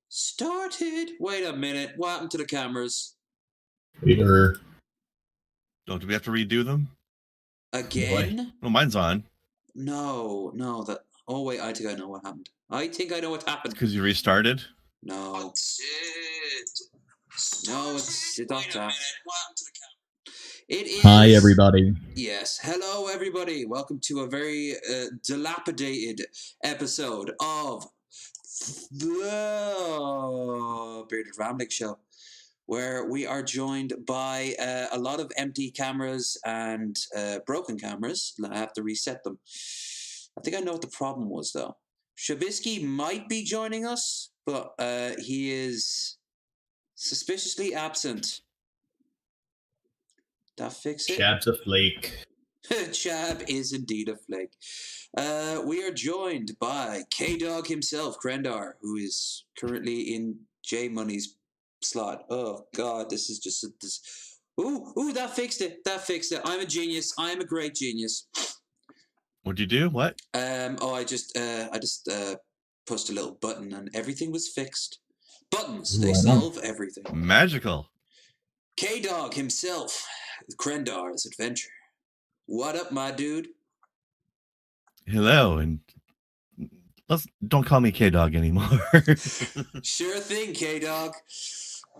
Started. Wait a minute. What happened to the cameras? Peter. Oh, do we have to redo them? Again? Well, mine's on. No. Oh, wait, I think I know what happened. I think I know what happened. Because you restarted? No. No, it's not that. It is. Hi, everybody. Yes. Hello, everybody. Welcome to a very dilapidated episode of the Bearded Ramblick Show, where we are joined by a lot of empty cameras and broken cameras. I have to reset them. I think I know what the problem was, though. Shabisky might be joining us, but he is suspiciously absent. That fix it? Shab's a flake. Shab is indeed a flake. We are joined by K-Dog himself, Krendar, who is currently in J Money's slot. Oh God, this is just this. Ooh, that fixed it. I'm a genius. I'm a great genius. What'd you do? What? I just pushed a little button and everything was fixed. Buttons, they solve everything. Magical. K-Dog himself, Krendar's adventure. What up, my dude? Hello, and don't call me K-Dog anymore. Sure thing, K-Dog.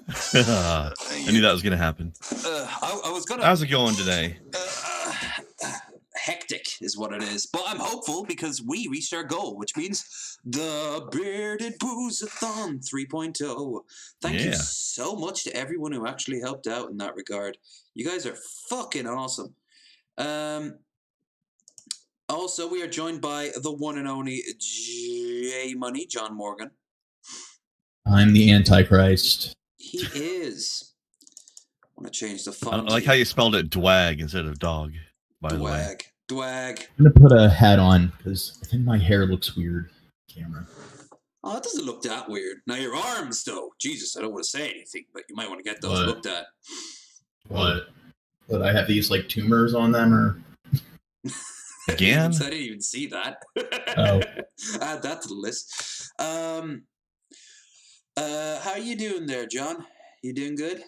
I knew that was going to happen. I was gonna. How's it going today? Hectic is what it is, but I'm hopeful because we reached our goal, which means the Bearded Booze-a-thon 3.0. Thank you so much to everyone who actually helped out in that regard. You guys are fucking awesome. Also, we are joined by the one and only J Money, John Morgan. I'm the Antichrist. He is. I want to change the font. I like how you spelled it dwag instead of dog, by the way. Dwag. I'm going to put a hat on because I think my hair looks weird. Camera. Oh, it doesn't look that weird. Now, your arms, though. Jesus, I don't want to say anything, but you might want to get those looked at. What? But I have these, like, tumors on them, or... Again? I didn't even see that. Oh. Add that to the list. How are you doing there, John? You doing good?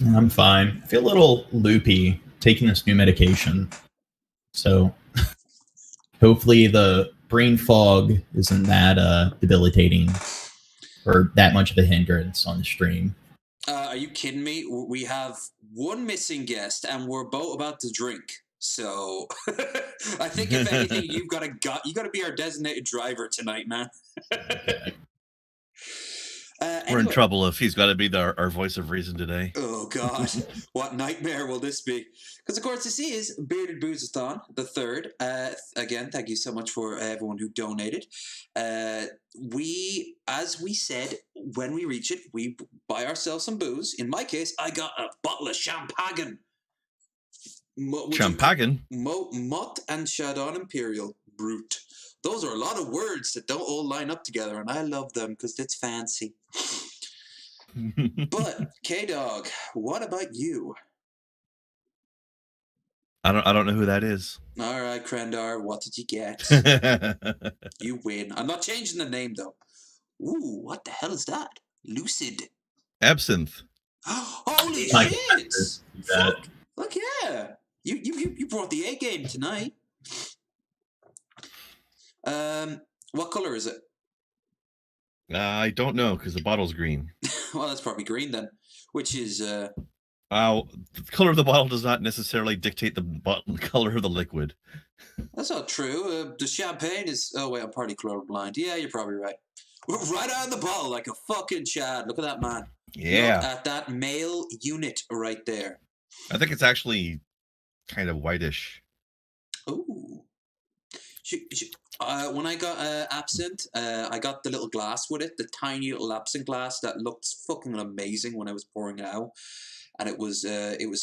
I'm fine. I feel a little loopy taking this new medication. So hopefully the brain fog isn't that debilitating or that much of a hindrance on the stream. Are you kidding me? We have one missing guest and we're both about to drink. So I think if anything, you got to be our designated driver tonight, man. Okay. We're in trouble if he's got to be our voice of reason today. Oh, God. What nightmare will this be? Because, of course, this is Bearded Booze-a-thon, the third. Again, thank you so much for everyone who donated. As we said, when we reach it, we buy ourselves some booze. In my case, I got a bottle of champagne. Champagne? Mott and Chardon Imperial Brut. Those are a lot of words that don't all line up together, and I love them because it's fancy. But, K-Dog, what about you? I don't know who that is. All right, Krendar, what did you get? You win. I'm not changing the name, though. Ooh, what the hell is that? Lucid. Absinthe. Holy shit! Fuck yeah! You brought the A game tonight. What color is it? I don't know because the bottle's green. Well, that's probably green then, which is the color of the bottle does not necessarily dictate the color of the liquid. That's not true. The champagne is... Oh, wait, I'm partly colorblind. Yeah, you're probably right. Right out of the bottle like a fucking Chad. Look at that, man. Yeah. Look at that male unit right there. I think it's actually kind of whitish. Ooh. When I got absinthe, I got the little glass with it, the tiny little absinthe glass that looked fucking amazing when I was pouring it out. And it was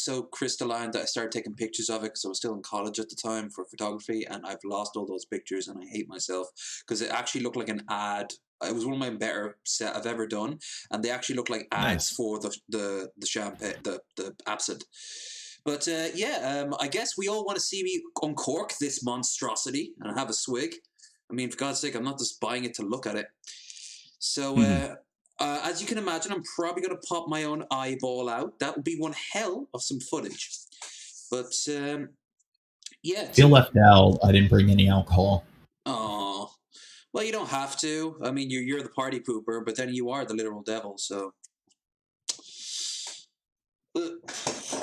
so crystalline that I started taking pictures of it because I was still in college at the time for photography, and I've lost all those pictures and I hate myself because it actually looked like an ad. It was one of my better set I've ever done, and they actually look like ads for the champagne, the absinthe. But I guess we all want to see me uncork this monstrosity and have a swig. I mean, for God's sake, I'm not just buying it to look at it. So, as you can imagine, I'm probably going to pop my own eyeball out. That would be one hell of some footage. But, yeah. Feel left out. I didn't bring any alcohol. Oh, well, you don't have to. I mean, you're the party pooper, but then you are the literal devil, so.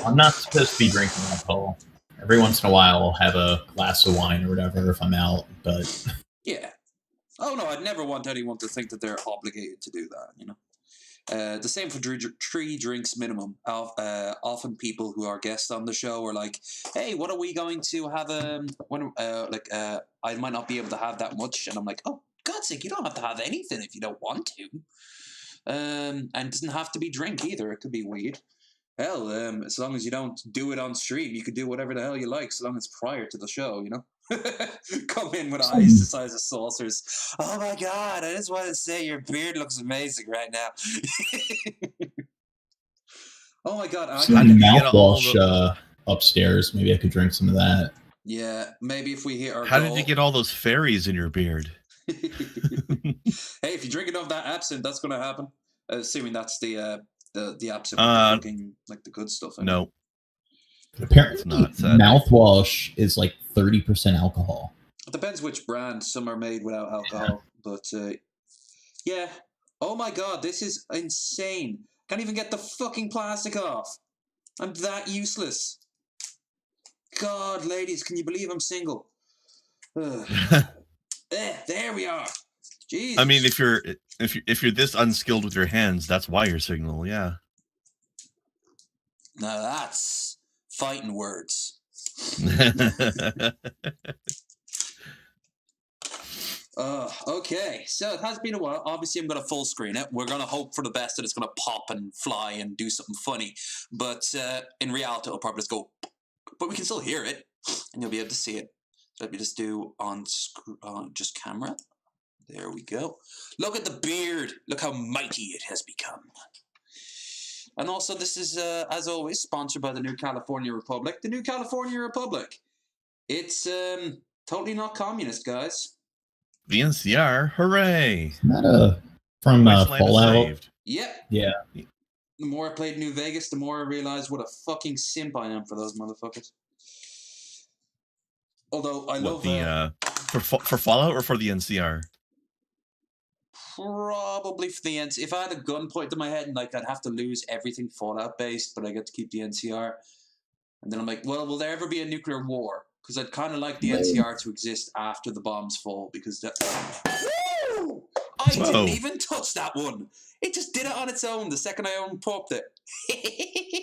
I'm not supposed to be drinking alcohol. Every once in a while, I'll have a glass of wine or whatever if I'm out, but... Yeah. Oh, no, I'd never want anyone to think that they're obligated to do that, you know? The same for 3 drinks minimum. Often people who are guests on the show are like, hey, what are we going to have? I might not be able to have that much. And I'm like, oh, God's sake, you don't have to have anything if you don't want to. And it doesn't have to be drink either. It could be weed. Hell, as long as you don't do it on stream, you could do whatever the hell you like, so long as it's prior to the show, you know? Come in with eyes the size of saucers. Oh my God, I just want to say your beard looks amazing right now. Oh my God. Some mouthwash upstairs. Maybe I could drink some of that. Yeah, maybe if we hit our How goal. did you get all those fairies in your beard? Hey, if you drink enough that absinthe, that's going to happen. Assuming that's the absinthe, looking like the good stuff. No. Apparently, mouthwash is like 30% alcohol. It depends which brand. Some are made without alcohol, but yeah. Oh my God, this is insane. Can't even get the fucking plastic off. I'm that useless. God, ladies, can you believe I'm single? There we are. Jesus. I mean, if you're this unskilled with your hands, that's why you're single. Yeah. Now that's fighting words. Okay, so it has been a while. Obviously, I'm going to full screen it. We're going to hope for the best that it's going to pop and fly and do something funny. But in reality, it'll probably just go. But we can still hear it, and you'll be able to see it. So let me just do on just camera. There we go. Look at the beard. Look how mighty it has become. And also, this is, as always, sponsored by the New California Republic. The New California Republic. It's totally not communist, guys. The NCR, hooray! Isn't that from Fallout? Yep. Yeah. The more I played New Vegas, the more I realized what a fucking simp I am for those motherfuckers. Although I love for Fallout or for the NCR. Probably for the NCR. If I had a gun pointed to my head and like I'd have to lose everything Fallout based, but I get to keep the NCR. And then I'm like, well, will there ever be a nuclear war? Because I'd kind of like the NCR to exist after the bombs fall. Because that. Woo! I didn't even touch that one. It just did it on its own the second I unpopped it.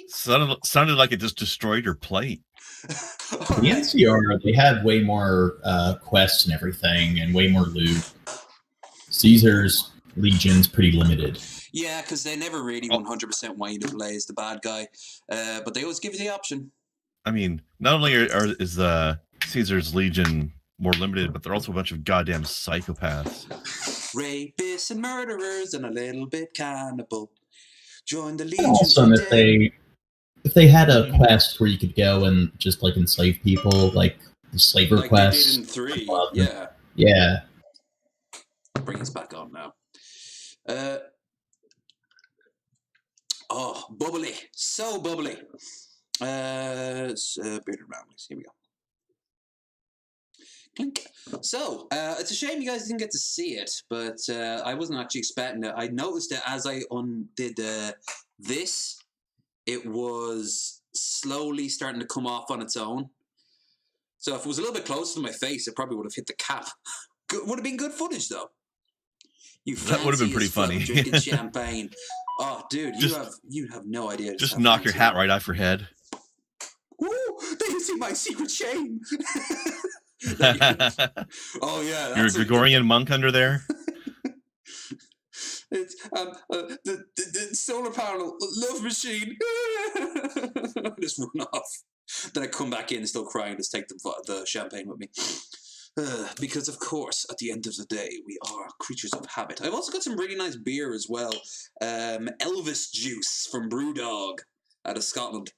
Sounded like it just destroyed your plate. The NCR, they have way more quests and everything, and way more loot. Caesar's Legion's pretty limited. Yeah, because they never really 100% want you to play as the bad guy, but they always give you the option. I mean, not only is the Caesar's Legion more limited, but they're also a bunch of goddamn psychopaths. Rapists and murderers and a little bit cannibal. Join the Legion. Also, if they had a quest where you could go and just like enslave people, like the slaver like quest. They did in 3, yeah. Yeah. Bring us back on now. Bubbly. So bubbly. Bearded Ramblings. Here we go. Clink. So, it's a shame you guys didn't get to see it, but I wasn't actually expecting it. I noticed it as I undid this. It was slowly starting to come off on its own. So if it was a little bit closer to my face, it probably would have hit the cap. Would have been good footage, though. That would have been pretty funny. Drinking champagne. Oh, dude, you have no idea. Just knock your hat right off your head. Woo! They can see my secret shame. Oh yeah, you're a Gregorian monk under there. It's the solar panel love machine. I just run off. Then I come back in still crying. Just take the champagne with me. Because of course, at the end of the day, we are creatures of habit. I've also got some really nice beer as well. Elvis juice from Brewdog out of Scotland.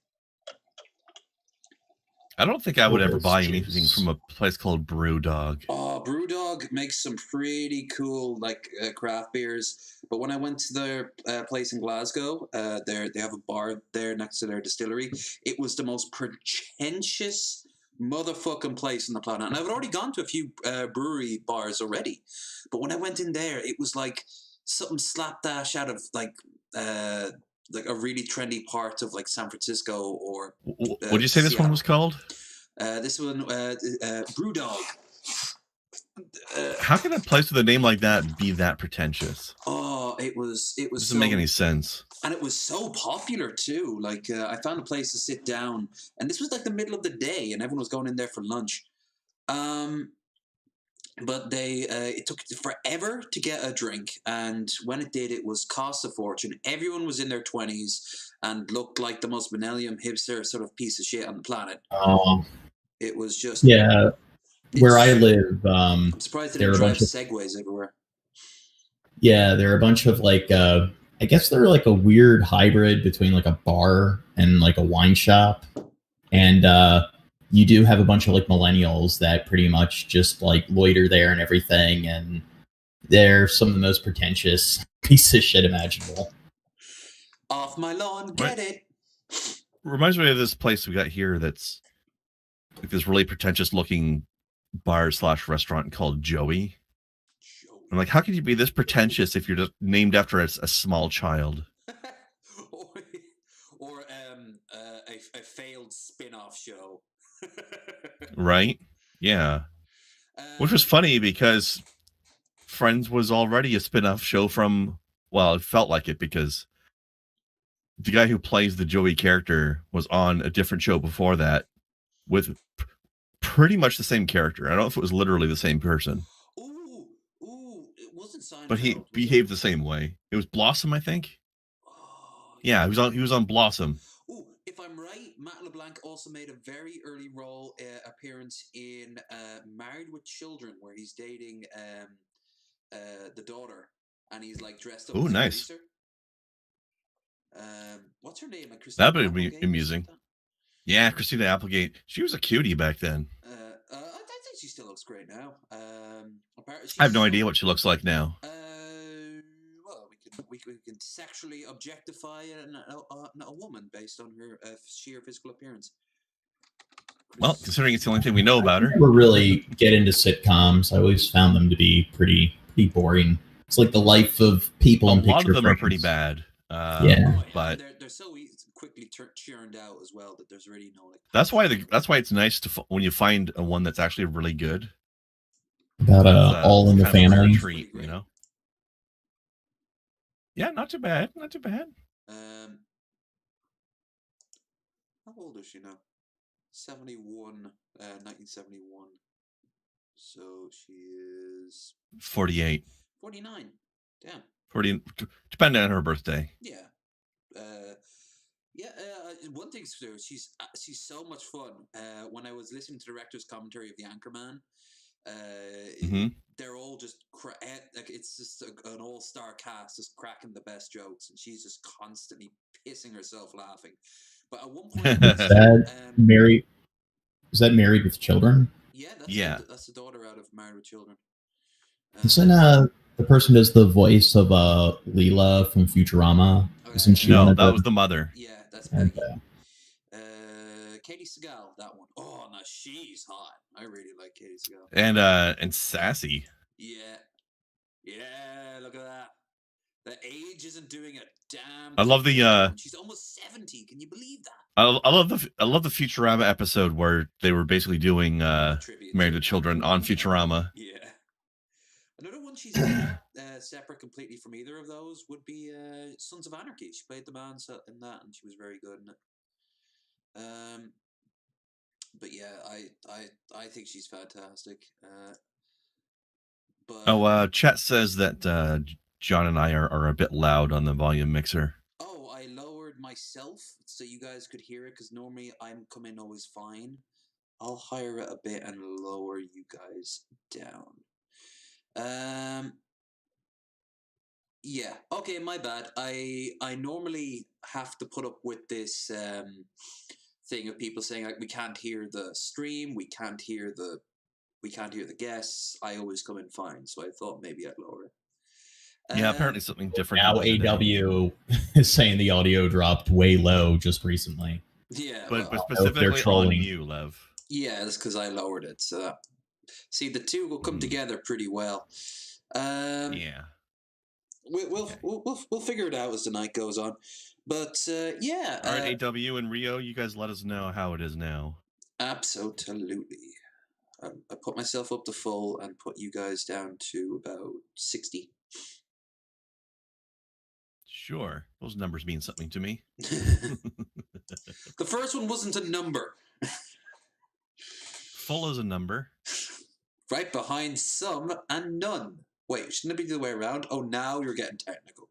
I don't think I would ever buy Juice. anything from a place called Brewdog. Oh, Brewdog makes some pretty cool craft beers. But when I went to their place in Glasgow, they have a bar there next to their distillery. It was the most pretentious motherfucking place on the planet. And I've already gone to a few brewery bars already. But when I went in there, it was like something slapdash out of like a really trendy part of like San Francisco or What'd you say this one was called? This one, Brewdog. How can a place with a name like that be that pretentious? Oh, it Doesn't make any sense. And it was so popular too. Like I found a place to sit down, and this was like the middle of the day, and everyone was going in there for lunch. But it took forever to get a drink, and when it did, it was cost a fortune. Everyone was in their 20s and looked like the most millennium hipster sort of piece of shit on the planet. It was just where I live, I'm surprised they didn't drive segways everywhere. Yeah, there are a bunch of like I guess they're like a weird hybrid between like a bar and like a wine shop. And you do have a bunch of like millennials that pretty much just like loiter there and everything, and they're some of the most pretentious pieces of shit imaginable. Off my lawn, get it. Reminds me of this place we got here that's like this really pretentious looking bar/restaurant called Joey. I'm like, how can you be this pretentious if you're just named after a small child? or a failed spin-off show. Right? Yeah. Which was funny because Friends was already a spin-off show from, well, it felt like it because the guy who plays the Joey character was on a different show before that with pretty much the same character. I don't know if it was literally the same person. Ooh, it wasn't Seinfeld. But he behaved the same way. It was Blossom, I think. Oh, yeah, he was on Blossom. Ooh, if I'm right, Matt LeBlanc also made a very early role appearance in Married with Children, where he's dating the daughter, and he's like dressed up as a nice. greaser. What's her name? That would be amusing. Yeah, Christina Applegate. She was a cutie back then. I think she still looks great now. I have no idea what she looks like now. Well, we can sexually objectify a woman based on her sheer physical appearance. Well, considering it's the only thing we know about her. I never really get into sitcoms. I always found them to be pretty boring. It's like the life of people in picture frames. A lot of them are pretty bad. But they're so quickly churned out as well that there's really no like. That's why it's nice to when you find a one that's actually really good. About All in the Family. Treat, you know. Yeah, not too bad. Not too bad. How old is she now? 1971. So she is 48. 49. Damn. 40, depending on her birthday. Yeah. One thing she's so much fun. When I was listening to the director's commentary of The Anchorman, they're all just like it's just an all-star cast just cracking the best jokes, and she's just constantly pissing herself laughing. But at one point, is that Married with Children? Yeah, that's the daughter out of Married with Children. Isn't the person who does the voice of Leela from Futurama? Isn't she? No, that was the mother. Yeah, that's Peggy. Katie Seagal, that one. Oh no, she's hot. I really like Katie Seagal. And sassy. Yeah, look at that. The age isn't doing a damn. I love the. She's almost 70. Can you believe that? I love the Futurama episode where they were basically doing Married with Children on Futurama. Yeah. Another one she's not separate completely from either of those would be Sons of Anarchy. She played the man in that, and she was very good in it. But yeah, I think she's fantastic. Chat says that John and I are a bit loud on the volume mixer. Oh, I lowered myself so you guys could hear it, because normally I'm coming always fine. I'll higher it a bit and lower you guys down. Yeah. Okay, my bad. I normally have to put up with this thing of people saying like we can't hear the stream, we can't hear the guests. I always come in fine, so I thought maybe I'd lower it. Yeah, apparently something different Now happened today. AW is saying the audio dropped way low just recently. Yeah, But well, specifically on trolling. you, Lev. yeah, that's because I lowered it. So see, the two will come together pretty well. Yeah. We'll figure it out as the night goes on. But yeah. All right, AW and Rio, you guys let us know how it is now. Absolutely. I put myself up to full and put you guys down to about 60. Sure. Those numbers mean something to me. The first one wasn't a number. Full is a number. Right behind some and none. Wait, shouldn't it be the other way around? Oh, now you're getting technical.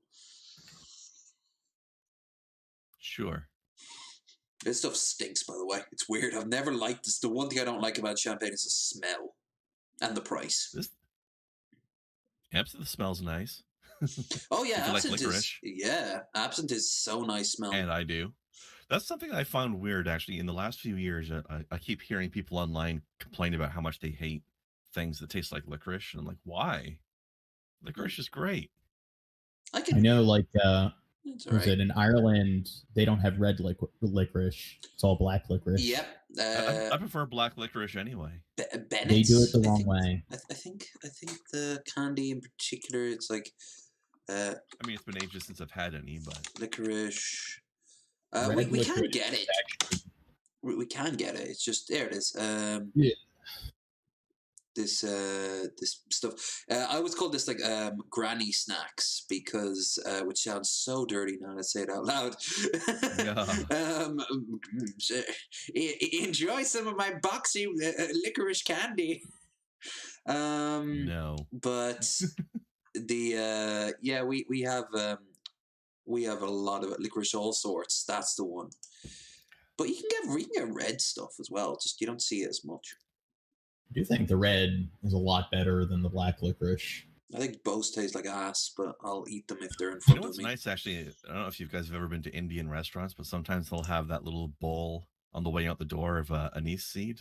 Sure. This stuff stinks, by the way. It's weird. I've never liked this. The one thing I don't like about champagne is the smell and the price. The smells nice. Oh yeah, like absinthe licorice. Absinthe is so nice smelling. And I do. That's something I found weird, actually. In the last few years, I keep hearing people online complain about how much they hate things that taste like licorice. And I'm like, why? Licorice is great. I know, like, was it in Ireland, they don't have red licorice. It's all black licorice. Yep. I prefer black licorice anyway. They do it the wrong way. I think the candy in particular, it's like... I mean, it's been ages since I've had any, but... Licorice... we can get it. We can get it. It's just... There it is. Yeah. This stuff. I always call this like granny snacks because which sounds so dirty now to say it out loud. Enjoy some of my boxy licorice candy. No, but the we have a lot of licorice all sorts. That's the one. But you can get red stuff as well. Just you don't see it as much. I do think the red is a lot better than the black licorice. I think both taste like ass, but I'll eat them if they're in front of me. What's nice, actually, I don't know if you guys have ever been to Indian restaurants, but sometimes they'll have that little bowl on the way out the door of anise seed.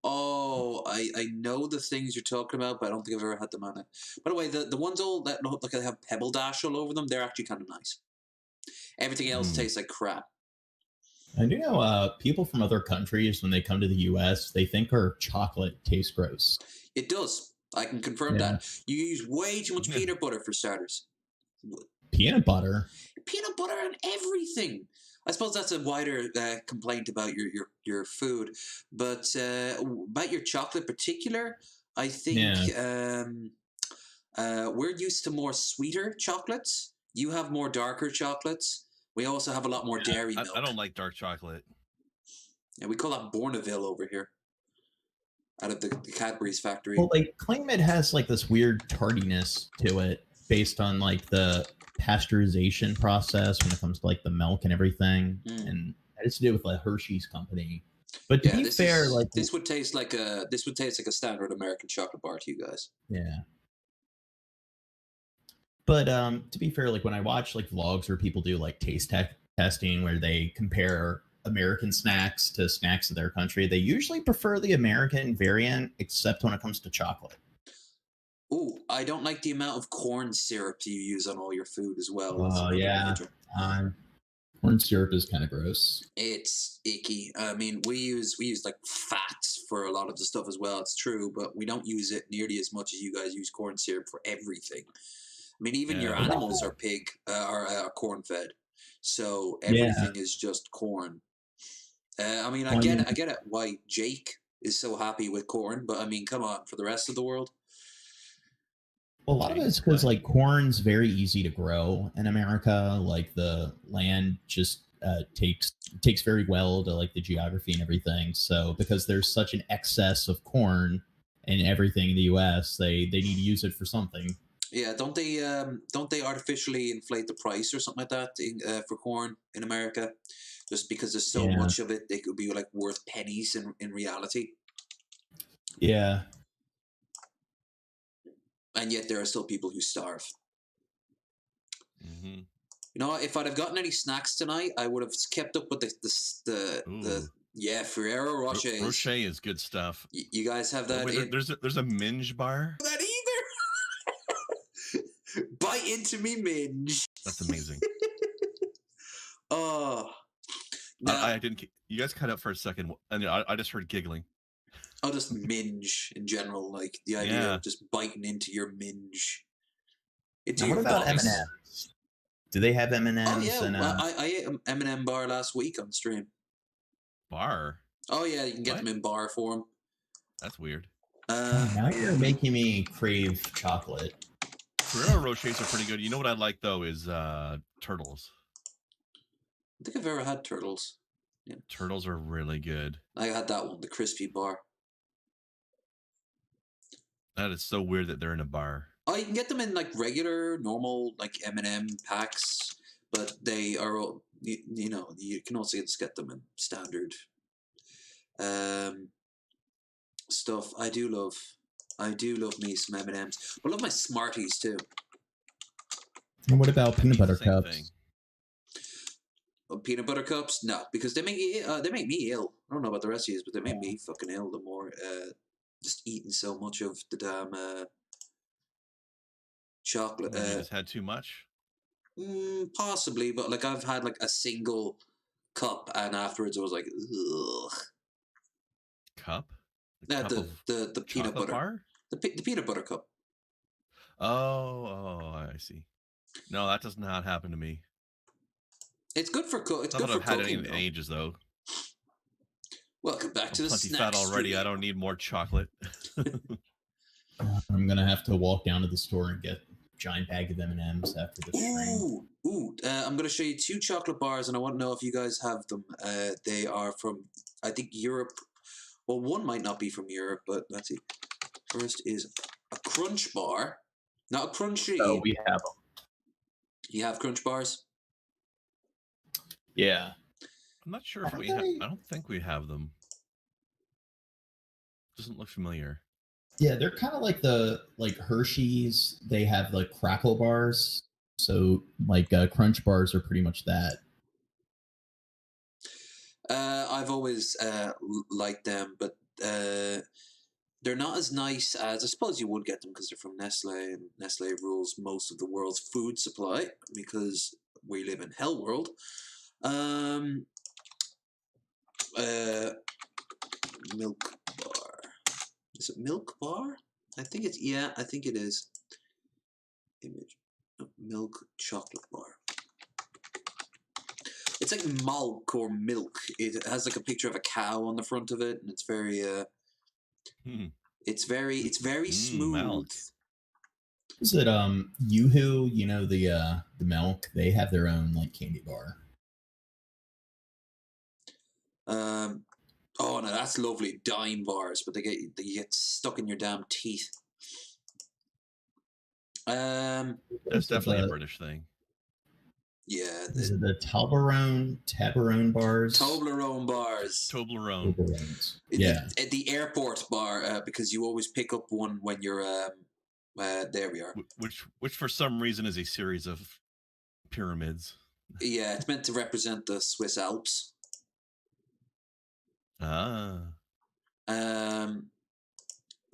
Oh, I know the things you're talking about, but I don't think I've ever had them on it. By the way, the ones all that look like they have pebble dash all over them, they're actually kind of nice. Everything else tastes like crap. I do know people from other countries, when they come to the U.S., they think our chocolate tastes gross. It does. I can confirm that. You use way too much peanut butter for starters. Peanut butter? Peanut butter on everything. I suppose that's a wider complaint about your food. But about your chocolate in particular, I think we're used to more sweeter chocolates. You have more darker chocolates. We also have a lot more dairy milk. I don't like dark chocolate. Yeah, we call that Bourneville over here. Out of the Cadbury's factory. Well, they claim it has like this weird tardiness to it based on like the pasteurization process when it comes to like the milk and everything. And that has to do with the Hershey's company. But to be fair, this would taste like a standard American chocolate bar to you guys. Yeah. But to be fair, like when I watch like vlogs where people do like taste testing where they compare American snacks to snacks of their country, they usually prefer the American variant, except when it comes to chocolate. Ooh, I don't like the amount of corn syrup you use on all your food as well. Oh, yeah. Corn syrup is kind of gross. It's icky. I mean, we use like fats for a lot of the stuff as well. It's true, but we don't use it nearly as much as you guys use corn syrup for everything. I mean, even your animals are are corn fed, so everything is just corn. I mean, I get it. Why Jake is so happy with corn, but I mean, come on, for the rest of the world. Well, a lot of it is because like corn's very easy to grow in America. Like the land just takes very well to like the geography and everything. So because there's such an excess of corn in everything in the U.S., they need to use it for something. Yeah, don't they artificially inflate the price or something like that for corn in America? Just because there's so much of it, they could be like worth pennies in reality. Yeah. And yet there are still people who starve. Mm-hmm. You know, if I'd have gotten any snacks tonight, I would have kept up with the Ferrero Rochers. Rocher is good stuff. You guys have that? Wait, there's a minge bar. That either. Bite into me, minge. That's amazing. Oh, now, I didn't. You guys cut out for a second, and I just heard giggling. I'll just minge in general, like the idea of just biting into your minge. What about M&M's? Do they have M&M's? Oh yeah, I ate an M&M bar last week on stream. Bar? Oh yeah, you can get them in bar form. That's weird. Now you're making me crave chocolate. Ferrero Rochers are pretty good. You know what I like though is turtles. I think I've ever had turtles. Yeah. Turtles are really good. I had that one, the crispy bar. That is so weird that they're in a bar. Oh, you can get them in like regular, normal, like M&M packs, but they are, you know, you can also just get them in standard stuff. I do love me some M&Ms. I love my Smarties too. And what about peanut butter cups? Peanut butter cups? No, because they make me ill. I don't know about the rest of you, but they make me fucking ill. The more just eating so much of the damn chocolate. You just had too much. Possibly, but like I've had like a single cup, and afterwards I was like, ugh. Cup? The peanut butter bar? The peanut butter cup. Oh, I see. No, that does not happen to me. It's good for cooking. It's good for I've had cooking. Any in ages though. Welcome back to the plenty snack fat already. stream. I don't need more chocolate. I'm gonna have to walk down to the store and get a giant bag of M&Ms after the stream. I'm gonna show you 2 chocolate bars, and I want to know if you guys have them. They are from, I think, Europe. Well, one might not be from Europe, but let's see. First is a Crunch bar, not a Crunchy. Oh, we have them. You have Crunch bars? Yeah. I'm not sure if we have. I don't think we have them. Doesn't look familiar. Yeah, they're kind of like Hershey's. They have like crackle bars. So like Crunch bars are pretty much that. I've always liked them, but they're not as nice as I suppose you would get them because they're from Nestle, and Nestle rules most of the world's food supply because we live in hell world. Milk bar. Is it milk bar? I think it is. Image. Milk chocolate bar. It's like milk or milk. It has like a picture of a cow on the front of it, and it's very it's very smooth. Milk. Is it Yoo-hoo? You know the milk. They have their own like candy bar. Oh no, that's lovely. Dime bars, but they get stuck in your damn teeth. That's definitely a British thing. Yeah. Is it the Toblerone bars? Toblerone bars. Toblerone. Yeah. The airport bar, because you always pick up one when you're there we are. Which for some reason is a series of pyramids. Yeah, it's meant to represent the Swiss Alps.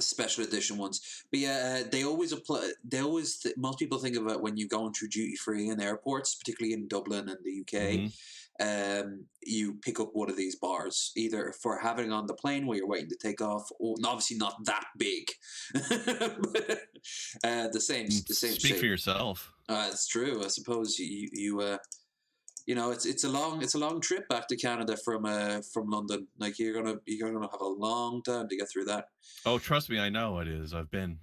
Special edition ones, but yeah, they always apply. Most people think about when you're going through duty free in airports, particularly in Dublin and the UK. Mm-hmm. You pick up one of these bars either for having on the plane while you're waiting to take off, or obviously not that big. But, the same. Speak shape. For yourself. It's true. I suppose you know, it's a long trip back to Canada from London. Like you're gonna have a long time to get through that. Oh, trust me, I know it is. I've been.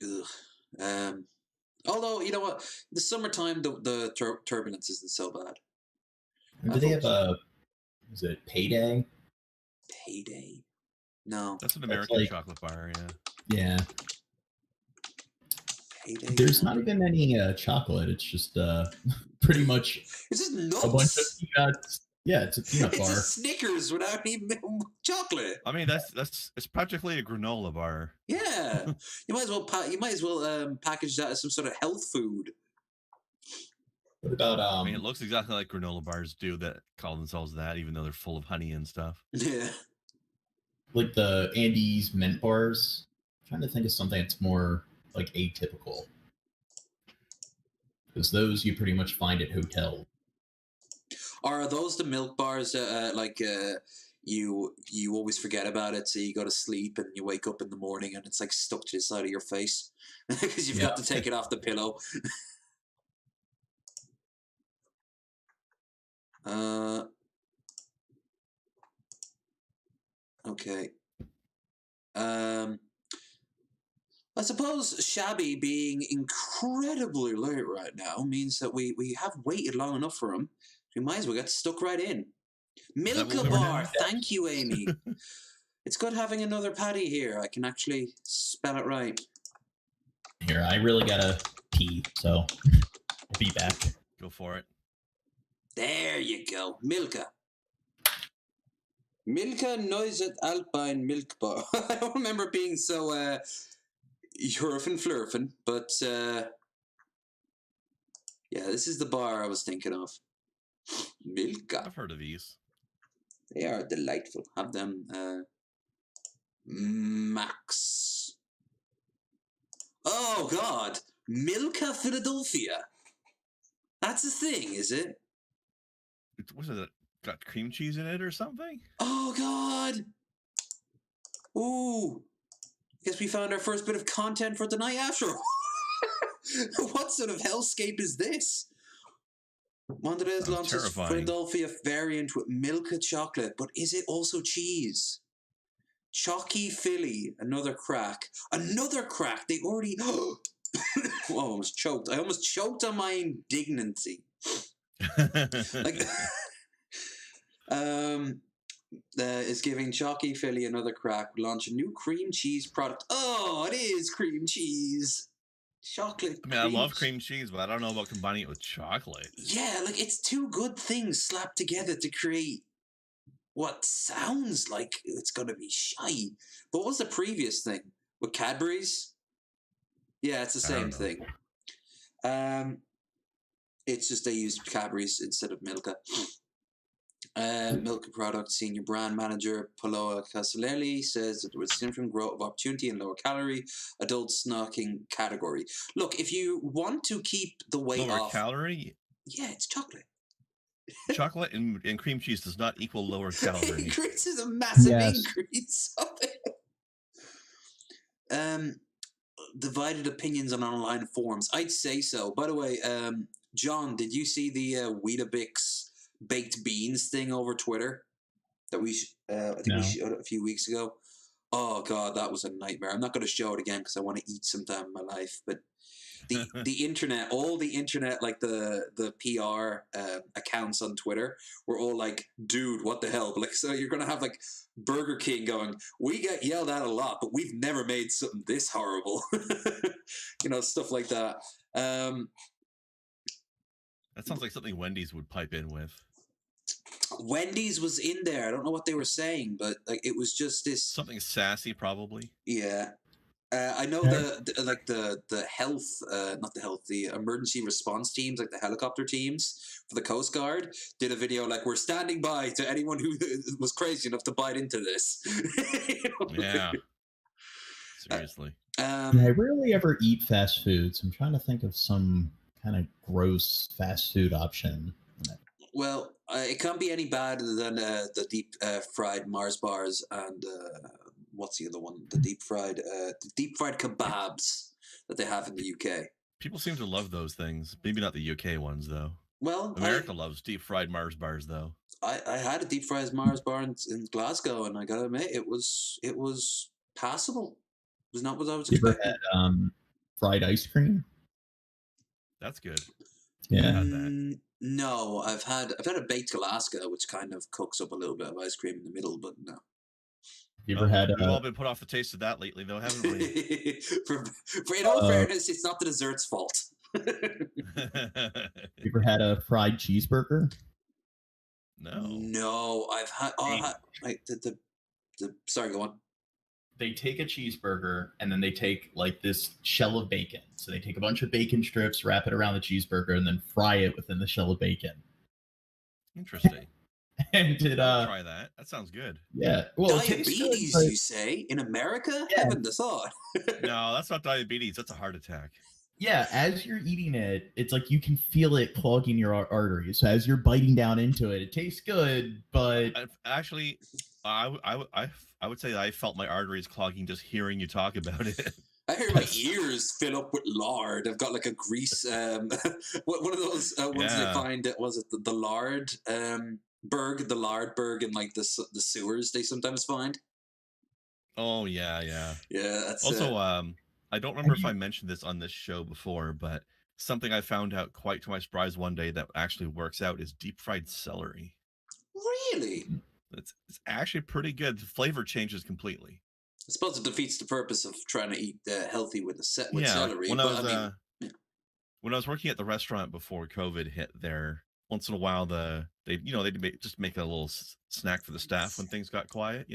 Ugh. Although you know what, the summertime the turbulence isn't so bad. Do they have is it Payday? Payday? No, that's an American chocolate bar. Yeah. Payday. There's not even any chocolate. It's just pretty much. It's just nuts. A bunch of peanuts. Yeah, it's a peanut bar. It's a Snickers without any chocolate. I mean, it's practically a granola bar. Yeah, you might as well package that as some sort of health food. What about I mean, it looks exactly like granola bars do that call themselves that, even though they're full of honey and stuff. Yeah. like the Andes mint bars? I'm trying to think of something that's more like atypical. Because those you pretty much find at hotels. Are those the milk bars you always forget about it, so you go to sleep and you wake up in the morning and it's like stuck to the side of your face because you've got to take it off the pillow? Okay. I suppose Shabby being incredibly late right now means that we have waited long enough for him. We might as well get stuck right in. Milka bar, thank you, Amy. It's good having another Paddy here. I can actually spell it right. Here, I really gotta pee, so I'll be back. Go for it. There you go, Milka. Milka Neuset Alpine Milk Bar. I don't remember being so Jurfen Flurfen, but yeah, this is the bar I was thinking of. Milka. I've heard of these. They are delightful. Have them, Max. Oh God, Milka Philadelphia. That's a thing, is it? Was it got cream cheese in it or something? Oh God. Ooh. Guess we found our first bit of content for the night after. What sort of hellscape is this? Mondelez launches Philadelphia variant with Milka chocolate, but is it also cheese? Chalky Philly, another crack. Another crack. They already. Oh, I almost choked. I almost choked on my indignancy. Like, is giving Chalky Philly another crack. Launch a new cream cheese product. Oh, it is cream cheese. Chocolate. I mean, I love cream cheese, but I don't know about combining it with chocolate. Yeah, like it's two good things slapped together to create what sounds like it's going to be shy. But what was the previous thing? With Cadbury's? Yeah, it's the same thing. It's just they used Cadbury's instead of Milka. Milka product senior brand manager Paola Casalelli says that there was significant growth of opportunity in lower calorie adult snacking category. Look, if you want to keep the weight lower off, calorie, yeah, it's chocolate. Chocolate and cream cheese does not equal lower calorie. It increases a massive increase of it. Divided opinions on online forums. I'd say so. By the way, John, did you see the Weetabix baked beans thing over Twitter that we I think we showed it a few weeks ago? Oh God, that was a nightmare. I'm not going to show it again because I want to eat sometime in my life. But the internet, all the internet, like the PR accounts on Twitter were all like, "Dude, what the hell?" Like, so you're going to have like Burger King going, "We get yelled at a lot, but we've never made something this horrible." You know, stuff like that. That sounds like something Wendy's would pipe in with. Wendy's was in there. I don't know what they were saying, but like it was just this something sassy, probably. Yeah, I know the health, not the health, the emergency response teams, like the helicopter teams for the Coast Guard, did a video like, "We're standing by to anyone who was crazy enough to bite into this." You know? Yeah, seriously. I rarely ever eat fast food, so I'm trying to think of some kind of gross fast food option. Well, it can't be any better than the deep fried Mars bars and what's the other one? The deep fried kebabs that they have in the UK. People seem to love those things. Maybe not the UK ones though. Well, America loves deep fried Mars bars though. I had a deep fried Mars bar in Glasgow, and I gotta admit, it was passable. It was not what I was expecting. You ever had fried ice cream? That's good. Yeah. Had that. No, I've had a baked Alaska, which kind of cooks up a little bit of ice cream in the middle, but no. You ever had? We've all been put off the taste of that lately, though, haven't we? for in all fairness, it's not the dessert's fault. You ever had a fried cheeseburger? No. No, I've had. Oh, sorry, go on. they take a cheeseburger and then they take like this shell of bacon. So they take a bunch of bacon strips, wrap it around the cheeseburger, and then fry it within the shell of bacon. Interesting. And I'll try that. That sounds good. Yeah. Well, diabetes, good, you say? In America? Yeah. Heaven to thought. No, that's not diabetes. That's a heart attack. Yeah, as you're eating it, it's like you can feel it clogging your arteries. So as you're biting down into it, it tastes good, but actually, I would say I felt my arteries clogging just hearing you talk about it. I hear my ears fill up with lard. I've got like a grease, one of those ones they find. Was it the lard berg? The lard berg in like the sewers they sometimes find. Oh yeah. That's also I don't remember if I mentioned this on this show before, but something I found out quite to my surprise one day that actually works out is deep fried celery. Really? It's actually pretty good. The flavor changes completely. I suppose it defeats the purpose of trying to eat healthy with celery. When I was working at the restaurant before COVID hit there, once in a while they'd just make a little snack for the staff when things got quiet,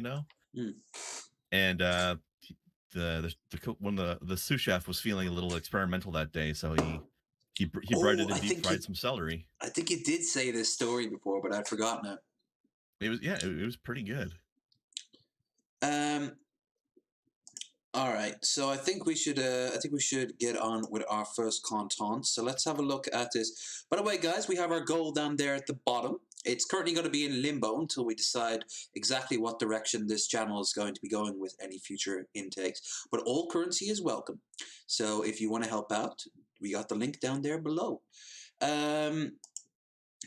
And the sous chef was feeling a little experimental that day, so he breaded and deep fried some celery. I think you did say this story before, but I'd forgotten it. It was pretty good. All right, so I think we should get on with our first content. So let's have a look at this. By the way, guys, we have our goal down there at the bottom. It's currently going to be in limbo until we decide exactly what direction this channel is going to be going with any future intakes. But all currency is welcome. So if you want to help out, we got the link down there below.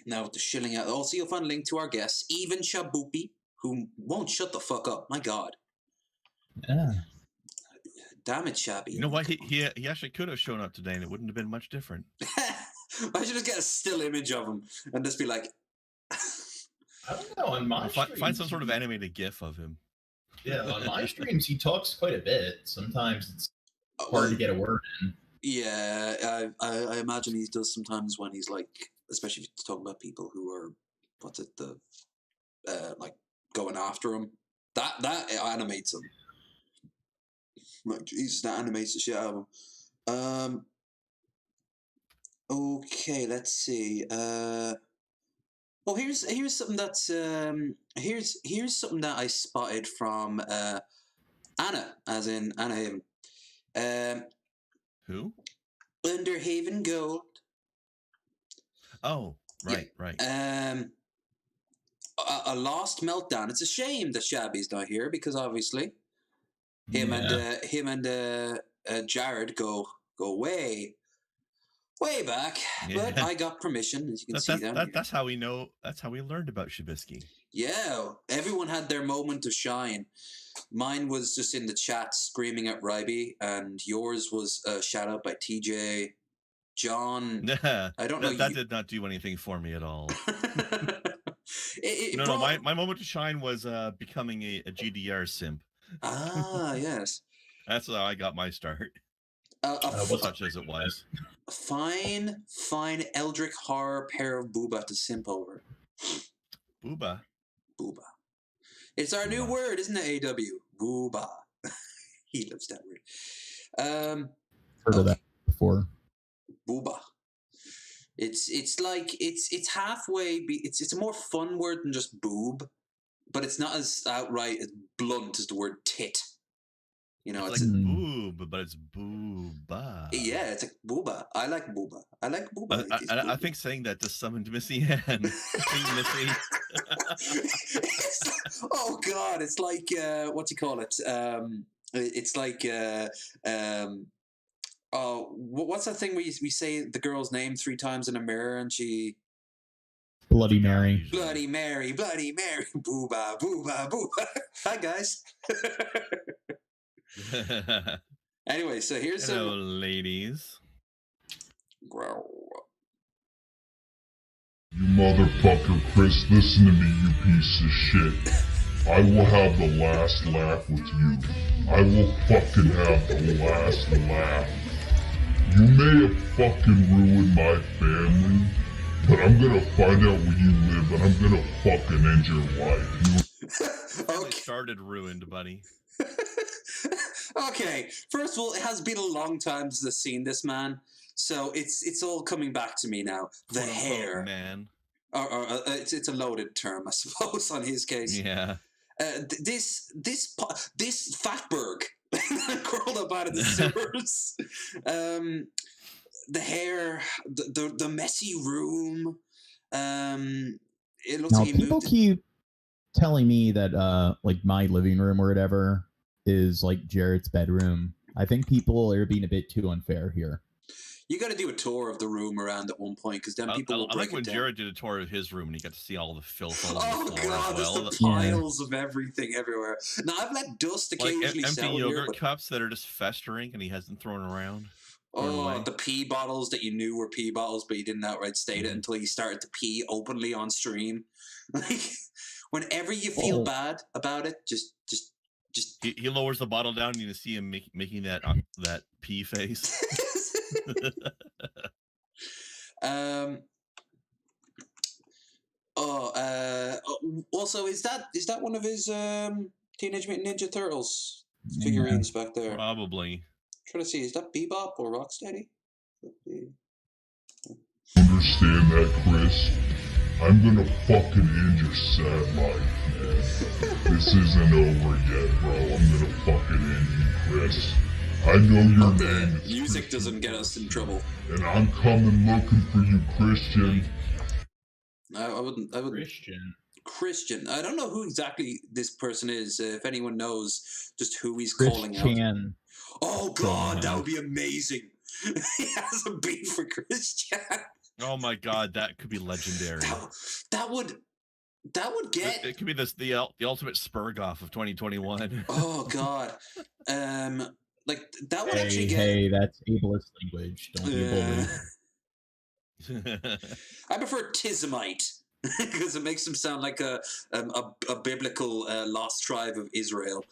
Now with the shilling out, also you'll find a link to our guest, even Shabupi, who won't shut the fuck up. My God. Yeah. Damn it, Shabby. You know what? He actually could have shown up today and it wouldn't have been much different. I should just get a still image of him and just be like... I don't know, on my streams... Find some sort of animated GIF of him. Yeah, on my streams he talks quite a bit. Sometimes it's hard to get a word in. Yeah, I imagine he does sometimes when he's like, especially if he's talking about people who are, like going after him. That animates him. Like, Jesus, that animates the shit out of him. Okay, let's see. Well, here's something that's here's something that I spotted from Anna, as in Anna Haven. Who? Underhaven Gold. Oh, right. A lost meltdown. It's a shame that Shabby's not here because obviously him and Jared go way back. Yeah. But I got permission, as you can see down here. That's how we know. That's how we learned about Shabisky. Yeah, everyone had their moment to shine. Mine was just in the chat screaming at Ryby, and yours was a shout out by TJ. John, I don't know. That did not do anything for me at all. My moment to shine was becoming a GDR simp. Ah, yes. That's how I got my start. Such as it was. Fine Eldritch horror pair of booba to simp over. Booba. It's our new word, isn't it? AW. Booba. He loves that word. Heard of that before. Booba. It's like it's halfway. It's a more fun word than just boob, but it's not as outright as blunt as the word tit. You know, it's like boob, but it's booba. Yeah, it's like booba. I like booba. I think saying that just summoned Missy Ann. Missy. Oh God! It's like what do you call it? It's like what's that thing we say the girl's name 3 times in a mirror and she. Bloody Mary. Bloody Mary. Booba. Hi guys. Anyway, so here's Hello, ladies. Growl. You motherfucker, Chris, listen to me, you piece of shit. I will have the last laugh with you. I will fucking have the last laugh. You may have fucking ruined my family, but I'm gonna find out where you live and I'm gonna fucking end your life. Okay. Started ruined, buddy. Okay, first of all, it has been a long time since I've seen this man, so it's all coming back to me now. The Quote, unquote, hair, man. or it's a loaded term, I suppose, on his case. Yeah. This fatberg curled up out of the sewers. The hair, the messy room. It looks Now, like he people moved. keep telling me that like my living room or whatever is like Jarrett's bedroom. I think people are being a bit too unfair here. You got to do a tour of the room around at one point, because then people will I break like when it down. Jared did a tour of his room and he got to see all the filth all over Oh the floor god, as there's well. the piles of everything everywhere. Now I've let dust Like occasionally empty settle yogurt here, but cups that are just festering and he has them thrown around. thrown away. the pee bottles that you knew were pee bottles, but you didn't outright state it until you started to pee openly on stream. Like, whenever you feel bad about it, just He lowers the bottle down and you see him making that pee face. Also, is that one of his Teenage Mutant Ninja Turtles figurines back there? Probably. Trying to see, is that Bebop or Rocksteady? Understand that, Chris? I'm gonna fucking end your sad life, man. This isn't over yet, bro. I'm gonna fucking end you, Chris. I know your name is Music Christian, doesn't get us in trouble. and I'm coming looking for you, Christian. I wouldn't. Christian. I don't know who exactly this person is. If anyone knows just who he's calling out. Oh god, that would be amazing. He has a beat for Christian. Oh my god, that could be legendary. That would get. It could be the ultimate Spurgoff of 2021. Oh god, like that would actually get. Hey, that's ableist language. Don't be a bully. I prefer Tizamite because it makes him sound like a biblical lost tribe of Israel.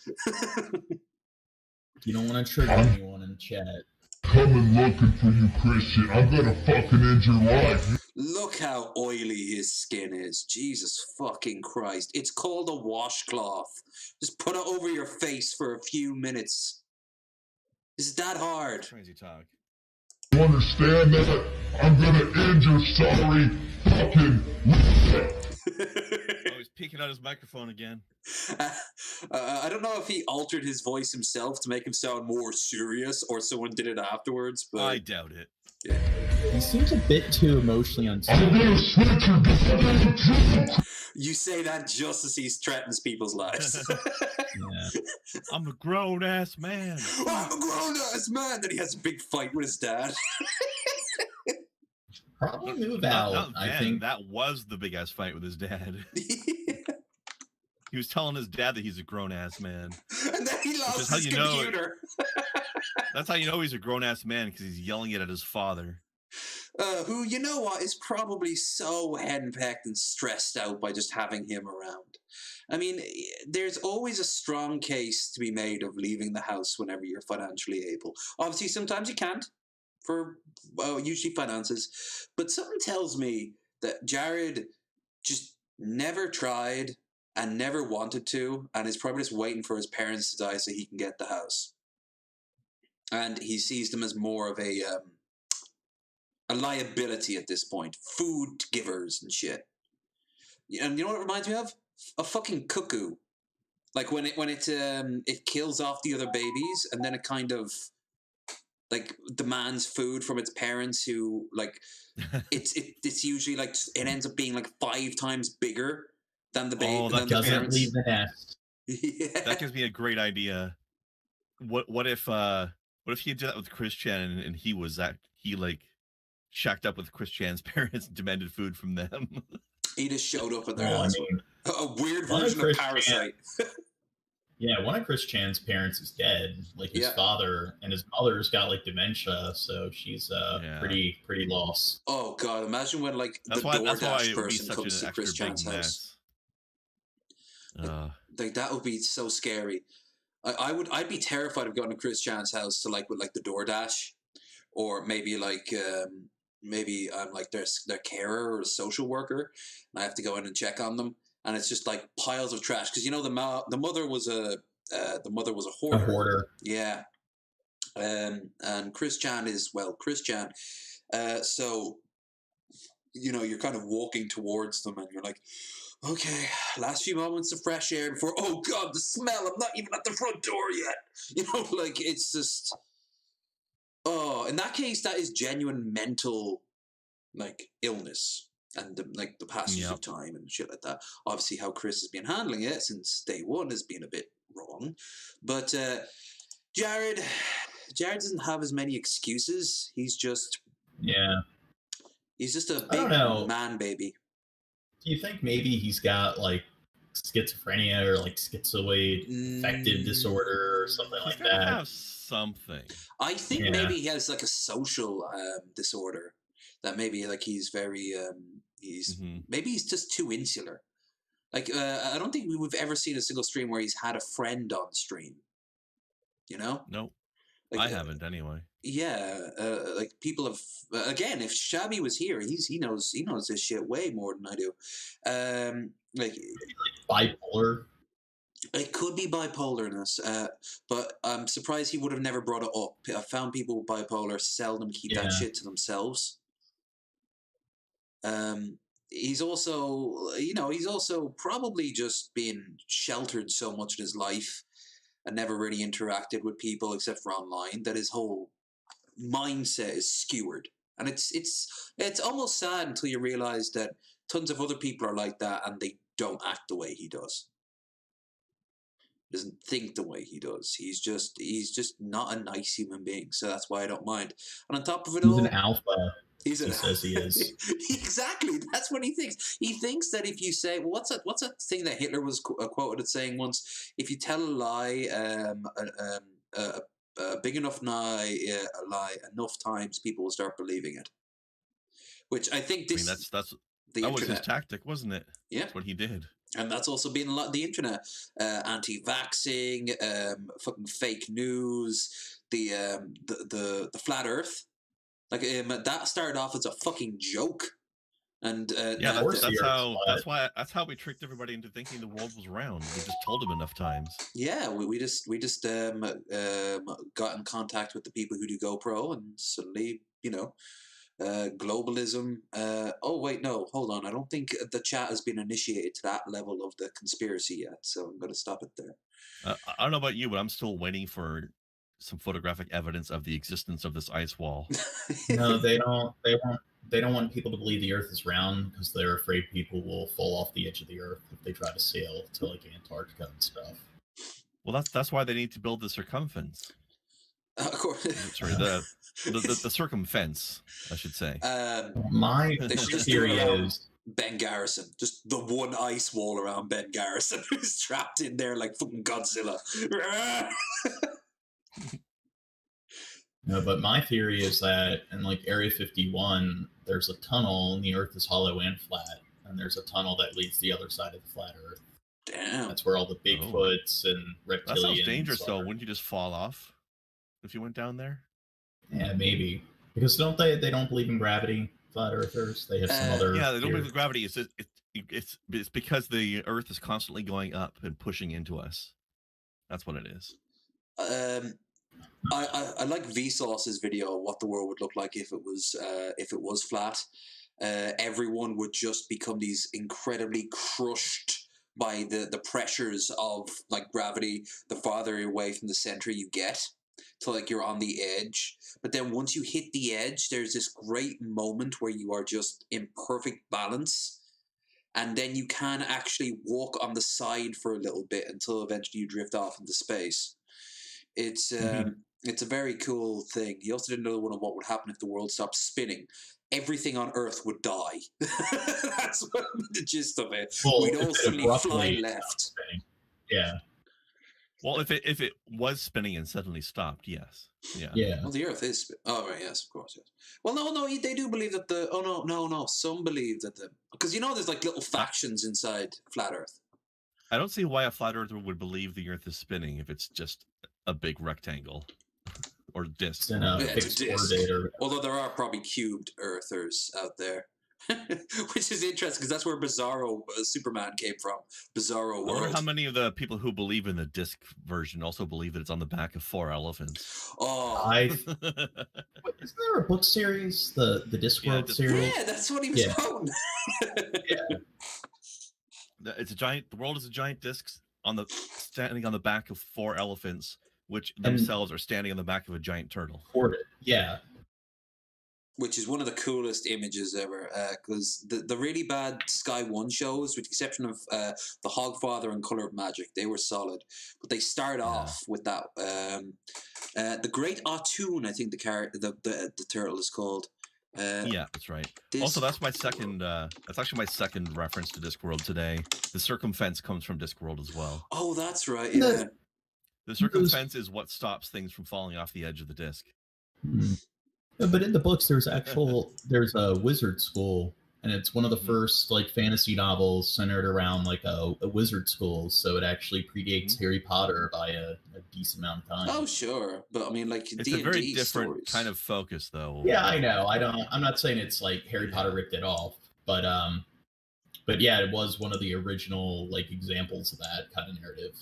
You don't want to trigger anyone in chat. Coming looking for you, Christian. I'm gonna fucking end your life. Look how oily his skin is. Jesus fucking Christ. It's called a washcloth. Just put it over your face for a few minutes. Is that hard? Crazy talk. You understand that? I'm gonna end your sorry fucking life. Oh, he's peeking out his microphone again. I don't know if he altered his voice himself to make him sound more serious or someone did it afterwards, but I doubt it. Yeah. He seems a bit too emotionally unstable. I'm gonna switch your goddamn truth. You say that just as he threatens people's lives. Yeah. I'm a grown ass man. I'm a grown ass man. Then he has a big fight with his dad. Probably move out. I think that was the big ass fight with his dad. He was telling his dad that he's a grown ass man. And then he lost his computer. That's how you know he's a grown ass man, because he's yelling it at his father. Who, you know what, is probably so henpecked and stressed out by just having him around. I mean, there's always a strong case to be made of leaving the house whenever you're financially able. Obviously, sometimes you can't, for usually finances. But something tells me that Jared just never tried and never wanted to, and is probably just waiting for his parents to die so he can get the house. And he sees them as more of a liability at this point. Food givers and shit. And you know what it reminds me of? A fucking cuckoo. Like when it kills off the other babies, and then it kind of like demands food from its parents, who like it's usually like it ends up being like 5 times bigger than the baby. Oh, that doesn't leave the nest. Yeah. That gives me a great idea. What if he did that with Chris Chan and he was that he like shacked up with Chris Chan's parents and demanded food from them? He just showed up at their house. A weird version of Parasite. Yeah, one of Chris Chan's parents is dead. Like his father, and his mother's got like dementia, so she's pretty lost. Oh god, imagine when like the DoorDash person comes to Chris Chan's house. Like that would be so scary. I'd be terrified of going to Chris Chan's house to like with like the DoorDash, or maybe like maybe I'm like their carer or social worker, and I have to go in and check on them, and it's just like piles of trash, because you know the mother was a The mother was a A hoarder. hoarder. Yeah. And Chris Chan is, well, Chris Chan. So, you're kind of walking towards them and you're like, okay, last few moments of fresh air before, oh God, the smell, I'm not even at the front door yet. Like, it's just, oh, in that case, that is genuine mental, like, illness. And the passage of time and shit like that. Obviously, how Chris has been handling it since day one has been a bit wrong. But Jared doesn't have as many excuses. He's just a I don't big know. man baby. Do you think maybe he's got like schizophrenia or like schizoid affective disorder or something like that? Have something. I think maybe he has like a social disorder. That maybe like he's very maybe he's just too insular. Like I don't think we've ever seen a single stream where he's had a friend on stream. Nope. Like, I haven't anyway. Yeah, like people have. Again, if Shabby was here, he knows this shit way more than I do. Like bipolar. It could be bipolarness, but I'm surprised he would have never brought it up. I found people with bipolar seldom keep that shit to themselves. He's also, he's also probably just been sheltered so much in his life and never really interacted with people except for online that his whole mindset is skewered. And it's almost sad until you realize that tons of other people are like that and they don't act the way he does. Doesn't think the way he does. He's just not a nice human being. So that's why I don't mind. And on top of it all, he's an alpha. He says he is. Exactly. That's what he thinks. He thinks that if you say, well, what's that thing that Hitler was quoted as saying once? If you tell a lie, a big enough lie enough times, people will start believing it. Which I think this. That was his tactic, wasn't it? Yeah, that's what he did. And that's also been a lot of the internet, anti-vaxxing, fucking fake news, the flat Earth. Like that started off as a fucking joke, and that's how we tricked everybody into thinking the world was round. We just told them enough times. Yeah, we just got in contact with the people who do GoPro, and suddenly globalism. Oh wait, no, hold on. I don't think the chat has been initiated to that level of the conspiracy yet, so I'm going to stop it there. I don't know about you, but I'm still waiting for some photographic evidence of the existence of this ice wall. No, they don't. They don't want people to believe the Earth is round because they're afraid people will fall off the edge of the Earth if they try to sail to like Antarctica and stuff. Well, that's why they need to build the circumference. Of course. Sorry, the circumfence, I should say. My theory is Ben Garrison, just the one ice wall around Ben Garrison, who's trapped in there like fucking Godzilla. No, but my theory is that in like Area 51, there's a tunnel and the Earth is hollow and flat, and there's a tunnel that leads to the other side of the flat Earth. Damn. That's where all the Bigfoots and reptilians. That sounds dangerous, though. Wouldn't you just fall off if you went down there? Yeah, maybe. Because they don't believe in gravity, flat earthers. They have some other. Yeah, they don't believe in gravity. It's because the Earth is constantly going up and pushing into us. That's what it is. I like Vsauce's video of what the world would look like if it was flat. Everyone would just become these incredibly crushed by the pressures of like gravity. The farther away from the center you get, till like you're on the edge. But then once you hit the edge, there's this great moment where you are just in perfect balance, and then you can actually walk on the side for a little bit until eventually you drift off into space. It's a very cool thing. He also did another one of what would happen if the world stopped spinning. Everything on Earth would die. That's what the gist of it. Well, we'd all suddenly fly left. Yeah. Well, if it was spinning and suddenly stopped, yes. Yeah. Well, the Earth is. Oh, right. Yes, of course. Yes. Well, no. They do believe that the. Oh no. Some believe that the. Because there's like little factions inside flat Earth. I don't see why a flat earther would believe the Earth is spinning if it's just a big rectangle or disc. Fixed orbit. Although there are probably cubed earthers out there. Which is interesting because that's where Bizarro Superman came from. Bizarro I World. wonder how many of the people who believe in the disc version also believe that it's on the back of 4 elephants. Oh, Isn't there a book series, the Discworld series? Yeah, that's what he was quoting. It's a giant. The world is a giant disc standing on the back of 4 elephants, which themselves are standing on the back of a giant turtle. Yeah. Which is one of the coolest images ever, because the really bad Sky One shows, with the exception of the Hogfather and Color of Magic, they were solid. But they start off with that the Great Autoon, I think the turtle is called. Yeah, that's right. Also, that's my second. That's actually my second reference to Discworld today. The circumfence comes from Discworld as well. Oh, that's right. Yeah. The circumfence is what stops things from falling off the edge of the disc. But in the books, there's a wizard school, and it's one of the first like fantasy novels centered around like a wizard school. So it actually predates Harry Potter by a decent amount of time. Oh, sure, but I mean, like it's a very different kind of focus, though. Yeah, I know. I'm not saying it's like Harry Potter ripped it off, but yeah, it was one of the original like examples of that kind of narrative.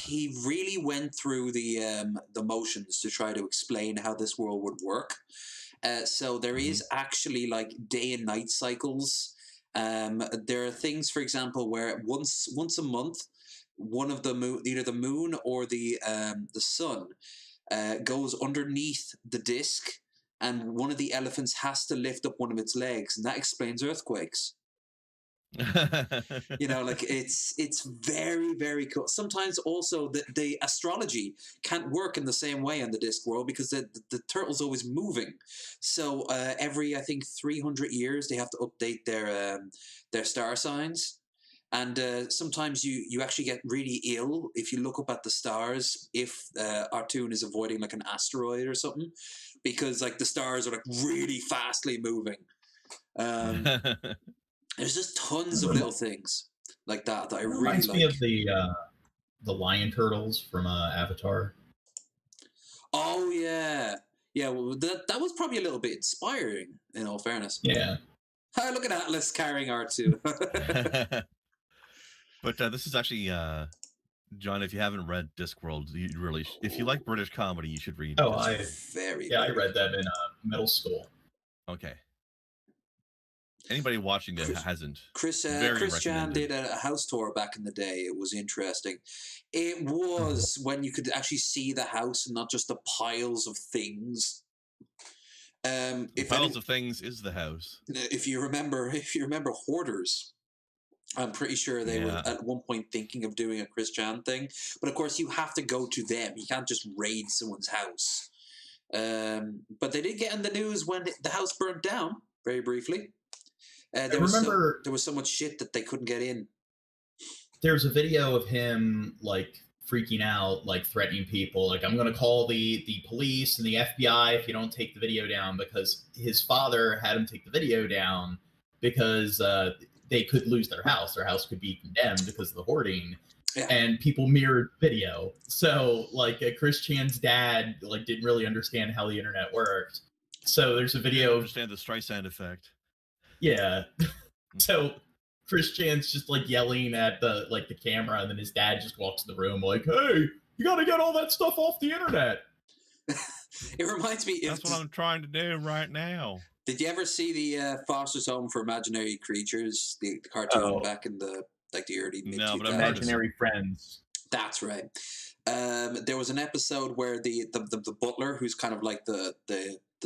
He really went through the motions to try to explain how this world would work. So there is actually like day and night cycles. There are things, for example, where once a month, one of either the moon or the sun, goes underneath the disc, and one of the elephants has to lift up one of its legs, and that explains earthquakes. Like it's very, very cool. Sometimes also the astrology can't work in the same way in the disc world because the turtle's always moving. So every, I think, 300 years they have to update their star signs. And sometimes you actually get really ill if you look up at the stars if Artoon is avoiding like an asteroid or something, because like the stars are like really fastly moving. There's just tons of little things like that I really reminds like. Me of the lion turtles from Avatar. Oh yeah, yeah. Well, that was probably a little bit inspiring, in all fairness. Yeah. Oh, look at Atlas carrying R2. But this is actually John. If you haven't read Discworld, you really, if you like British comedy, you should read. I read them in middle school. Okay. Anybody watching that hasn't. Chris Chan did a house tour back in the day. It was interesting. It was when you could actually see the house and not just the piles of things. Piles of things is the house. If you remember Hoarders, I'm pretty sure they were at one point thinking of doing a Chris Chan thing. But of course, you have to go to them. You can't just raid someone's house. But they did get in the news when the house burnt down, very briefly. There was so much shit that they couldn't get in. There's a video of him like freaking out, like threatening people, like I'm going to call the police and the FBI if you don't take the video down, because his father had him take the video down because they could lose their house. Their house could be condemned because of the hoarding. Yeah. And people mirrored video. So like Chris Chan's dad like didn't really understand how the internet worked. So there's a video. Understand the Streisand effect. Yeah. So Chris Chan's just like yelling at the camera, and then his dad just walks in the room like, "Hey, you got to get all that stuff off the internet." It reminds me. That's what I'm trying to do right now. Did you ever see the Foster's Home for Imaginary Creatures, the cartoon back in the early mid-2000s? No, but Imaginary Friends. That's right. There was an episode where the butler, who's kind of like the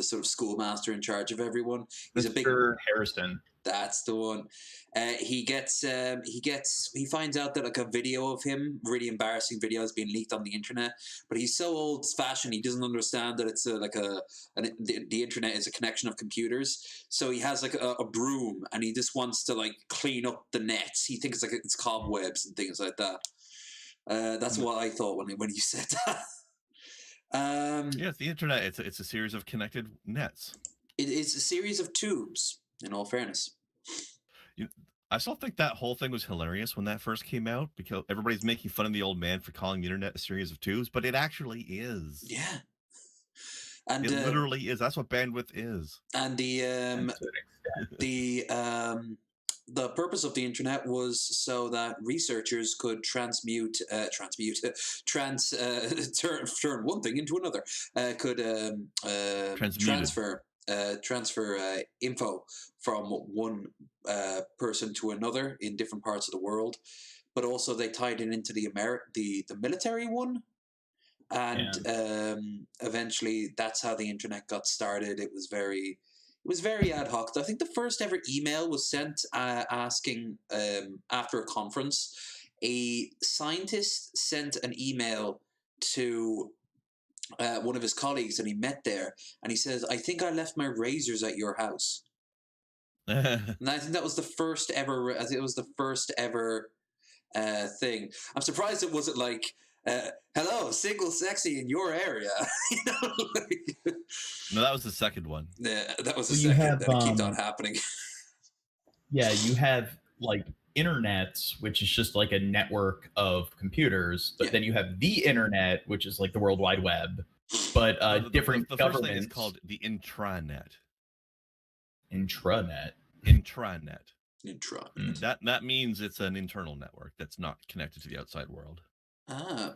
sort of schoolmaster in charge of everyone, he's a big Harrison. That's the one. He finds out that like a video of him, really embarrassing video, has been leaked on the internet. But he's so old-fashioned, he doesn't understand that it's the internet is a connection of computers. So he has like a broom, and he just wants to like clean up the nets. He thinks like it's cobwebs and things like that. That's what I thought when you said that. It's the internet. It's a series of connected nets. It is a series of tubes, in all fairness. I still think that whole thing was hilarious when that first came out, because everybody's making fun of the old man for calling the internet a series of tubes, but it actually is. Yeah. And It literally is. That's what bandwidth is. And the purpose of the internet was so that researchers could turn one thing into another, could transfer info from one person to another in different parts of the world. But also they tied it into the military one. And eventually that's how the internet got started. It was very ad hoc. I think the first ever email was sent asking, after a conference, a scientist sent an email to one of his colleagues that he met there, and he says, "I think I left my razors at your house." And I think that was the first ever. I think it was the first ever thing. I'm surprised it wasn't like, hello, single sexy in your area. No, that was the second one. Yeah, that was the second. That it kept on happening. Yeah, you have like internets, which is just like a network of computers, but then you have the internet, which is like the World Wide Web. But different the governments. first thing is called the intranet. Intranet. That means it's an internal network that's not connected to the outside world. So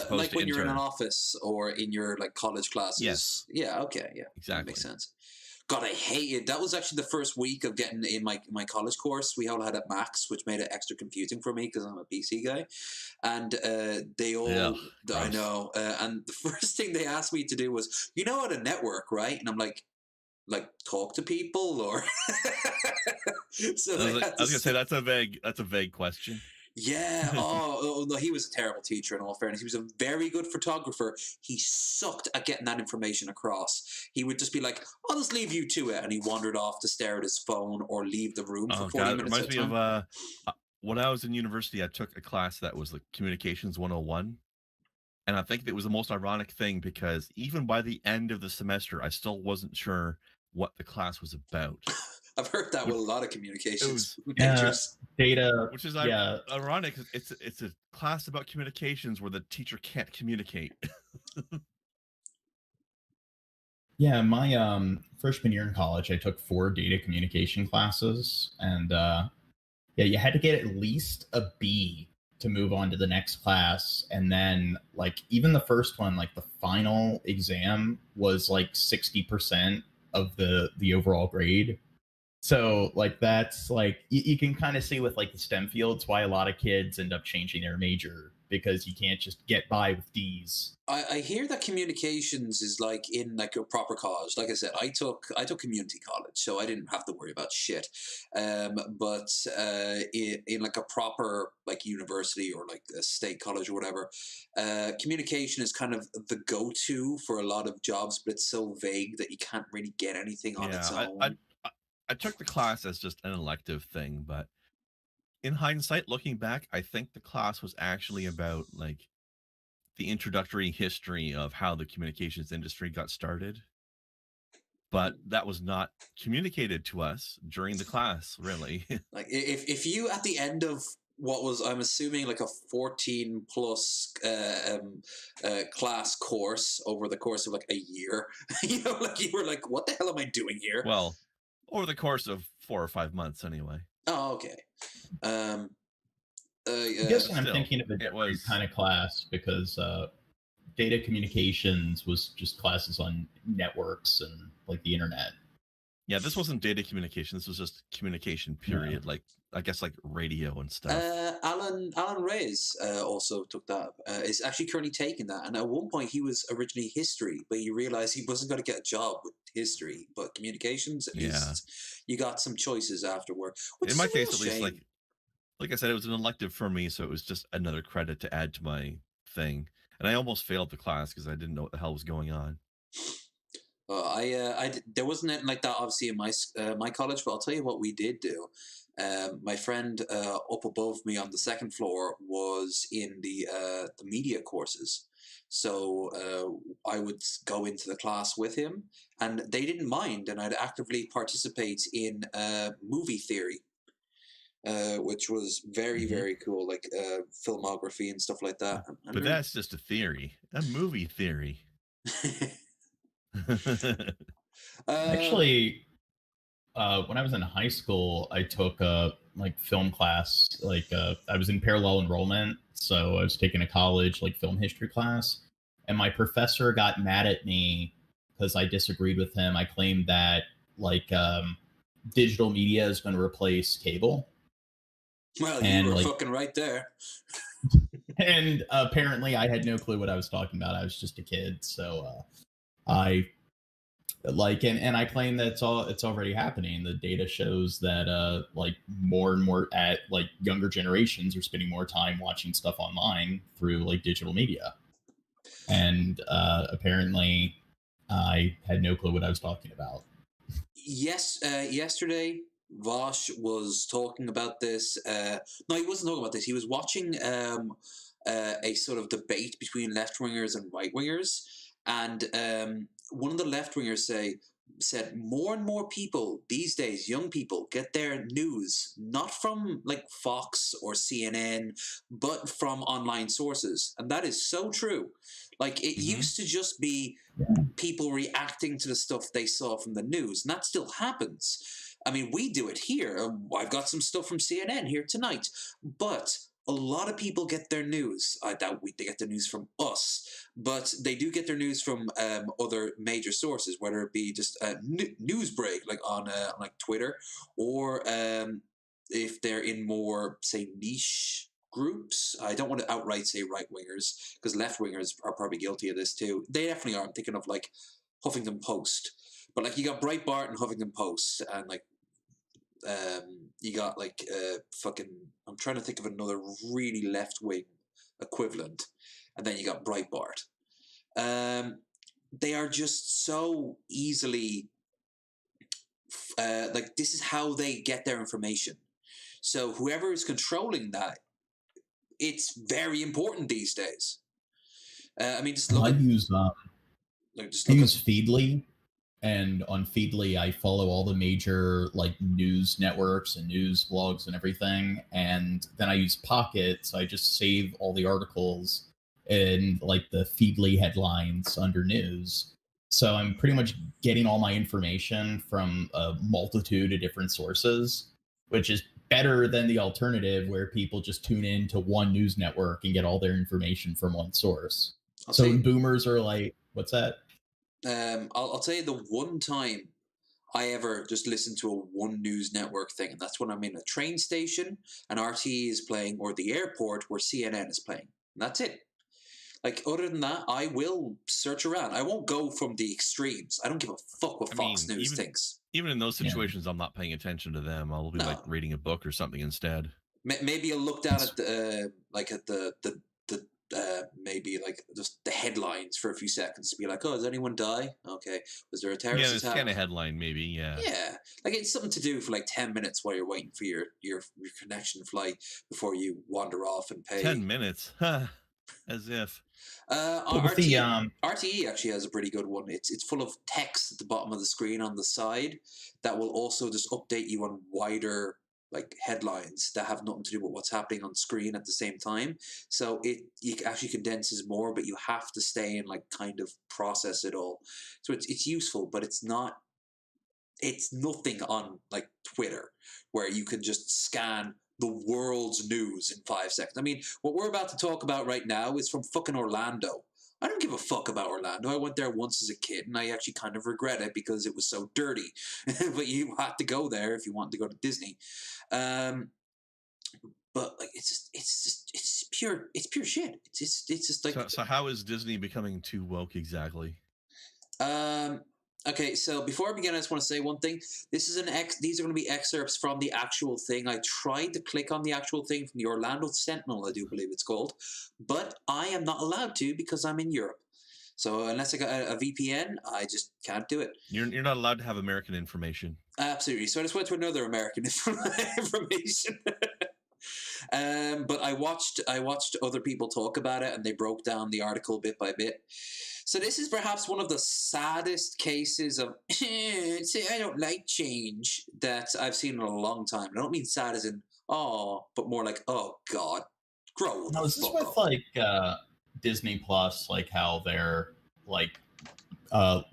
like when you're in an office or in your like college classes. Yes. Yeah. Okay. Yeah. Exactly. That makes sense. God, I hated that. Was actually the first week of getting in my college course. We all had it Max, which made it extra confusing for me because I'm a PC guy, and they all. I know. And the first thing they asked me to do was, you know, what a network, right? And I'm like talk to people, or. So I was gonna say that's a vague question. Yeah. Oh, no, he was a terrible teacher, in all fairness. He was a very good photographer. He sucked at getting that information across. He would just be like, I'll just leave you to it. And he wandered off to stare at his phone or leave the room for 40 minutes. It reminds me of when I was in university, I took a class that was like Communications 101. And I think it was the most ironic thing because even by the end of the semester, I still wasn't sure what the class was about. I've heard that with a lot of communications majors. Data, which is ironic. It's a class about communications where the teacher can't communicate. Yeah, my freshman year in college, I took 4 data communication classes, and you had to get at least a B to move on to the next class, and then like even the first one, like the final exam was like 60% of the overall grade. So like that's like you can kind of see with like the STEM fields why a lot of kids end up changing their major, because you can't just get by with D's. I hear that communications is like in like a proper college. Like I said, I took community college, so I didn't have to worry about shit. But in like a proper like university or like a state college or whatever, communication is kind of the go-to for a lot of jobs, but it's so vague that you can't really get anything on its own. I took the class as just an elective thing, but in hindsight, looking back, I think the class was actually about like the introductory history of how the communications industry got started. But that was not communicated to us during the class, really. Like if you at the end of what was, I'm assuming, like a 14 plus class course over the course of like a year, you know, like you were like, what the hell am I doing here? Well, over the course of 4 or 5 months, anyway. Oh, okay. I guess I'm thinking of a different kind of class, because data communications was just classes on networks and like the internet. Yeah, this wasn't data communication. This was just communication, period. Yeah. Like, I guess, like radio and stuff. Alan Reyes also took that. Is actually currently taking that. And at one point, he was originally history, but he realized he wasn't going to get a job with history. But communications, at least, you got some choices afterward. In my case, at least, like I said, it was an elective for me, so it was just another credit to add to my thing. And I almost failed the class because I didn't know what the hell was going on. There wasn't anything like that, obviously, in my college, but I'll tell you what we did do. My friend up above me on the second floor was in the media courses. So I would go into the class with him, and they didn't mind, and I'd actively participate in movie theory, which was very, very cool, like filmography and stuff like that. But that's just a theory, a movie theory. Actually, when I was in high school, I took a film class. I was in parallel enrollment, so I was taking a college film history class, and my professor got mad at me because I disagreed with him. I claimed that digital media is going to replace cable. Well, you were fucking right there. And apparently, I had no clue what I was talking about. I was just a kid, so I and I claim that it's already happening. The data shows that more and more younger generations are spending more time watching stuff online through digital media, and apparently I had no clue what I was talking about. Yes, yesterday Vosh was talking about this. No, he wasn't talking about this. He was watching a sort of debate between left wingers and right wingers, and one of the left wingers said more and more people these days, young people, get their news not from Fox or CNN, but from online sources, and that is so true. It used to just be people reacting to the stuff they saw from the news, and that still happens. I mean, we do it here. I've got some stuff from CNN here tonight, but a lot of people get their news. I doubt they get their news from us, but they do get their news from other major sources, whether it be just a news break, on Twitter, or if they're in more, say, niche groups. I don't want to outright say right wingers, because left wingers are probably guilty of this too. They definitely are. I'm thinking of Huffington Post, but you got Breitbart and Huffington Post, and you got fucking. I'm trying to think of another really left wing equivalent, and then you got Breitbart. They are just so easily this is how they get their information. So whoever is controlling that, it's very important these days. I mean, just look. I use Feedly, and on Feedly, I follow all the major news networks and news blogs and everything. And then I use Pocket, so I just save all the articles in the Feedly headlines under news. So I'm pretty much getting all my information from a multitude of different sources, which is better than the alternative where people just tune in to one news network and get all their information from one source. Boomers are what's that? I'll tell you the one time I ever just listened to a one news network thing, and that's when I'm in a train station and RTE is playing, or the airport where CNN is playing. And that's it. Other than that, I will search around. I won't go from the extremes. I don't give a fuck what Fox News thinks. Even in those situations, I'm not paying attention to them. I'll be reading a book or something instead. Maybe you'll look down at the maybe just the headlines for a few seconds to be like, oh, does anyone die? Okay, was there a terrorist attack? Yeah, this kind of headline, maybe. Yeah, it's something to do for 10 minutes while you're waiting for your connection flight before you wander off and pay. 10 minutes, as if. RTE actually has a pretty good one. It's full of text at the bottom of the screen on the side that will also just update you on wider headlines that have nothing to do with what's happening on screen at the same time. So it actually condenses more, but you have to stay and kind of process it all. So it's useful, but it's not. It's nothing on Twitter where you can just scan the world's news in 5 seconds. I mean, what we're about to talk about right now is from fucking Orlando. I don't give a fuck about Orlando. I went there once as a kid, and I actually kind of regret it because it was so dirty. But you had to go there if you wanted to go to Disney. But it's pure shit. It's just So how is Disney becoming too woke exactly? Okay, so before I begin, I just want to say one thing. These are going to be excerpts from the actual thing. I tried to click on the actual thing from the Orlando Sentinel, I do believe it's called, but I am not allowed to because I'm in Europe. So unless I got a VPN, I just can't do it. You're not allowed to have American information. Absolutely. So I just went to another American information. But I watched other people talk about it, and they broke down the article bit by bit. So this is perhaps one of the saddest cases of I don't like change that I've seen in a long time. And I don't mean sad as in but more oh God, grow. No, is this with Disney Plus, how they're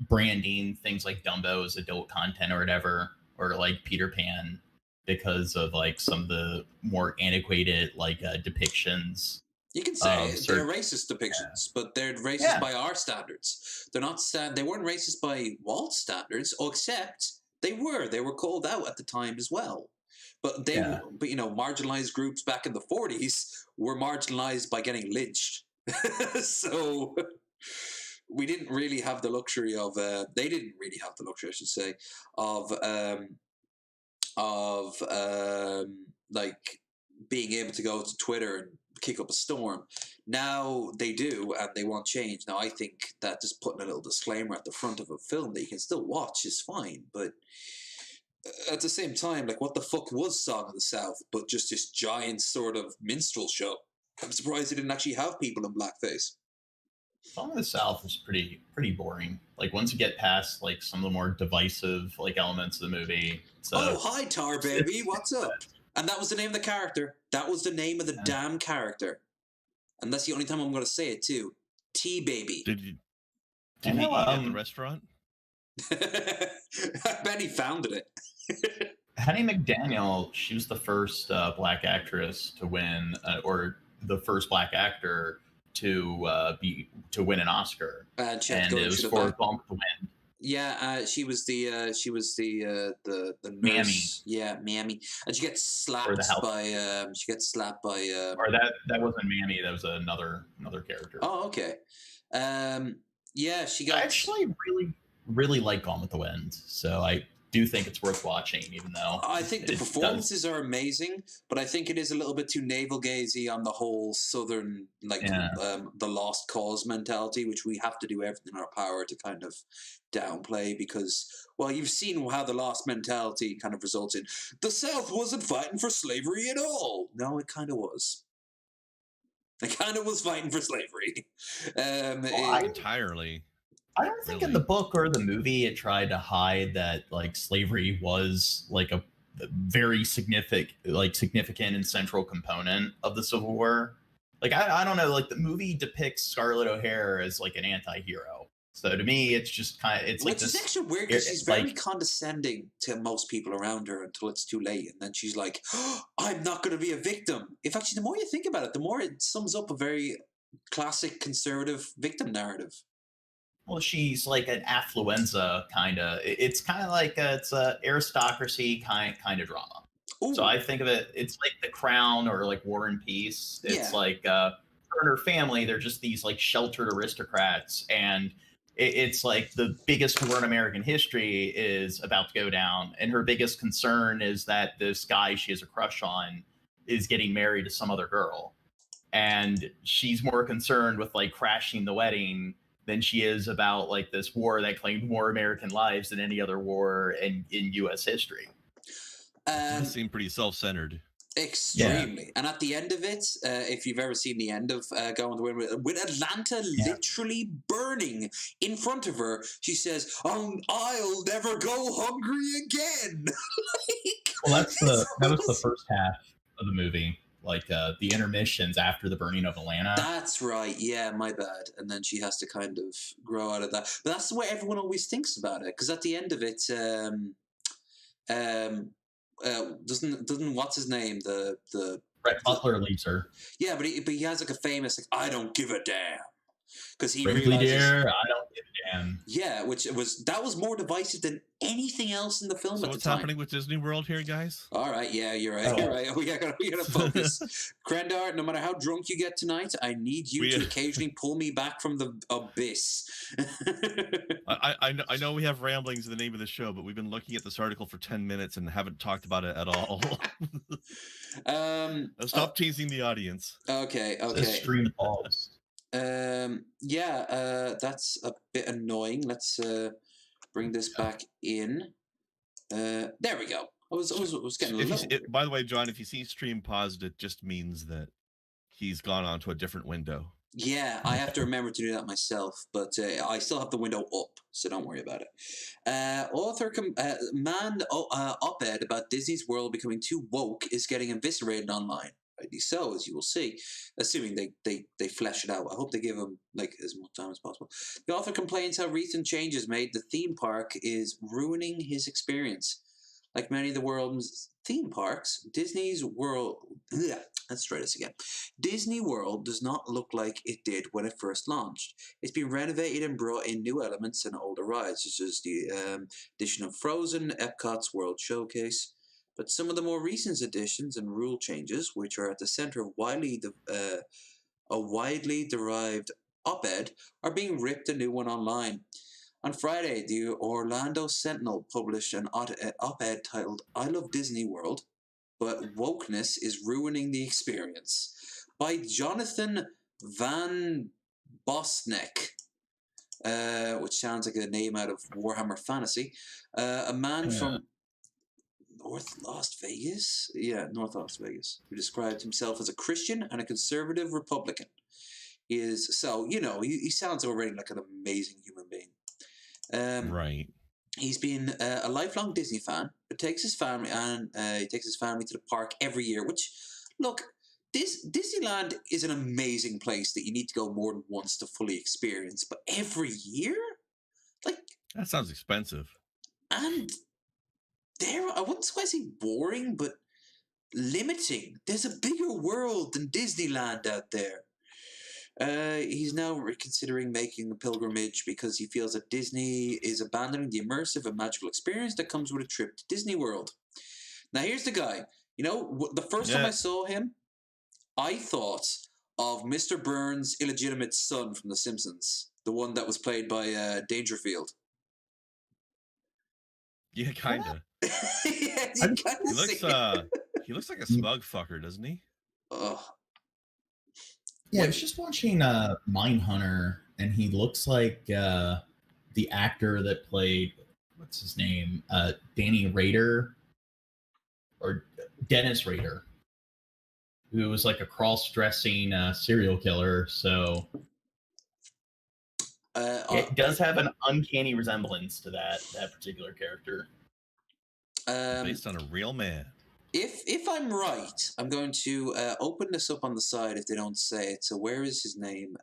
branding things like Dumbo as adult content or whatever, or like Peter Pan, because of like some of the more antiquated like depictions. You can say they're racist depictions, but they're racist by our standards. They're not they weren't racist by Walt's standards, except they were. They were called out at the time as well. But but you know, marginalized groups back in the 40s were marginalized by getting lynched. So we didn't really have the luxury of. They didn't really have the luxury, I should say, of like being able to go to Twitter and kick up a storm. Now they do, and they want change. Now I think that just putting a little disclaimer at the front of a film that you can still watch is fine, but at the same time, like, what the fuck was Song of the South but just this giant sort of minstrel show? I'm surprised they didn't actually have people in blackface. Song of the South is pretty boring. Like, once you get past like some of the more divisive like elements of the movie. Oh, hi Tar Baby, what's up? And that was the name of the character. That was the name of the damn character. And that's the only time I'm going to say it too. T Baby. Did he eat at the restaurant? I bet he founded it. Hattie McDaniel, she was the first black actress to win, or the first black actor to win an Oscar, and it was for Gone with the Wind. Yeah, she was the nurse. Mammy. Yeah, Mammy, and she gets slapped by or that wasn't Mammy, that was another character. Oh, okay. Yeah, she got. I actually really like Gone with the Wind, so I do think it's worth watching, even though I think the performances are amazing, but I think it is a little bit too navel-gazy on the whole Southern, like, the lost cause mentality, which we have to do everything in our power to kind of downplay, because, well, you've seen how the lost mentality kind of results in the South wasn't fighting for slavery at all. No, it kind of was. It kind of was fighting for slavery. Entirely. I don't think in the book or the movie it tried to hide that like slavery was like a very significant and central component of the Civil War. Like I don't know, like the movie depicts Scarlett O'Hara as like an anti-hero. So to me, it's just kind of which is actually weird because she's very condescending to most people around her until it's too late, and then she's like, oh, "I'm not going to be a victim." In fact, the more you think about it, the more it sums up a very classic conservative victim narrative. Well, she's like an affluenza kind of. It's kind of like it's a aristocracy kind of drama. Ooh. So I think of it. It's like The Crown or like War and Peace. It's like her and her family. They're just these like sheltered aristocrats, and it's like the biggest war in American history is about to go down, and her biggest concern is that this guy she has a crush on is getting married to some other girl, and she's more concerned with like crashing the wedding than she is about like this war that claimed more American lives than any other war in U.S. history. It seemed pretty self-centered. Extremely. Yeah. And at the end of it, if you've ever seen the end of Gone with the Wind, with Atlanta literally burning in front of her, she says, "Oh, I'll never go hungry again." Well, that was the first half of the movie. Like the intermissions after the burning of Atlanta. That's right. Yeah, my bad. And then she has to kind of grow out of that. But that's the way everyone always thinks about it. Because at the end of it, doesn't what's his name, the Brett Butler leaves her. Yeah, but he has like a famous like, "I don't give a damn." Because he Frankly, dear, I don't give a damn. Yeah, that was more divisive than anything else in the film. So at what's the time. happening with Disney World here, guys? All right, yeah, you're right. You're right. We gotta focus. Krendar, no matter how drunk you get tonight, I need you to occasionally pull me back from the abyss. I know we have ramblings in the name of the show, but we've been looking at this article for 10 minutes and haven't talked about it at all. Stop teasing the audience. Okay. Stream pause. That's a bit annoying. Let's bring this back in. There we go. I was getting a little. By the way, John, if you see stream paused, it just means that he's gone onto a different window. Yeah, I have to remember to do that myself, but I still have the window up, so don't worry about it. Op-ed about Disney's World becoming too woke is getting eviscerated online. rightly so, as you will see, assuming they flesh it out. I hope they give him like as much time as possible. The author complains how recent changes made the theme park is ruining his experience. Like many of the world's theme parks, Disney's World. Let's try this again. Disney World does not look like it did when it first launched. It's been renovated and brought in new elements and older rides, such as the addition of Frozen, Epcot's World Showcase. But some of the more recent additions and rule changes, which are at the center of a widely derived op-ed, are being ripped a new one online. On Friday, the Orlando Sentinel published an op-ed titled "I Love Disney World, but Wokeness is Ruining the Experience" by Jonathan Van Bosnek, which sounds like a name out of Warhammer Fantasy. A man from North Las Vegas? Yeah, North Las Vegas, who described himself as a Christian and a conservative Republican. He sounds already like an amazing human being. Right. He's been a lifelong Disney fan, but takes his family to the park every year. Which, look, Disneyland is an amazing place that you need to go more than once to fully experience. But every year, like, that sounds expensive. And I wouldn't quite say boring, but limiting. There's a bigger world than Disneyland out there. He's now reconsidering making a pilgrimage because he feels that Disney is abandoning the immersive and magical experience that comes with a trip to Disney World. Now, here's the guy. You know, the first time I saw him, I thought of Mr. Burns' illegitimate son from The Simpsons, the one that was played by Dangerfield. Yeah, kinda. Yeah, he looks like a smug fucker, doesn't he? Yeah, I was just watching Mindhunter, and he looks like the actor that played, what's his name? Danny Rader, or Dennis Rader, who was like a cross-dressing serial killer. So it does have an uncanny resemblance to that particular character. Based on a real man. If I'm right, I'm going to open this up on the side if they don't say it. So where is his name?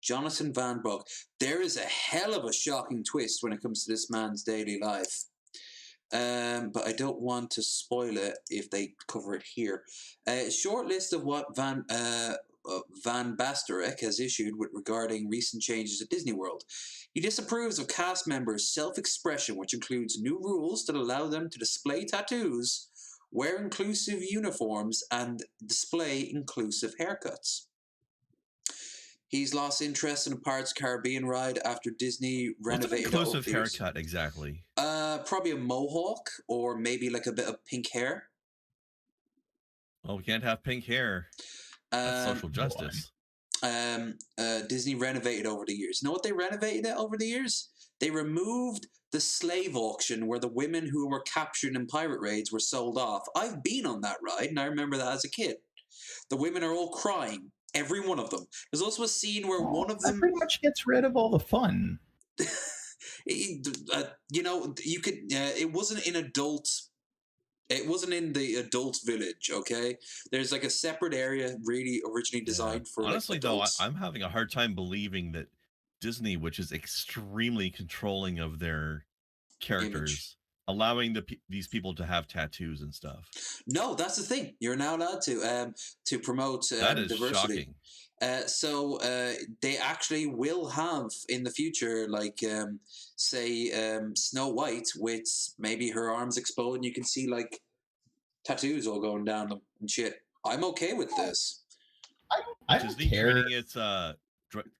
Jonathan Van Bog. There is a hell of a shocking twist when it comes to this man's daily life. But I don't want to spoil it if they cover it here. A short list of what Van Basterek has issued regarding recent changes at Disney World. He disapproves of cast members' self-expression, which includes new rules that allow them to display tattoos, wear inclusive uniforms, and display inclusive haircuts. He's lost interest in a Pirates of the Caribbean ride after Disney renovated it. What's an inclusive haircut exactly? Probably a mohawk or maybe like a bit of pink hair. Oh, we can't have pink hair. That's social justice. Disney renovated over the years. You know what they renovated it over the years? They removed the slave auction where the women who were captured in pirate raids were sold off. I've been on that ride, and I remember that as a kid. The women are all crying, every one of them. There's also a scene where one of them... That pretty much gets rid of all the fun. You could... it wasn't in adult... It wasn't in the adult village, okay? There's like a separate area really originally designed for honestly, like, though, I'm having a hard time believing that Disney, which is extremely controlling of their characters, allowing these people to have tattoos and stuff. No, that's the thing. You're now allowed to promote that is diversity. Shocking. So they actually will have in the future, like say Snow White with maybe her arms explode and you can see like tattoos all going down them and shit. I'm okay with this. I don't Disney care. treating its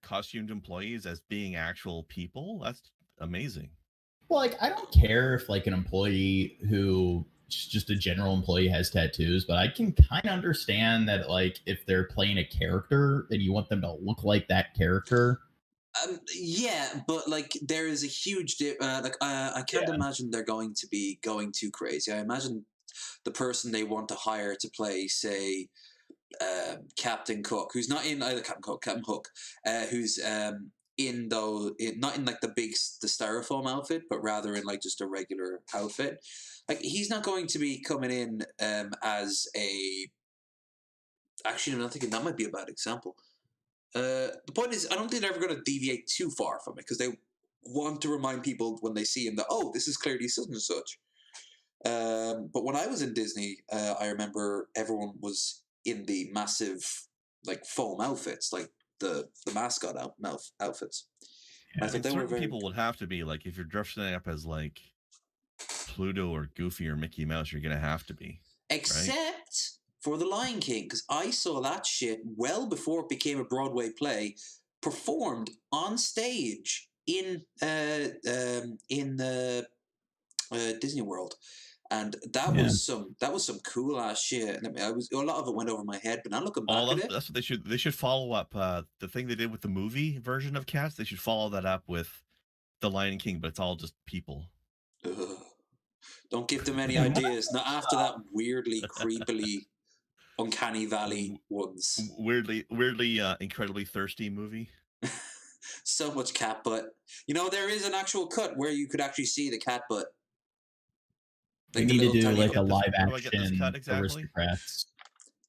costumed employees as being actual people. That's amazing. Well, like, I don't care if like an employee who just a general employee has tattoos, but I can kind of understand that like if they're playing a character and you want them to look like that character. Yeah, but like there is a huge I can't imagine they're going to be going too crazy. I imagine the person they want to hire to play, say, Captain Cook, who's not in either Captain Hook, who's not in like the styrofoam outfit, but rather in like just a regular outfit. Like he's not going to be coming in as a Actually, I'm not thinking that might be a bad example. The point is, I don't think they're ever going to deviate too far from it because they want to remind people when they see him that, oh, this is clearly such and such. But when I was in Disney, I remember everyone was in the massive like foam outfits, like the mascot outfits. I think certain people would have to be like, if you're dressing up as like Pluto or Goofy or Mickey Mouse, you're gonna have to be. Except for The Lion King, because I saw that shit well before it became a Broadway play, performed on stage in Disney World. And that was some cool ass shit. And a lot of it went over my head, but now looking back at it, that's what they should follow up. The thing they did with the movie version of Cats, they should follow that up with The Lion King, but it's all just people. Don't give them any ideas. Not after that weirdly, creepily, uncanny valley ones. Weirdly, incredibly thirsty movie. So much cat butt. You know, there is an actual cut where you could actually see the cat butt. They need to do like a live action Aristocrats.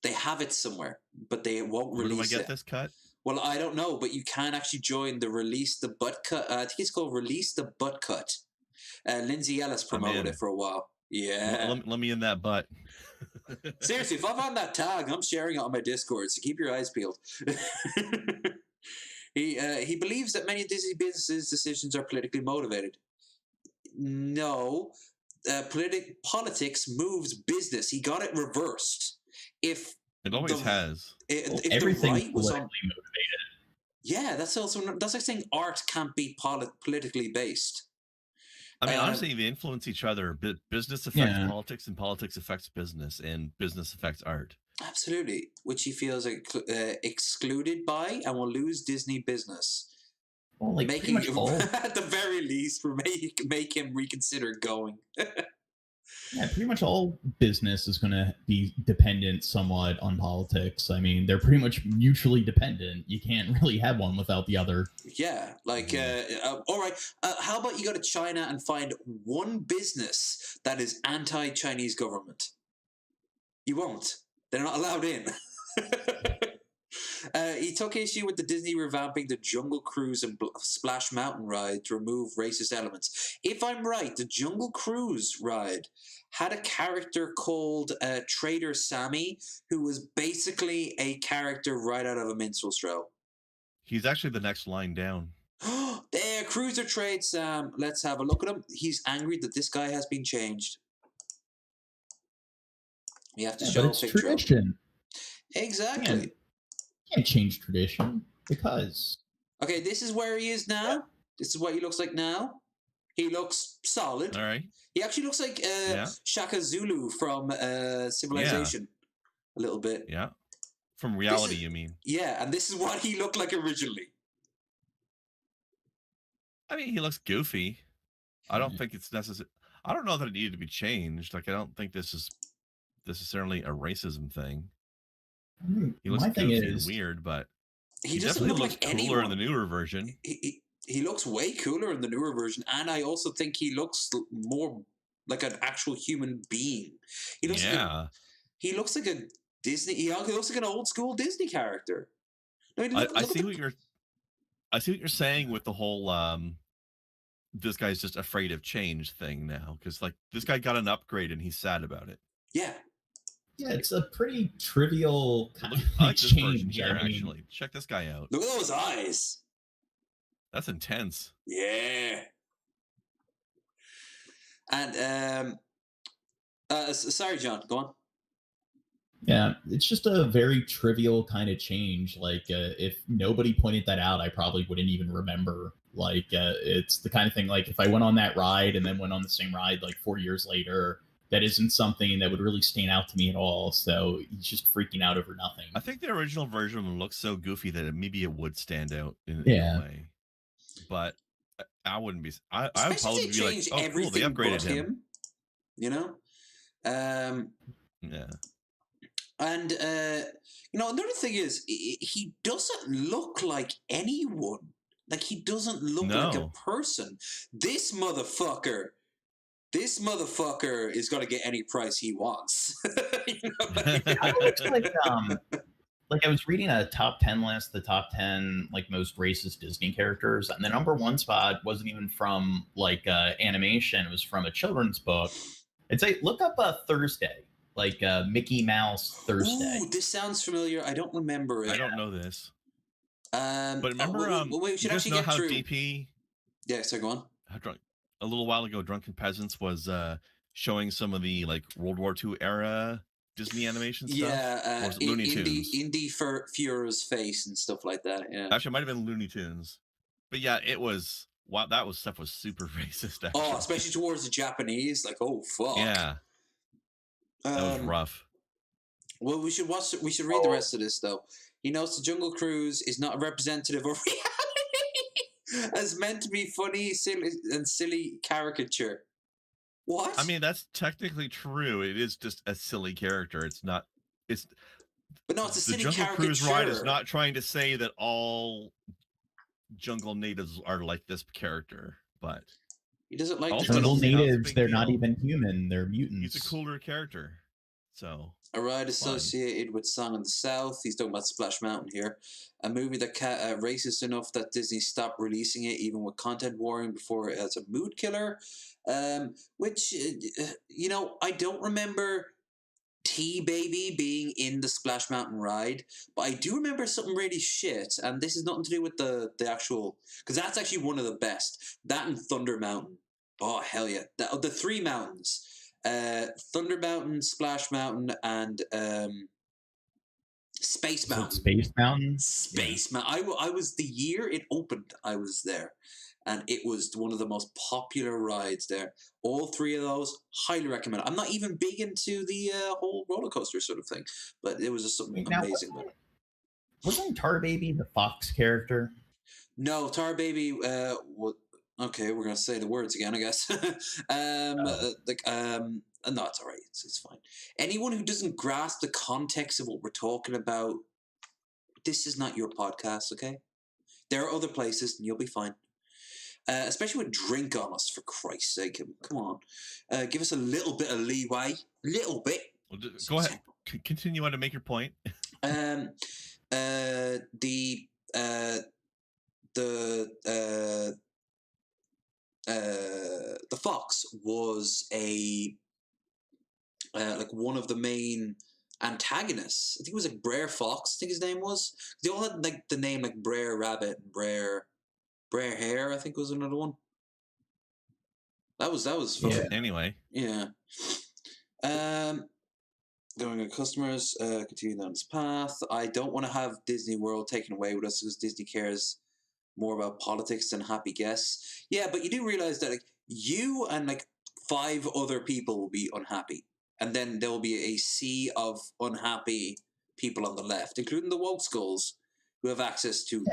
They have it somewhere, but they won't release it. Where do I get this cut? Well, I don't know, but you can actually join the Release the Butt Cut. I think it's called Release the Butt Cut. Lindsay Ellis promoted it for a while. Yeah. Let me in that butt. Seriously, if I found that tag, I'm sharing it on my Discord, so keep your eyes peeled. He believes that many Disney businesses' decisions are politically motivated. No. Politics moves business. He got it reversed. It always has. If everything the right was politically motivated. Yeah, that's like saying art can't be politically based. I mean, honestly, they influence each other. Business affects politics, and politics affects business, and business affects art. Absolutely, which he feels excluded by, and will lose Disney business. Well, like making him, at the very least, make him reconsider going. Yeah, pretty much all business is going to be dependent somewhat on politics. I mean, they're pretty much mutually dependent. You can't really have one without the other. Yeah, like, all right, how about you go to China and find one business that is anti-Chinese government? You won't. They're not allowed in. He took issue with the Disney revamping the Jungle Cruise and Splash Mountain ride to remove racist elements. If I'm right, the Jungle Cruise ride had a character called Trader Sammy, who was basically a character right out of a minstrel's show. He's actually the next line down. There, Cruiser Trade Sam. Let's have a look at him. He's angry that this guy has been changed. You have to show a picture. Tradition. Exactly. Can't change tradition because. Okay, this is where he is now. Yeah. This is what he looks like now. He looks solid. All right. He actually looks like Shaka Zulu from Civilization. A little bit. Yeah. From reality, you mean? Yeah, and this is what he looked like originally. I mean, he looks goofy. I don't think it's necessary. I don't know that it needed to be changed. Like, I don't think this is necessarily a racism thing. He looks goofy and weird, but he definitely looks cooler in the newer version. He looks way cooler in the newer version, and I also think he looks more like an actual human being. He looks he looks like a Disney. He looks like an old school Disney character. No, I see what you're saying with the whole this guy's just afraid of change thing now, because like this guy got an upgrade and he's sad about it. Yeah. Yeah, it's a pretty trivial kind of change here. Actually, check this guy out. Look at those eyes. That's intense. Yeah. And sorry, John. Go on. Yeah, it's just a very trivial kind of change. Like, if nobody pointed that out, I probably wouldn't even remember. Like, it's the kind of thing. Like, if I went on that ride and then went on the same ride like 4 years later. That isn't something that would really stand out to me at all. So he's just freaking out over nothing. I think the original version looks so goofy that maybe it would stand out in a way. But I wouldn't be. I would probably be like, oh, cool, they upgraded him. You know? Yeah. And, you know, another thing is, he doesn't look like anyone. Like, he doesn't look like a person. This motherfucker is going to get any price he wants. You know? It looks like like I was reading a top 10 list, the top 10 like most racist Disney characters, and the number one spot wasn't even from like animation; it was from a children's book. I'd say look up Thursday, like Mickey Mouse Thursday. Ooh, this sounds familiar. I don't remember it. I don't know this. But remember, we should you guys actually know get how through. DP? Yeah, so go on. How drunk? A little while ago, Drunken Peasants was showing some of the like World War II era Disney animation stuff. Yeah, or was it Looney Tunes? Indy Führer's face and stuff like that. Yeah. Actually, it might have been Looney Tunes. But yeah, it was. Wow, stuff was super racist. Actually. Oh, especially towards the Japanese. Like, oh fuck. Yeah, that was rough. Well, we should read the rest of this though. He notes the Jungle Cruise is not a representative of reality, as meant to be funny, silly caricature. What? I mean, that's technically true. It is just a silly character. It's not. It's. But no, it's a silly Jungle caricature. Cruise ride is not trying to say that all jungle natives are like this character, but he doesn't like also, jungle it's natives. They're not even human. They're mutants. He's a cooler character. So a ride associated with Song of the South. He's talking about Splash Mountain here. A movie that racist enough that Disney stopped releasing it, even with content warning, before it as a mood killer. Which, you know, I don't remember T-Baby being in the Splash Mountain ride, but I do remember something really shit, and this is nothing to do with the actual, because that's actually one of the best. That and Thunder Mountain. Oh, hell yeah. The three mountains. Thunder Mountain, Splash Mountain, and Space Mountain. Space Mountain? Space Mountain. I was, the year it opened, I was there. And it was one of the most popular rides there. All three of those, highly recommend. I'm not even big into the whole roller coaster sort of thing, but it was just something amazing. Wasn't Tar Baby the Fox character? No, Tar Baby. Okay, we're gonna say the words again, I guess. No, it's all right. It's fine. Anyone who doesn't grasp the context of what we're talking about, this is not your podcast. Okay, there are other places, and you'll be fine. Especially with drink on us, for Christ's sake. Come on. Give us a little bit of leeway. Little bit. Well, go ahead. Continue on to make your point. The Fox was like one of the main antagonists. I think it was like Brer Fox, I think his name was. They all had like the name like Brer Rabbit and Brer Hare, I think was another one. That was yeah. Anyway. Yeah. Going to customers, continue down this path. I don't want to have Disney World taken away with us because Disney cares more about politics than happy guests. Yeah, but you do realize that like you and like 5 other people will be unhappy. And then there will be a sea of unhappy people on the left, including the woke skulls who have access to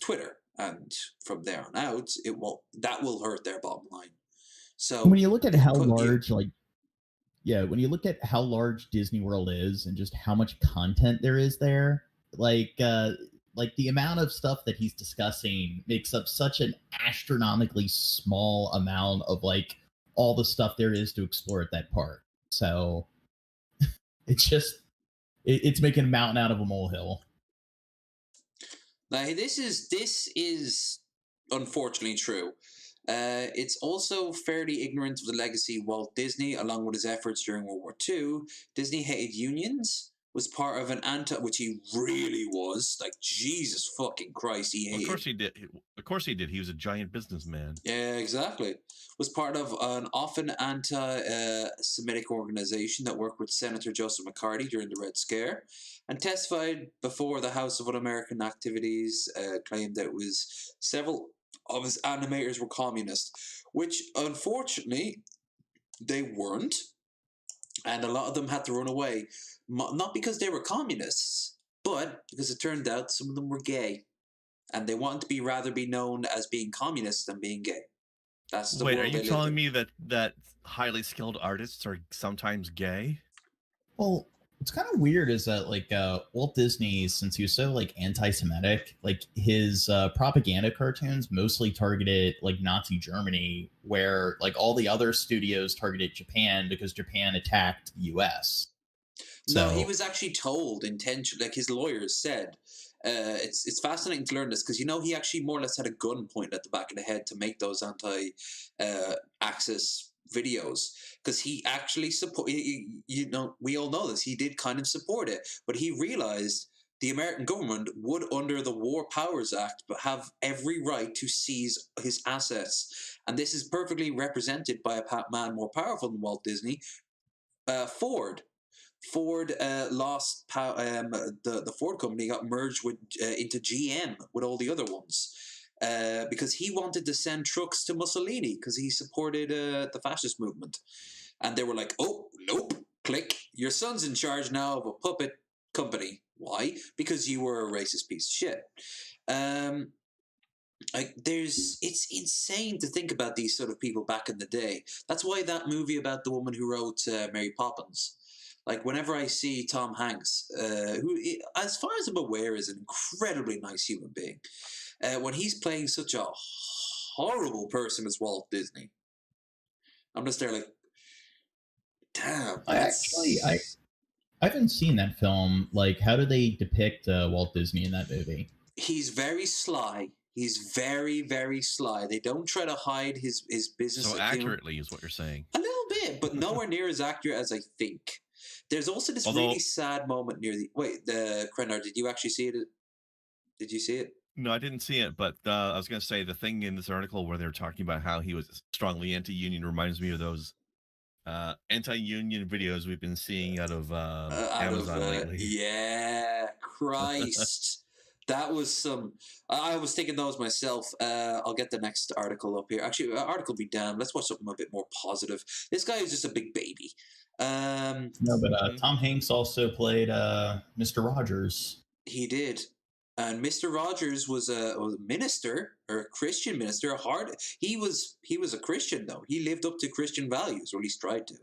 Twitter. And from there on out, that will hurt their bottom line. So when you look at how large, when you look at how large Disney World is and just how much content there is there, like the amount of stuff that he's discussing makes up such an astronomically small amount of like all the stuff there is to explore at that park. So it's making a mountain out of a molehill. Now, this is unfortunately true. It's also fairly ignorant of the legacy of Walt Disney, along with his efforts during World War II. Disney hated unions, was part of an which he really was. Like, Jesus fucking Christ, he hated. Of course he did. He was a giant businessman. Yeah, exactly. Was part of an often anti-Semitic organization that worked with Senator Joseph McCarthy during the Red Scare, and testified before the House of Un-American Activities, claimed that it was several of his animators were communist, which unfortunately they weren't, and a lot of them had to run away, not because they were communists, but because it turned out some of them were gay, and they wanted to rather be known as being communists than being gay. That's the Wait, are you telling me that highly skilled artists are sometimes gay? Well, what's kind of weird is that like Walt Disney, since he was so like anti-Semitic, like his propaganda cartoons mostly targeted like Nazi Germany, where like all the other studios targeted Japan because Japan attacked the US. So, No, he was actually told intentionally, like his lawyers said. It's fascinating to learn this because he actually more or less had a gun pointed at the back of the head to make those anti-access videos because he actually support. We all know this. He did kind of support it, but he realized the American government would, under the War Powers Act, have every right to seize his assets, and this is perfectly represented by a man more powerful than Walt Disney, Ford. Ford lost the Ford company got merged with into GM with all the other ones because he wanted to send trucks to Mussolini because he supported the fascist movement, and they were like, "Oh, nope, click, your son's in charge now of a puppet company. Why? Because you were a racist piece of shit." It's insane to think about these sort of people back in the day. That's why that movie about the woman who wrote Mary Poppins. Like, whenever I see Tom Hanks, who, as far as I'm aware, is an incredibly nice human being, when he's playing such a horrible person as Walt Disney, I'm just there like, damn. I haven't seen that film. Like, how do they depict Walt Disney in that movie? He's very sly. He's very, very sly. They don't try to hide his business. So accurately is what you're saying. A little bit, but nowhere near as accurate as I think. There's also this really sad moment near the... Wait, Krennar, did you actually see it? Did you see it? No, I didn't see it, but I was going to say the thing in this article where they were talking about how he was strongly anti-union reminds me of those anti-union videos we've been seeing out of Amazon lately. Yeah, Christ. That was some... I was thinking those myself. I'll get the next article up here. Actually, article be damned. Let's watch something a bit more positive. This guy is just a big baby. No, but Tom Hanks also played Mr. Rogers. He did. And Mr. Rogers was a minister, or a Christian minister. He was a Christian, though. He lived up to Christian values, or at least tried to.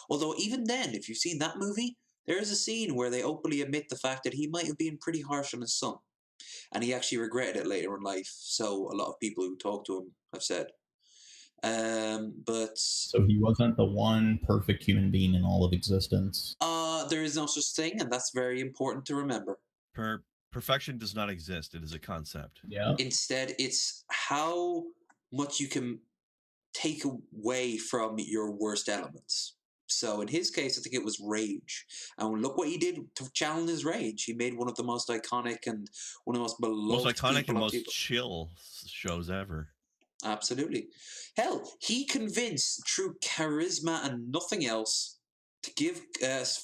Although even then, if you've seen that movie, there is a scene where they openly admit the fact that he might have been pretty harsh on his son. And he actually regretted it later in life. So a lot of people who talk to him have said. So he wasn't the one perfect human being in all of existence. There is no such thing, and that's very important to remember. Perfection does not exist. It is a concept. Yeah. Instead, it's how much you can take away from your worst elements. So in his case, I think it was rage. And look what he did to channel his rage. He made one of the most iconic and one of the most beloved, most iconic and most chill shows ever. Absolutely. Hell, he convinced through charisma and nothing else to give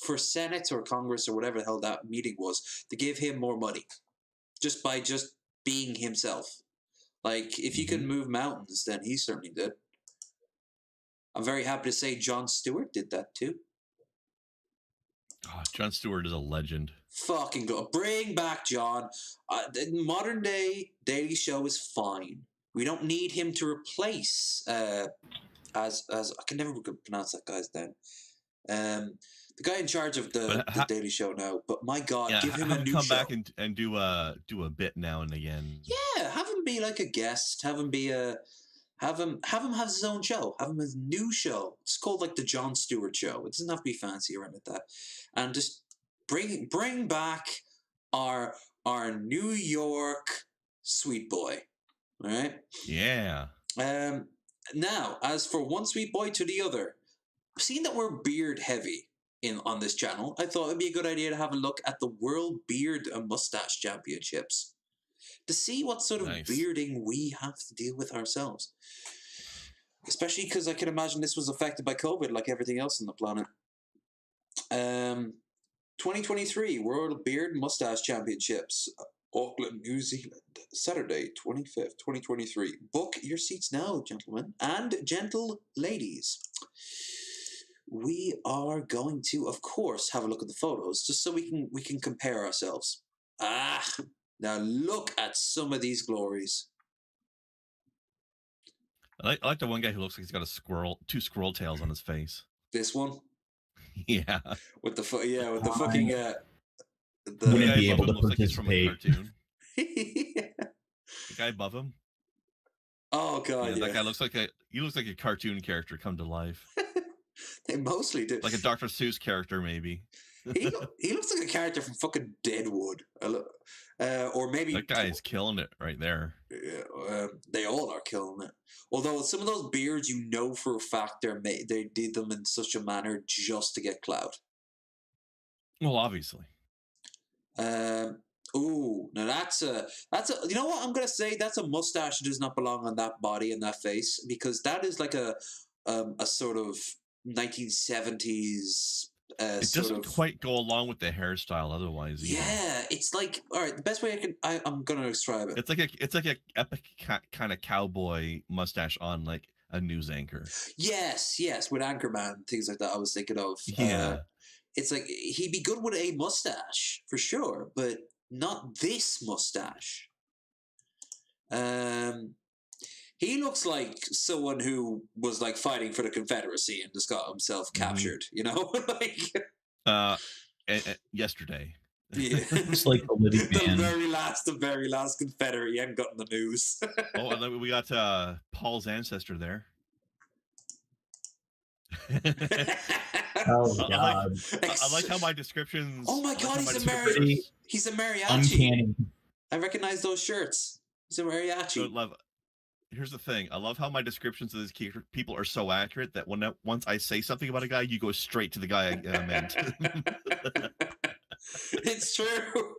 for Senate or Congress or whatever the hell that meeting was, to give him more money just by being himself. Like, if you can move mountains, then he certainly did. I'm very happy to say Jon Stewart did that too. Oh, Jon Stewart is a legend. Fucking go. Bring back Jon. The modern day Daily Show is fine. We don't need him to replace as I can never pronounce that guy's name. The guy in charge of the Daily Show now. But my God, give him a new come show. Back and do a bit now and again. Yeah, have him be like a guest. Have him be have him have his own show. Have him his new show. It's called like the Jon Stewart Show. It doesn't have to be fancy or anything like that. And just bring back our New York sweet boy. All right. Yeah. Now, as for one sweet boy to the other, seeing that we're beard heavy on this channel, I thought it'd be a good idea to have a look at the World Beard and Mustache Championships to see what sort of bearding we have to deal with ourselves. Especially because I can imagine this was affected by COVID like everything else on the planet. 2023 World Beard and Mustache Championships, Auckland, New Zealand, Saturday, 25th, 2023. Book your seats now, gentlemen and gentle ladies. We are going to, of course, have a look at the photos just so we can compare ourselves. Now look at some of these glories. I like the one guy who looks like he's got two squirrel tails on his face. This one? Yeah. With the fucking wouldn't be able to participate. From a cartoon. The guy above him. Oh God! That guy looks like a cartoon character come to life. They mostly do. Like a Dr. Seuss character, maybe. He looks like a character from fucking Deadwood, or maybe That guy is killing it right there. they all are killing it. Although some of those beards, you know for a fact they did them in such a manner just to get clout. Well, obviously. Ooh, now that's a. You know what I'm gonna say? That's a mustache that does not belong on that body and that face, because that is like a sort of 1970s. It doesn't quite go along with the hairstyle otherwise. Either. Yeah, it's like, all right. The best way I'm gonna describe it. It's like a epic kind of cowboy mustache on like a news anchor. Yes, with Anchorman, things like that. I was thinking of. Yeah, it's like he'd be good with a mustache for sure, but not this mustache. He looks like someone who was like fighting for the Confederacy and just got himself captured. You know, like yesterday. Yeah. It's like the living man. The very last Confederate. He hadn't gotten the news. Oh, and then we got Paul's ancestor there. Oh God! I like how my descriptions. Oh my God, he's a mariachi. Uncanny. I recognize those shirts. He's a mariachi. Here's the thing. I love how my descriptions of these people are so accurate that once I say something about a guy, you go straight to the guy I meant. It's true.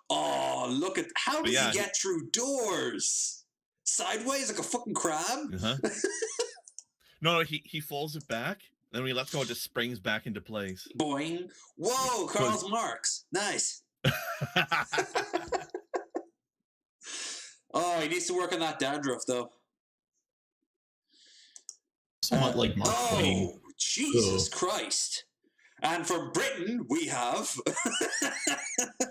Oh, look at how does he get through doors? Sideways like a fucking crab? Uh-huh. No, he folds it back, then when he lets go, it just springs back into place. Boing. Whoa, Karl Marx. Nice. Oh, he needs to work on that dandruff, though. Somewhat like Mark Twain. Oh, Jesus Christ. And from Britain, we have...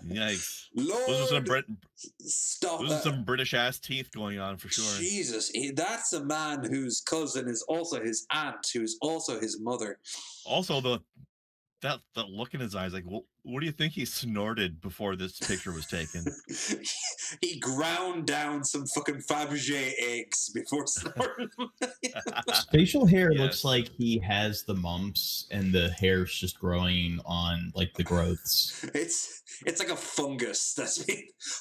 Yikes. Lord, those are some British-ass teeth going on, for sure. Jesus, that's a man whose cousin is also his aunt, who's also his mother. Also, that look in his eyes, like, what do you think he snorted before this picture was taken? He ground down some fucking Fabergé eggs before snorting. Facial hair looks like he has the mumps, and the hair's just growing on like the growths. It's like a fungus.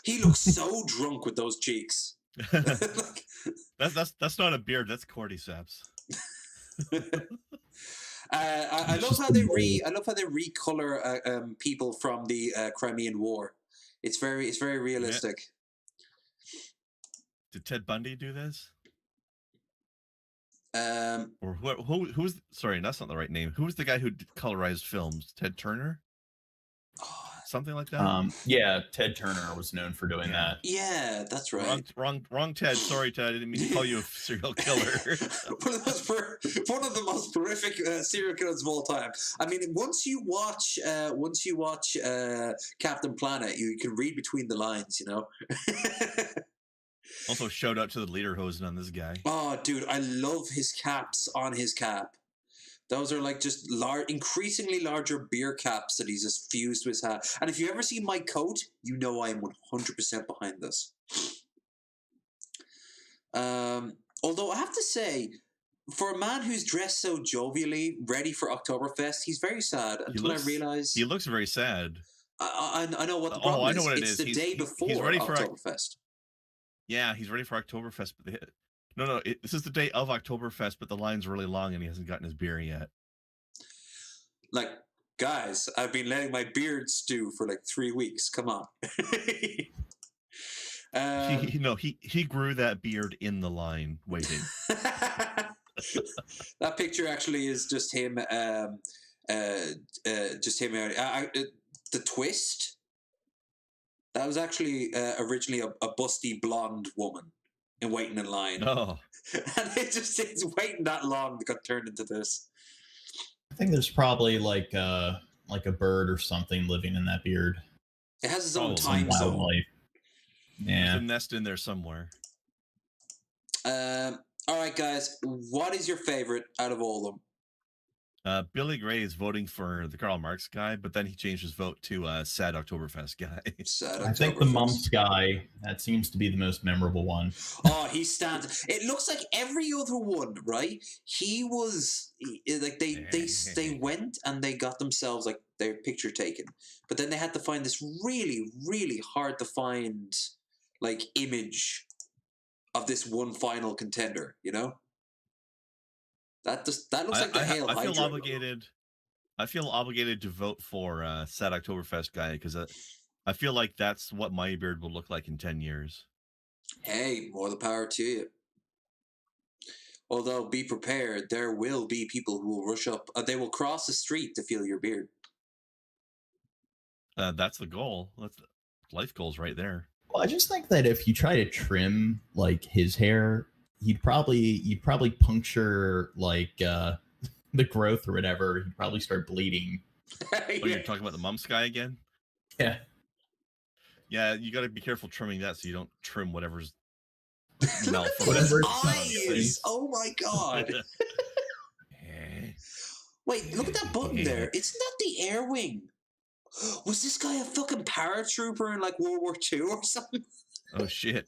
He looks so drunk with those cheeks. That's not a beard. That's cordyceps. I love how they recolor people from the Crimean War. It's very realistic. Did Ted Bundy do this? Or who's? Sorry, that's not the right name. Who was the guy who colorized films? Ted Turner. Something like that. Yeah, Ted Turner was known for doing that. Yeah, that's right. Wrong Ted. Sorry, Ted. I didn't mean to call you a serial killer. one of the most horrific serial killers of all time. I mean, once you watch Captain Planet, you can read between the lines. You know. Also, shout out to the lederhosen on this guy. Oh, dude, I love his caps on his cap. Those are like just increasingly larger beer caps that he's just fused to his hat. And if you ever see my coat, you know I am 100% behind this. Although I have to say, for a man who's dressed so jovially, ready for Oktoberfest, he's very sad until I realize... He looks very sad. I know what the problem is. I know what it is. It's the day before Oktoberfest. Yeah, he's ready for Oktoberfest. No, this is the day of Oktoberfest, but the line's really long and he hasn't gotten his beer yet. Like, guys, I've been letting my beard stew for like 3 weeks. Come on. He grew that beard in the line, waiting. That picture actually is just him. Just him. The twist. That was actually originally a busty blonde woman and waiting in line. Oh. And it's waiting that long to get turned into this. I think there's probably like a bird or something living in that beard. It has its own time zone. Yeah. There's a nest in there somewhere. All right, guys. What is your favorite out of all of Billy Gray is voting for the Karl Marx guy, but then he changed his vote to Sad Oktoberfest guy. Sad I think the Oktoberfest. mumps guy, that seems to be the most memorable one. Oh, he stands. It looks like every other one, right? Like they went and they got themselves like their picture taken, but then they had to find this really, really hard to find like image of this one final contender. You know, that looks like the Hail Hydra. I feel obligated to vote for Sad Oktoberfest guy because I feel like that's what my beard will look like in 10 years. Hey, more the power to you. Although, be prepared, there will be people who will rush up. They will cross the street to feel your beard. That's the goal. That's life goals right there. Well, I just think that if you try to trim like his hair, you'd probably puncture like the growth or whatever. He'd probably start bleeding. Yeah. Oh, you're talking about the mumps guy again? Yeah. Yeah, you got to be careful trimming that so you don't trim whatever's malformed. Whatever eyes! Oh my god! Wait, look at that button there. Isn't that the air wing? Was this guy a fucking paratrooper in like World War II or something? Oh shit.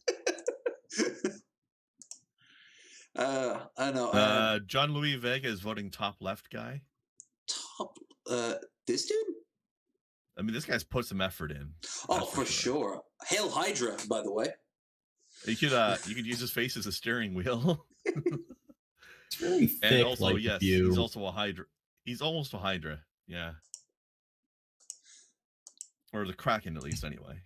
I know. John Louis Vega is voting top left guy. This dude? I mean, this guy's put some effort in. Oh, for sure. Hail Hydra, by the way. You could use his face as a steering wheel. It's really thick. And also, like yes, you. he's also a Hydra. He's almost a Hydra. Yeah. Or the Kraken, at least, anyway.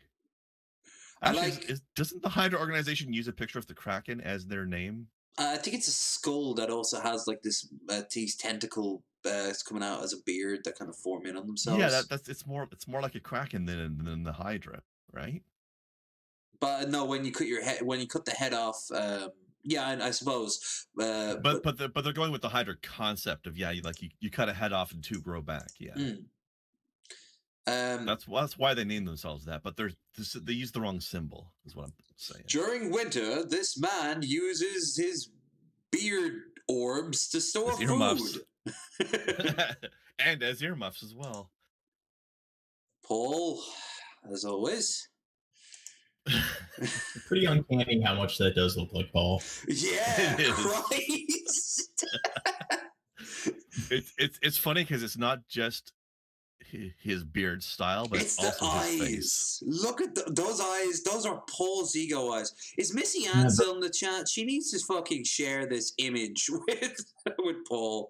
Actually, doesn't the Hydra organization use a picture of the Kraken as their name? I think it's a skull that also has like this these tentacle it's coming out as a beard that kind of form in on themselves. Yeah, it's more like a Kraken than the Hydra, right? But no, when you cut the head off, yeah, I suppose. But they're going with the Hydra concept of you cut a head off and two grow back. Yeah. That's why they named themselves that, but they use the wrong symbol, is what I'm saying. During winter, this man uses his beard orbs to store food. And as earmuffs as well. Paul, as always. Pretty uncanny how much that does look like Paul. Yeah, Christ. It's funny because it's not just his beard style, but it's also his face. Look at those eyes. Those are Paul's ego eyes. Is Missy Ann still in the chat? She needs to fucking share this image with Paul.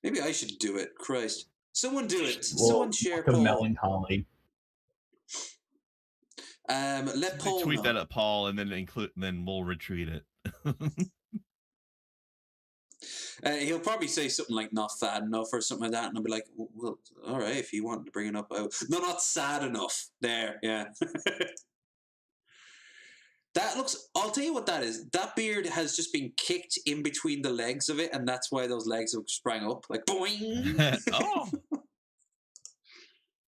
Maybe I should do it. Christ. Someone do it. Someone share Paul. Melancholy. Let Paul tweet that at Paul and then then we'll retweet it. He'll probably say something like "not fat enough" or something like that, and I'll be like, "Well, all right, if you want to bring it up, no, not sad enough." There, yeah. That looks. I'll tell you what that is. That beard has just been kicked in between the legs of it, and that's why those legs have sprang up like boing. Oh.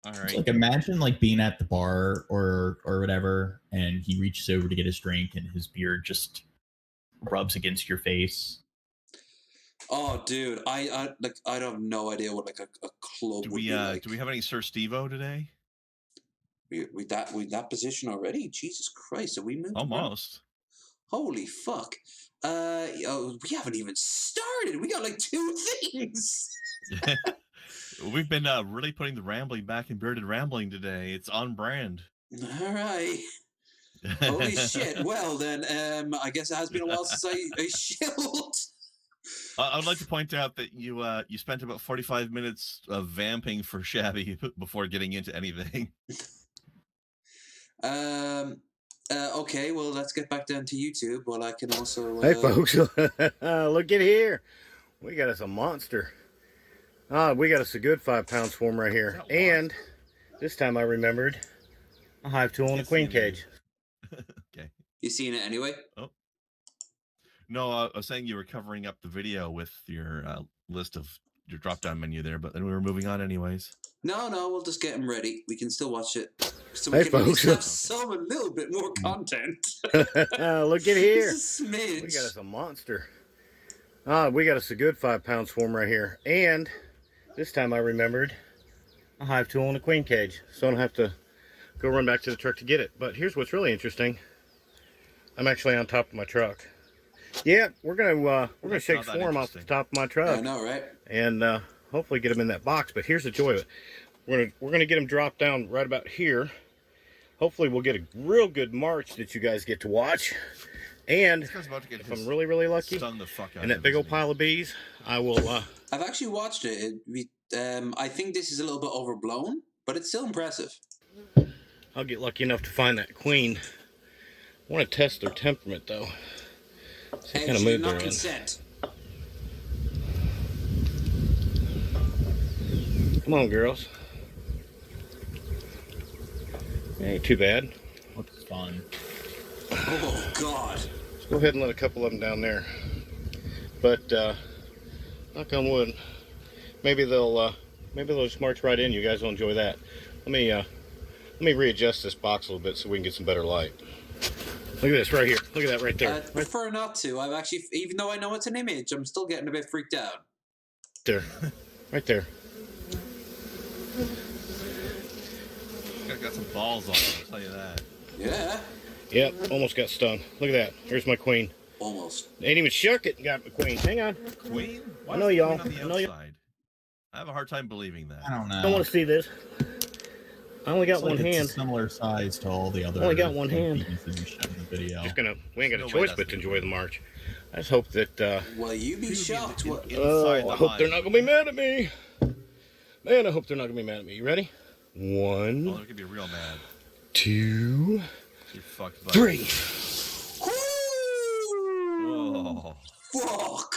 All right. Like imagine like being at the bar or whatever, and he reaches over to get his drink, and his beard just rubs against your face. Oh, dude, I have no idea what like a club would be like. Do we have any Sir Steve-O today? We that position already? Jesus Christ, are we moving? Almost. Holy fuck! We haven't even started. We got like 2 things. We've been really putting the rambling back in bearded rambling today. It's on brand. All right. Holy shit! Well then, I guess it has been a while since I shilled. I would like to point out that you spent about 45 minutes of vamping for Shabby before getting into anything. Okay, well, let's get back down to YouTube. Well, I can also... Hey, folks, look at here. We got us a monster. We got us a good 5 pound swarm right here. And this time I remembered a hive tool and a queen cage. Okay. You seen it anyway? Oh. No, I was saying you were covering up the video with your list of your drop-down menu there, but then we were moving on anyways. No, we'll just get them ready. We can still watch it. So we can at least have a little bit more content. Look at here. Smidge. We got us a monster. We got us a good 5 pound swarm right here. And this time I remembered a hive tool and a queen cage, so I don't have to go run back to the truck to get it. But here's what's really interesting. I'm actually on top of my truck. Yeah, we're gonna shake Swarm off the top of my truck. I know, right? And hopefully get him in that box. But here's the joy of it. We're gonna get him dropped down right about here. Hopefully we'll get a real good march that you guys get to watch. And if I'm really lucky, and that big old pile of bees, I will. I've actually watched it. I think this is a little bit overblown, but it's still impressive. I'll get lucky enough to find that queen. I want to test their temperament though. See what kind of mood they're in. Consent. Come on, girls. Ain't too bad. Looks fun. Oh God. Let's go ahead and let a couple of them down there. But knock on wood. Maybe they'll just march right in. You guys will enjoy that. Let me readjust this box a little bit so we can get some better light. Look at this right here. Look at that right there. I prefer not to. I've actually, even though I know it's an image, I'm still getting a bit freaked out. There. Right there. Got some balls on it, I'll tell you that. Yeah. Yep, almost got stung. Look at that. Here's my queen. Almost. Ain't even shook it and got my queen. Hang on. Queen? I know y'all. I have a hard time believing that. I don't know. I don't want to see this. I only got one hand. It's a similar size to all the other. I only got one hand. That you showed in the video. We ain't got a choice but to enjoy the march. I just hope that. Well, you be shocked. I hope they're not gonna be mad at me. Man, I hope they're not gonna be mad at me. You ready? One. Oh, they're gonna be real mad. 2. You're fucked, 3. Oh. Fuck.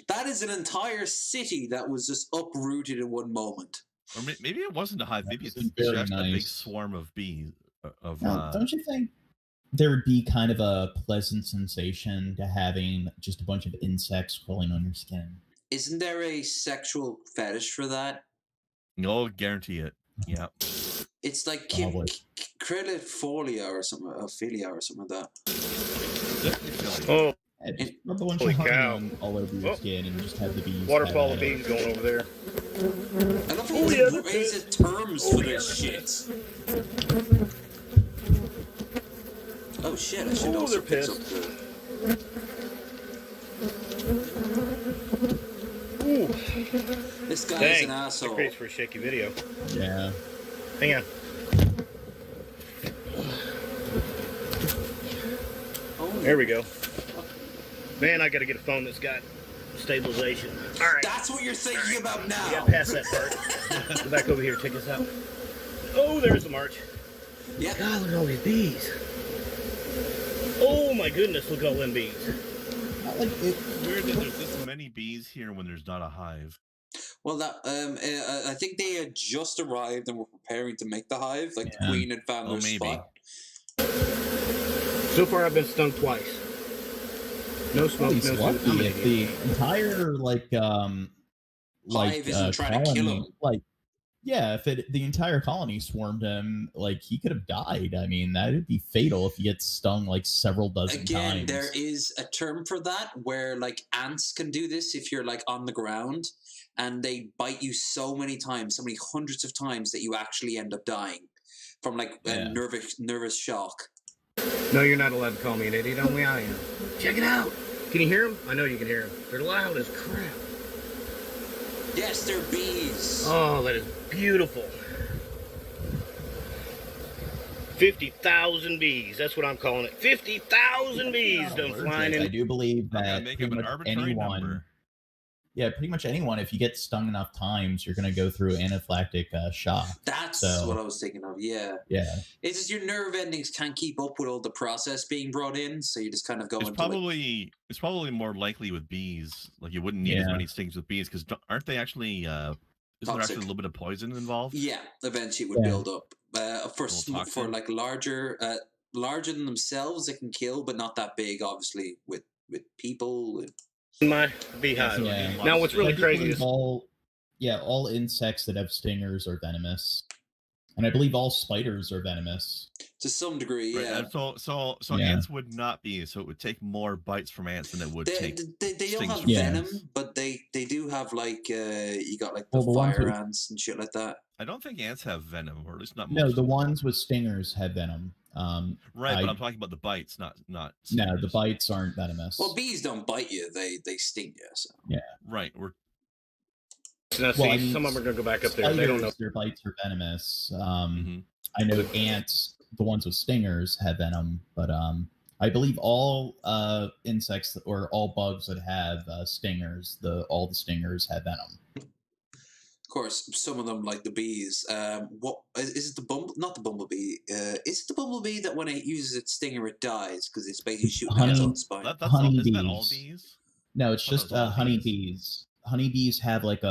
That is an entire city that was just uprooted in one moment. Or maybe it wasn't a hive. Maybe it's just nice. a big swarm of bees. Don't you think there would be kind of a pleasant sensation to having just a bunch of insects crawling on your skin? Isn't there a sexual fetish for that? No, guarantee it. Yeah. It's like credifolia or something, philia or something like that. Oh. Just rub a bunch of honey all over your skin and just have the bees. Waterfall of bees going over there. I don't think there's raise terms for this shit. Oh shit, I should also pick up This guy is an asshole. That creates for a shaky video. Yeah. Hang on. There we go. Man, I gotta get a phone that's got stabilization. All right. That's what you're thinking about now. Yeah, past that part. Go back over here, take us out. Oh, there's the march. Yeah. God, look at all these bees. Oh my goodness, look at all them bees. It's weird that there's this many bees here when there's not a hive. Well, I think they had just arrived and were preparing to make the hive. Like the queen had found their spot. So far, I've been stung twice. No smoke, no lucky if the entire hive isn't trying to kill him. If the entire colony swarmed him, he could have died. I mean, that would be fatal if he gets stung several dozen times. Again, there is a term for that where ants can do this if you're on the ground and they bite you so many times, so many hundreds of times that you actually end up dying from a nervous shock. No, you're not allowed to call me an idiot. Only I am. Check it out. Can you hear them? I know you can hear them. They're loud as crap. Yes, they're bees. Oh, that is beautiful. 50,000 bees. That's what I'm calling it. 50,000 bees done flying in. I do believe that pretty much anyone, if you get stung enough times, you're going to go through anaphylactic shock. That's what I was thinking of, yeah. Yeah. It's just your nerve endings can't keep up with all the process being brought in, so you just kind of go It's probably more likely with bees. You wouldn't need as many stings with bees, because aren't they actually, isn't there actually a little bit of poison involved? Yeah, eventually it would build up. For larger than themselves, it can kill, but not that big, obviously, with people. My beehive. Yeah. Now, what's really crazy is all insects that have stingers are venomous. And I believe all spiders are venomous. To some degree, Right, yeah. and so Yeah. ants would not be. So it would take more bites from ants than it would take. They don't stings have from venom, ants. but they do have like you got like the Well, the ones fire with- ants and shit like that. I don't think ants have venom, or at least not most. No, of the them. ones with stingers have venom. Right, but I'm talking about the bites, not. No, stingers. the bites aren't venomous. Well, bees don't bite you; they sting you. So. Right, we're Now, see, Well, I mean, some of them are going to go back up there. spiders, They don't know. their bites are venomous. Mhm. I know ants, the ones with stingers, have venom, but I believe all insects or all bugs that have stingers, all the stingers have venom. Of course, some of them, like the bees. What is it? Not the bumblebee. Is it the bumblebee that when it uses its stinger, it dies because it's basically shooting out its own spine? that's all, isn't that all Honeybees. bees? No, it's I thought just it was all honeybees. Honeybees have like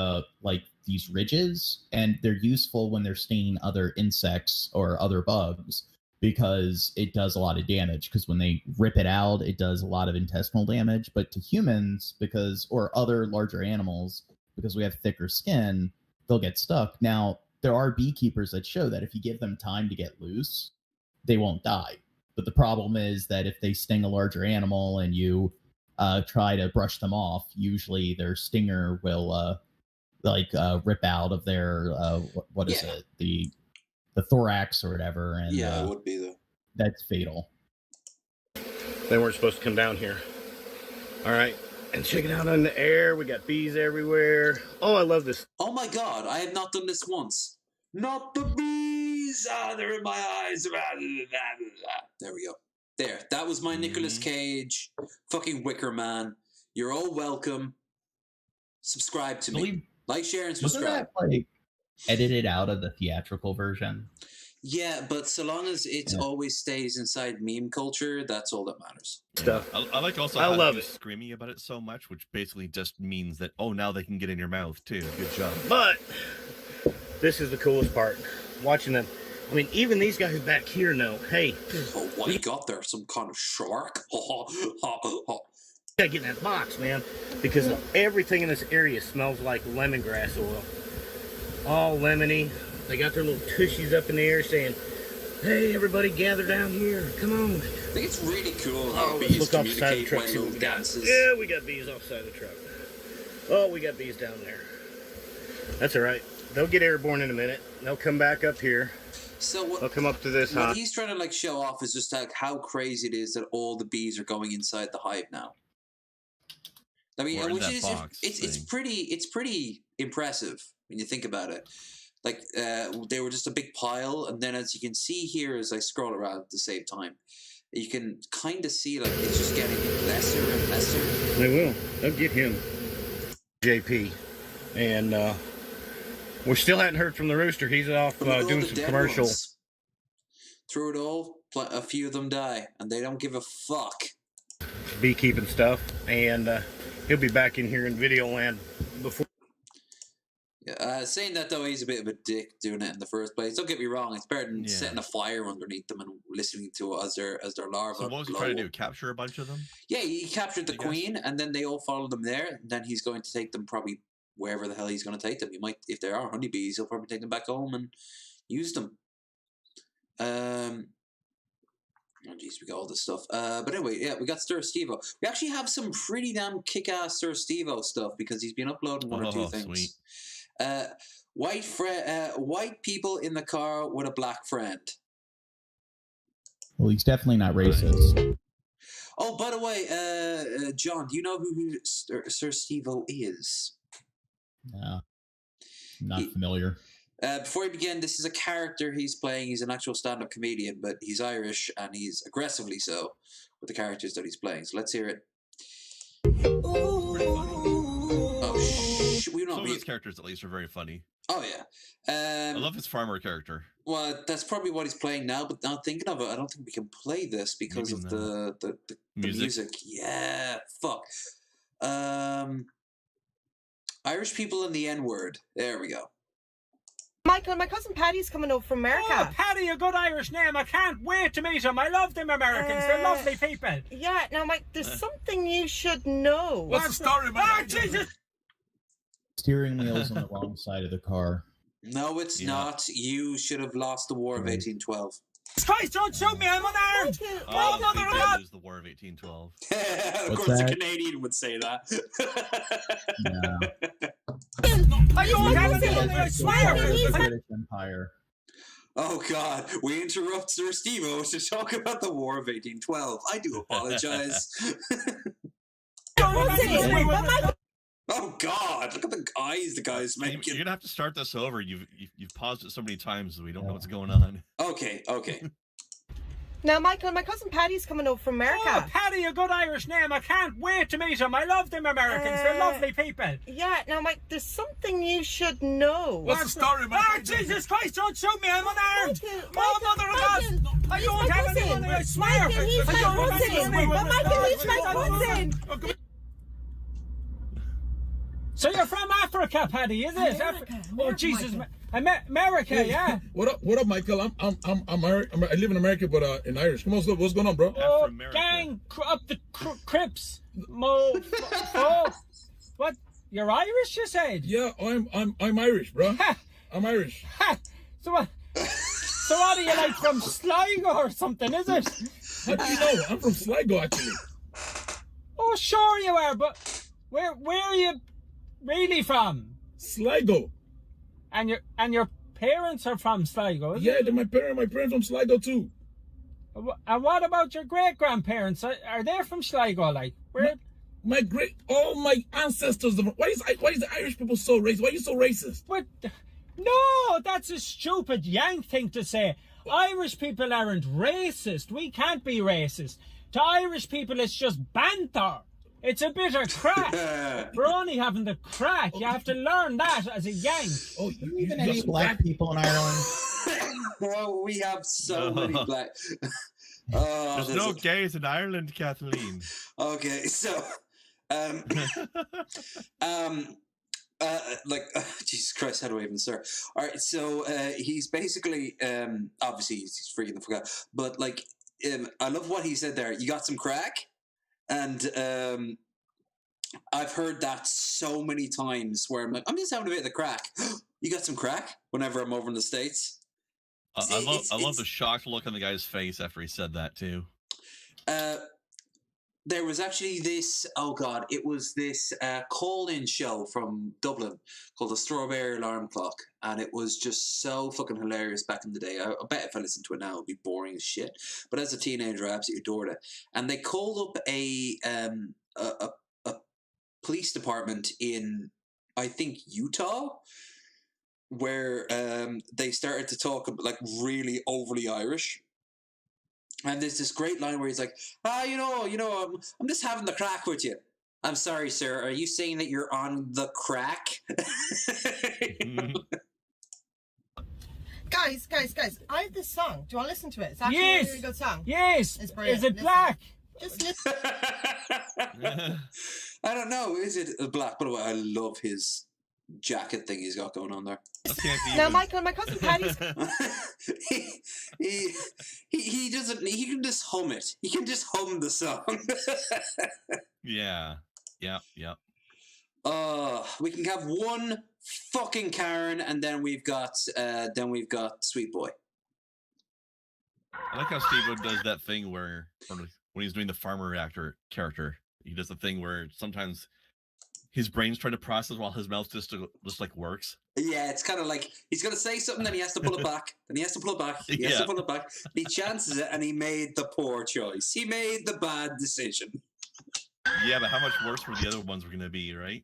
these ridges, and they're useful when they're stinging other insects or other bugs because it does a lot of damage. Because when they rip it out, it does a lot of intestinal damage. But to humans, or other larger animals, because we have thicker skin, they'll get stuck. Now, there are beekeepers that show that if you give them time to get loose, they won't die. But the problem is that if they sting a larger animal and you try to brush them off, usually their stinger will rip out of their what is it, the thorax or whatever, and it would be that's fatal. They weren't supposed to come down here. All right. And check it out in the air. We got bees everywhere. Oh, I love this. Oh my god, I have not done this once. Not the bees! Ah, they're in my eyes. There we go. There. That was my Nicolas Cage. Fucking Wicker Man. You're all welcome. Subscribe to me. Like, share, and Wasn't subscribe. that edited out of the theatrical version? Yeah, but so long as it always stays inside meme culture, that's all that matters. Stuff. I like also I how love you're it. screaming about it so much, which basically just means that now they can get in your mouth too. Good job. But this is the coolest part. Watching them. I mean, even these guys back here know, hey, Oh, what you got there? Some kind of shark? gotta get in that box, man, because everything in this area smells like lemongrass oil. All lemony. They got their little tushies up in the air saying, hey, everybody gather down here. Come on. I think it's really cool how Let's bees look off the side of the communicate truck. when See what Lou we got. dances. Yeah, we got bees off the side of the truck. Oh, we got bees down there. That's all right. They'll get airborne in a minute. They'll come back up here. So what, They'll come up to this what hot. he's trying to like show off is just like how crazy it is that all the bees are going inside the hive now. I mean, Or in which that is box it's thing. pretty impressive when you think about it. Like they were just a big pile, and then as you can see here, as I scroll around at the same time, you can kind of see like it's just getting lesser and lesser. They will. They'll get him. JP. And we still hadn't heard from the rooster. He's off Look at all doing the some dead commercial. ones. Through it all, a few of them die, and they don't give a fuck. beekeeping stuff. And he'll be back in here in video land before. Saying that though, he's a bit of a dick doing it in the first place. Don't get me wrong; it's better than setting a fire underneath them and listening to it as their larvae. So what was he blow trying to up. do? Capture a bunch of them? Yeah, he captured the I guess. queen, and then they all followed him there. And then he's going to take them probably wherever the hell he's going to take them. He might, if there are honeybees, he'll probably take them back home and use them. Oh jeez, we got all this stuff. But anyway, yeah, we got Stir Stevo. We actually have some pretty damn kick-ass Stir Stevo stuff because he's been uploading one or two things. Sweet. White people in the car with a black friend. Well, he's definitely not racist. Oh, by the way, John, do you know who Sir Stevo is? No, not familiar. Before we begin, this is a character he's playing. He's an actual stand-up comedian, but he's Irish, and he's aggressively so with the characters that he's playing. So let's hear it. Oh, we don't Some of be. his characters, at least, are very funny. Oh yeah. I love his farmer character. Well, that's probably what he's playing now. But now thinking of it, I don't think we can play this because Maybe of the music. Yeah, fuck. Irish people and the N-word. There we go. Michael, my cousin Paddy's coming over from America. Oh, Paddy, a good Irish name. I can't wait to meet him. I love them Americans. They're lovely people. Yeah, now, Mike, there's something you should know. What's the story, Mike? Oh, Jesus! Steering wheel's on the wrong side of the car. No, it's Yeah. not. You should have lost the War of 1812. Christ, don't shoot me, I'm unarmed! Oh, Mother they of did God! lose the War of 1812. Of What's course, a that? Canadian would say that. No. I don't have any money, I swear! The British Empire. Oh God, we interrupt Sir Steve-O to talk about the War of 1812. I do apologize. Oh God, look at the eyes the guy's You're making. gonna have to start this over. You've paused it so many times that we don't know what's going on. Okay. Now, Michael, my cousin Patty's coming over from America. Oh, Paddy, a good Irish name. I can't wait to meet him. I love them Americans. They're lovely people. Yeah, now, Mike, there's something you should know. What's the story, Michael? Ah, Jesus Christ, don't shoot me. I'm unarmed. Oh, Mother of God. I don't have any money, I swear. Michael, he's my cousin. But Michael, he's my cousin. So you're from Africa, Paddy, is it? Oh, Jesus. America, yeah. What up, Michael? I live in America, but in Irish. Come on, what's going on, bro? Oh, America. gang, up the Crips. What? You're Irish, you said? Yeah, I'm Irish, bro. I'm Irish. So what? So what are you, like, from Sligo or something, is it? How do you know? I'm from Sligo, actually. Oh, sure you are, but where are you really from? Sligo. And your parents are from Sligo, is it? Yeah, my parents from Sligo too. And what about your great-grandparents? Are they from Sligo, like? Where? All my ancestors. Why is the Irish people so racist? Why are you so racist? But no, that's a stupid Yank thing to say. Irish people aren't racist. We can't be racist. To Irish people, it's just banter. It's a bit of crack. We're only having the crack. You have to learn that as a Yank. Oh, you even any black people in Ireland? Well, we have so many black. There's no gays in Ireland, Kathleen. Okay, so, Jesus Christ, how do I even start? All right, so he's basically, obviously he's freaking the fuck out, but like, I love what he said there. You got some crack, and I've heard that so many times where I'm like, I'm just having a bit of the crack. You got some crack? Whenever I'm over in the States. I love the shocked look on the guy's face after he said that too. There was actually this, oh God, it was this call-in show from Dublin called the Strawberry Alarm Clock, and it was just so fucking hilarious back in the day. I bet if I listened to it now, it would be boring as shit. But as a teenager, I absolutely adored it. And they called up a police department in, I think, Utah, where they started to talk like really overly Irish. And there's this great line where he's like, I'm just having the crack with you. I'm sorry, sir. Are you saying that you're on the crack? Guys, I have this song. Do you want to listen to it? It's actually Yes. a really good song. Yes. It's brilliant. Is it Listen. black? Just listen. I don't know. Is it black? By the way, I love his jacket thing he's got going on there. Now, Michael, my cousin Patty's... he doesn't. He can just hum it. He can just hum the song. Yeah. We can have one fucking Karen, and then we've got Sweet Boy. I like how Steve does that thing where when he's doing the farmer character, he does the thing where sometimes his brain's trying to process while his mouth just like works. Yeah, it's kind of like he's going to say something, then he has to pull it back, then he has to pull it back, he has to pull it back. He chances it, and he made the poor choice. He made the bad decision. Yeah, but how much worse were the other ones were going to be, right?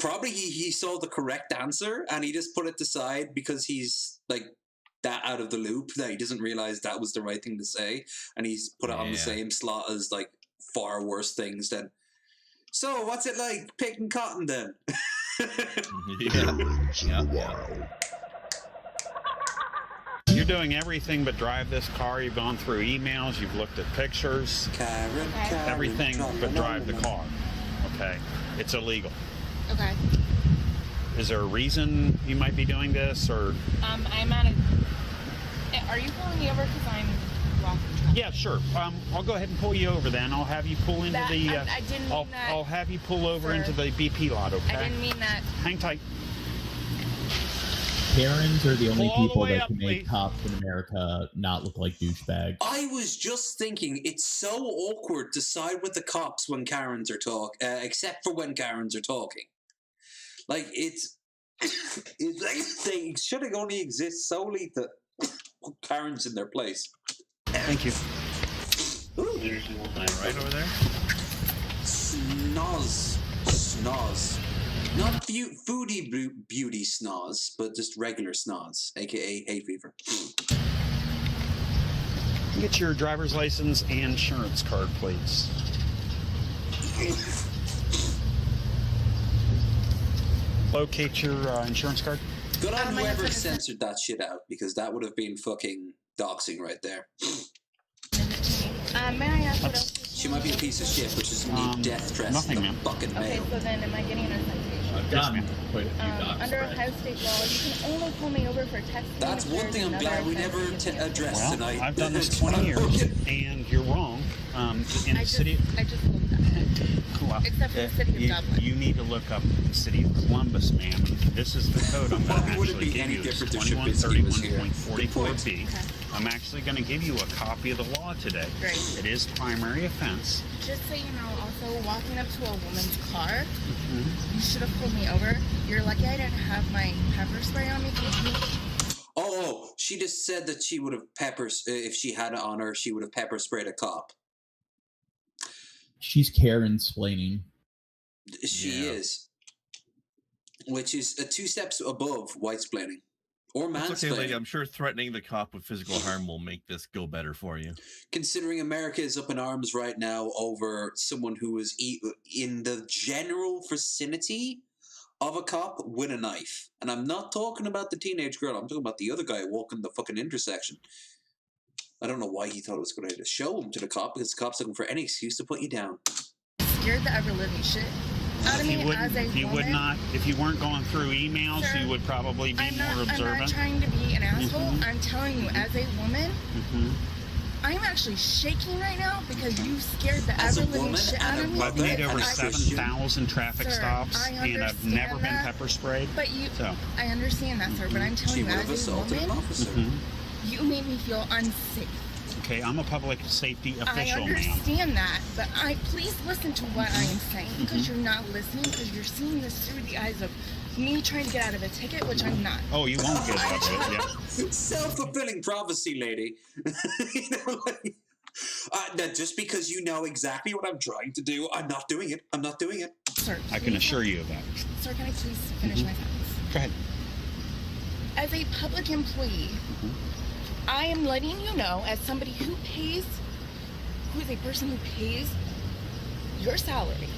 Probably he saw the correct answer, and he just put it aside because he's like that out of the loop that he doesn't realize that was the right thing to say, and he's put it on the same slot as like far worse things than. So, what's it like picking cotton then? Yeah. You're doing everything but drive this car. You've gone through emails. You've looked at pictures. Karen, Everything but drive the car. Okay? It's illegal. Okay. Is there a reason you might be doing this, or? I'm at a... Are you pulling me over because I'm walking traffic? Yeah, sure. I'll go ahead and pull you over then. I'll have you pull into the... I didn't mean that... I'll have you pull over into the BP lot, okay? I didn't mean that... Hang tight. Karens are the only Pull all the people way that up, can make please. cops in America not look like douchebags. I was just thinking it's so awkward to side with the cops when Karens are except for when Karens are talking. Like it's like they should have only exist solely to put Karens in their place. Thank you. Right over there. Snoz. Not foodie beauty snoz, but just regular snoz, aka hay fever. Get your driver's license and insurance card, please. Locate your insurance card. Good on whoever censored that shit out, because that would have been fucking doxing right there. May I ask what else? She might be a piece of shit, but she doesn't need death threats in the fucking Okay, mail. so then am I getting a citation? I've gotten quite a few docs. Under Ohio state law, you can only pull me over for texting. That's one thing I'm glad we never addressed Well, tonight. I've done this 20 years, and you're wrong. In the city, I just looked up. well, Except for the city of Dublin. you need to look up the city of Columbus, ma'am. This is the code I'm going to Would it actually be give any you. It's different if Shabinsky was here? 2131.44b. I'm actually going to give you a copy of the law today. Great. It is primary offense. Just so you know, also walking up to a woman's car, you should have pulled me over. You're lucky I didn't have my pepper spray on me. Oh, she just said that she would have if she had it on her, she would have pepper sprayed a cop. She's Karen-splaining. She is. Which is 2 steps above white-splaining. Or It's mansplaining. okay, lady. I'm sure threatening the cop with physical harm will make this go better for you. Considering America is up in arms right now over someone who is in the general vicinity of a cop with a knife. And I'm not talking about the teenage girl. I'm talking about the other guy walking the fucking intersection. I don't know why he thought it was a good idea to show him to the cop, because the cop's looking for any excuse to put you down. Scared the ever living shit out of me as a You woman. would not, if you weren't going through emails, Sir, you would probably be more observant. I'm not trying to be an asshole. I'm telling you, as a woman, I'm actually shaking right now because you scared the As a ever living woman shit and out a of me. I've made over because I- 7,000 traffic Sir, stops, I and I've never been understand that, pepper sprayed. But you, So. I understand that, sir. But I'm telling She you, would have as a assaulted an woman, officer. you made me feel unsafe. Okay, I'm a public safety I official, ma'am. understand that, but please listen to what I am saying, because you're not listening, because you're seeing this through the eyes of me trying to get out of a ticket, which I'm not. Oh, you won't get out of it, yeah. Self-fulfilling prophecy, lady. You know, like, that just because you know exactly what I'm trying to do, I'm not doing it. I'm not doing it. Sir, I can please- assure you of that. Sir, can I please finish my sentence? Go ahead. As a public employee, I am letting you know, as somebody who is a person who pays your salary.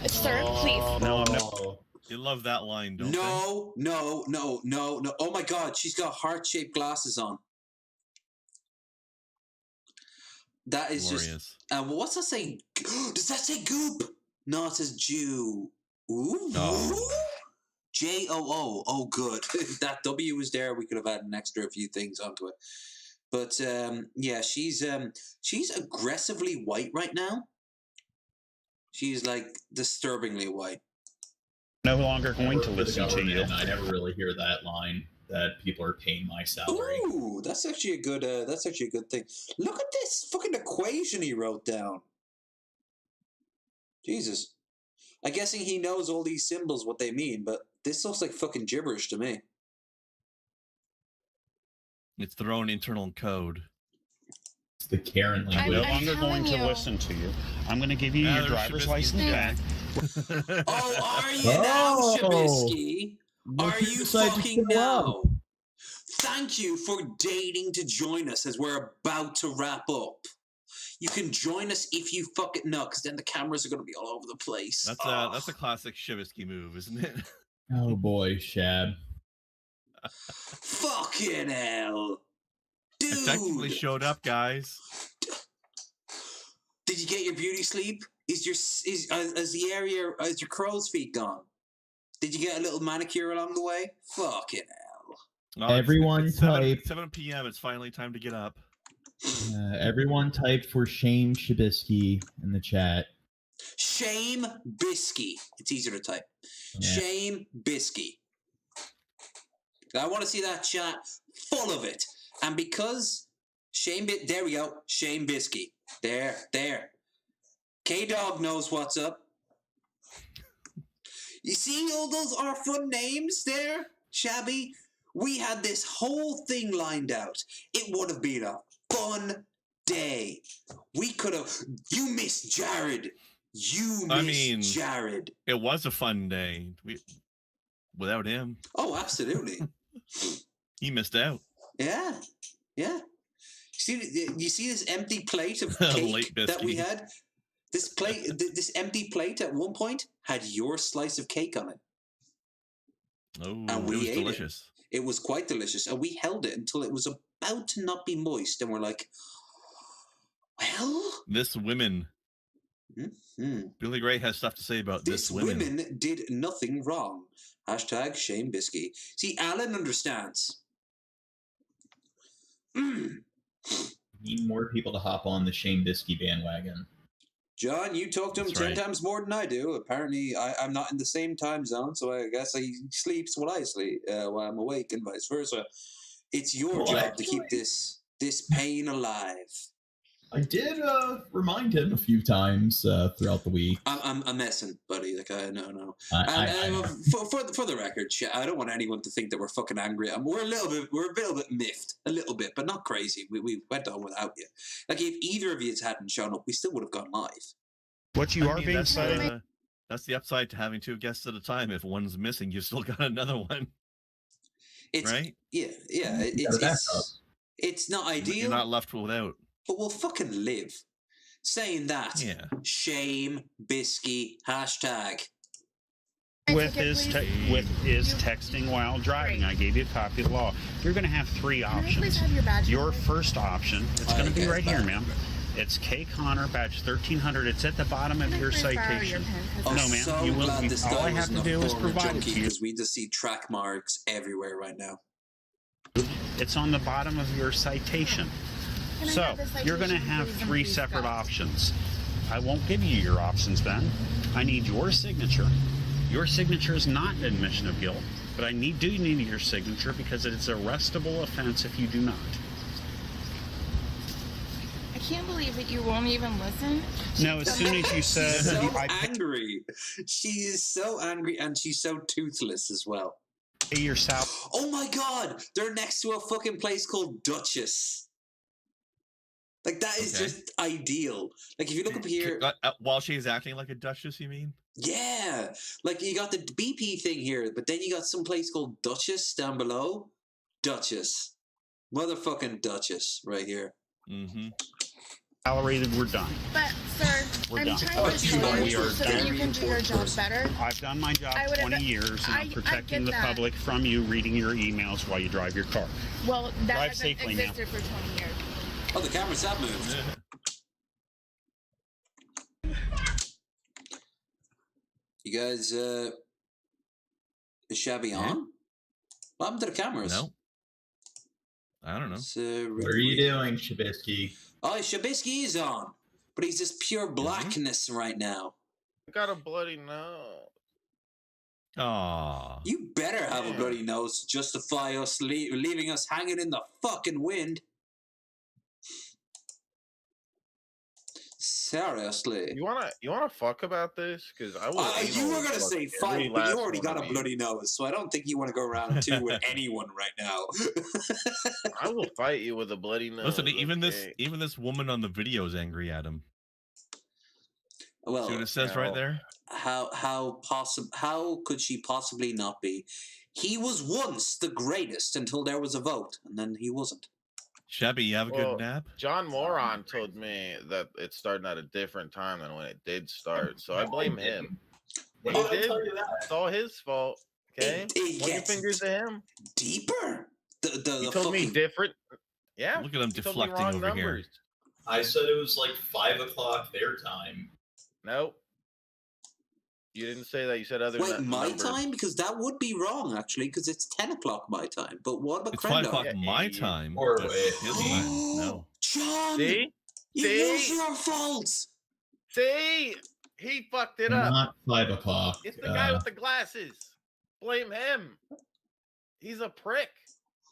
Sir, please. No, I'm not. You love that line, don't you? No. Oh my God, she's got heart-shaped glasses on. That is Glorious. just. What's that say? Does that say goop? No, it says Jew. Ooh. Oh. J-O-O. Oh, good. If that W was there, we could have had an extra few things onto it. But yeah, she's aggressively white right now. She's like disturbingly white. No longer going to listen to you. I never really hear that line, that people are paying my salary. Ooh, that's actually a good thing. Look at this fucking equation he wrote down. Jesus. I'm guessing he knows all these symbols, what they mean, but this looks like fucking gibberish to me. It's their own internal code. It's the Karen I'm language. no longer going to listen to you. I'm going to give you your driver's license back. Oh, are you now, Shabisky? Are you fucking now? Thank you for dating to join us as we're about to wrap up. You can join us if you fucking know, because then the cameras are going to be all over the place. That's a classic Shibisky move, isn't it? Oh boy, Shab. Fucking hell. Dude. I technically showed up, guys. Did you get your beauty sleep? Is your crow's feet gone? Did you get a little manicure along the way? Fucking hell. No, Everyone type 7 p.m. It's finally time to get up. Everyone type for shame Shabisky in the chat. Shame Bisky. It's easier to type. Yeah. Shame Bisky. I want to see that chat full of it. And because there we go, Shane Bisky. There. K-Dog knows what's up. You see all those are fun names there, Shabby? We had this whole thing lined out. It would have been a fun day. We could have... You miss Jared. Jared. It was a fun day. Without him. Oh, absolutely. He missed out. Yeah. You see this empty plate of cake that we had? This empty plate at one point had your slice of cake on it. Oh, and we it was ate delicious. It was quite delicious. And we held it until it was about to not be moist. And we're like, well... This women... Mm-hmm. Billy Gray has stuff to say about this women. This women did nothing wrong. Hashtag Shane Bisky. See, Alan understands. Need more people to hop on the Shane Bisky bandwagon. John, you talk to him 10 times more than I do. Apparently, I'm not in the same time zone, so I guess he sleeps while I sleep, while I'm awake, and vice versa. It's your job to keep this pain alive. I did remind him a few times throughout the week. I'm messing, buddy. Like no. For the record, I don't want anyone to think that we're fucking angry. We're a little bit miffed, a little bit, but not crazy. We went on without you. Like if either of you hadn't shown up, we still would have gone live. What you are being said. That's the upside to having 2 guests at a time. If one's missing, you still got another one. Right? Yeah. It's not ideal. You're not left without. But we'll fucking live. Saying that, Shame Bisky hashtag. With his texting while driving, I gave you a copy of the law. You're going to have 3 options. Your first option, it's going to be right here, ma'am. It's K. Connor, badge 1300. It's at the bottom of your citation. No, ma'am. So you will. glad this all guy I have to do is provide it to you. Because we just see track marks everywhere right now. It's on the bottom of your citation. So, you're going to have 3 separate options. I won't give you your options then. I need your signature. Your signature is not an admission of guilt, but I do need your signature because it is an arrestable offense if you do not. I can't believe that you won't even listen. No, as soon as you said... She's so angry. She is so angry, and she's so toothless as well. Yourself. Oh my god! They're next to a fucking place called Duchess. Like, that is just ideal. Like, if you look up here... While she's acting like a duchess, you mean? Yeah. Like, you got the BP thing here, but then you got some place called Duchess down below. Duchess. Motherfucking Duchess right here. Mm-hmm. Tolerated, we're done. But, sir, we're I'm done. trying to tell you so that you can do your job better. I've done my job 20 years, and I'm protecting the public from you reading your emails while you drive your car. Well, that drive hasn't safely existed for 20 years. Oh, the cameras have moved. You guys, is Shabby on? What happened to the cameras? No. I don't know. What are you doing, Shabisky? Oh, Shabisky is on. But he's just pure blackness right now. I got a bloody nose. Aww. You better have a bloody nose to justify us leaving us hanging in the fucking wind. Seriously. You wanna fuck about this? Because I will. You were gonna say fight, but you already got a bloody nose, so I don't think you want to go around 2 with anyone right now. I will fight you with a bloody nose. Listen, even this woman on the video is angry at him. Well, see what it says right there? How could she possibly not be? He was once the greatest until there was a vote, and then he wasn't. Shabby, you have a good nap? John Moron told me that it started at a different time than when it did start, so I blame him. He did. It's all his fault. Okay, point your fingers at him. Deeper. He told me different. Yeah. Look at him deflecting over here. I said it was like 5 o'clock their time. Nope. You didn't say that. You said other. Wait, my time? Because that would be wrong, actually, because it's 10 o'clock my time. But what about it's 5 o'clock my time? Or no. John! See? It was your fault! See? He fucked it up. Not 5 o'clock. It's the guy with the glasses. Blame him. He's a prick.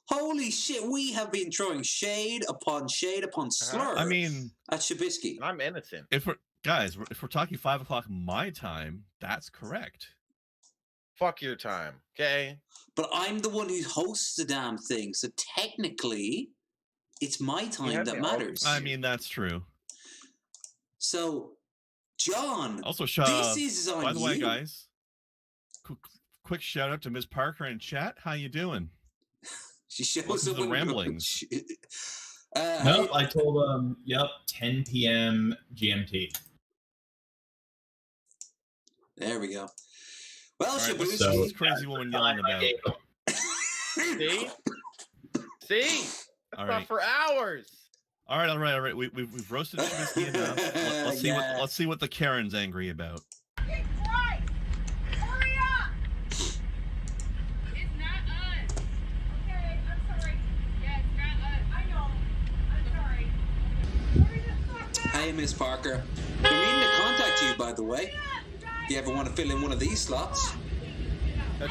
Holy shit, we have been throwing shade upon slur. I mean, at Shabisky. I'm innocent. If we're talking 5 o'clock my time, that's correct. Fuck your time, okay? But I'm the one who hosts the damn thing, so technically, it's my time that matters. I mean, that's true. So, John, also, Shab, this is on by the you. way, guys, quick shout out to Ms. Parker in chat. How you doing? She shows Welcome up to the ramblings. Nope, I told them, 10 p.m. GMT. There we go. Well, right, what's this crazy woman yelling about? See? All That's right. for hours. All right. We've roasted Shabisky enough. Let's see what the Karen's angry about. It's right. Hurry up. It's not us. Okay, I'm sorry. Yeah, it's not us. I know. I'm sorry. Hurry the fuck up. Hey, Miss Parker. Been meaning to contact you, by the way. If you ever want to fill in one of these slots,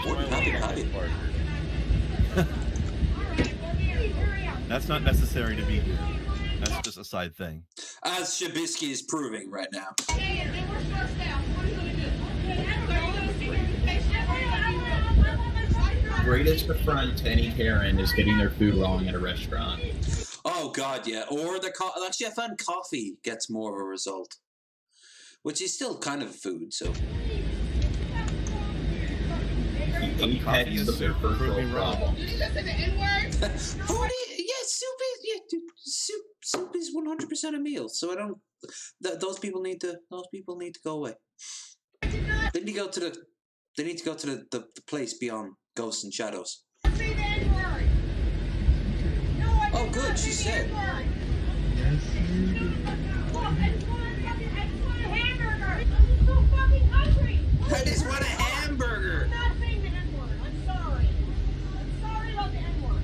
more than happy to have you. That's not necessary to be here. That's just a side thing. As Shabisky is proving right now. Greatest affront to any Karen is getting their food wrong at a restaurant. Oh, God, yeah. Or actually, I found coffee gets more of a result. Which is still kind of food, so. Coffee is their first problem. Soup is 100% a meal. So I don't. Those people need to go away. They need to go to the place beyond ghosts and shadows. Oh, good. She said. I just want a hamburger. I'm not saying the N-word. I'm sorry. I'm sorry about the N-word.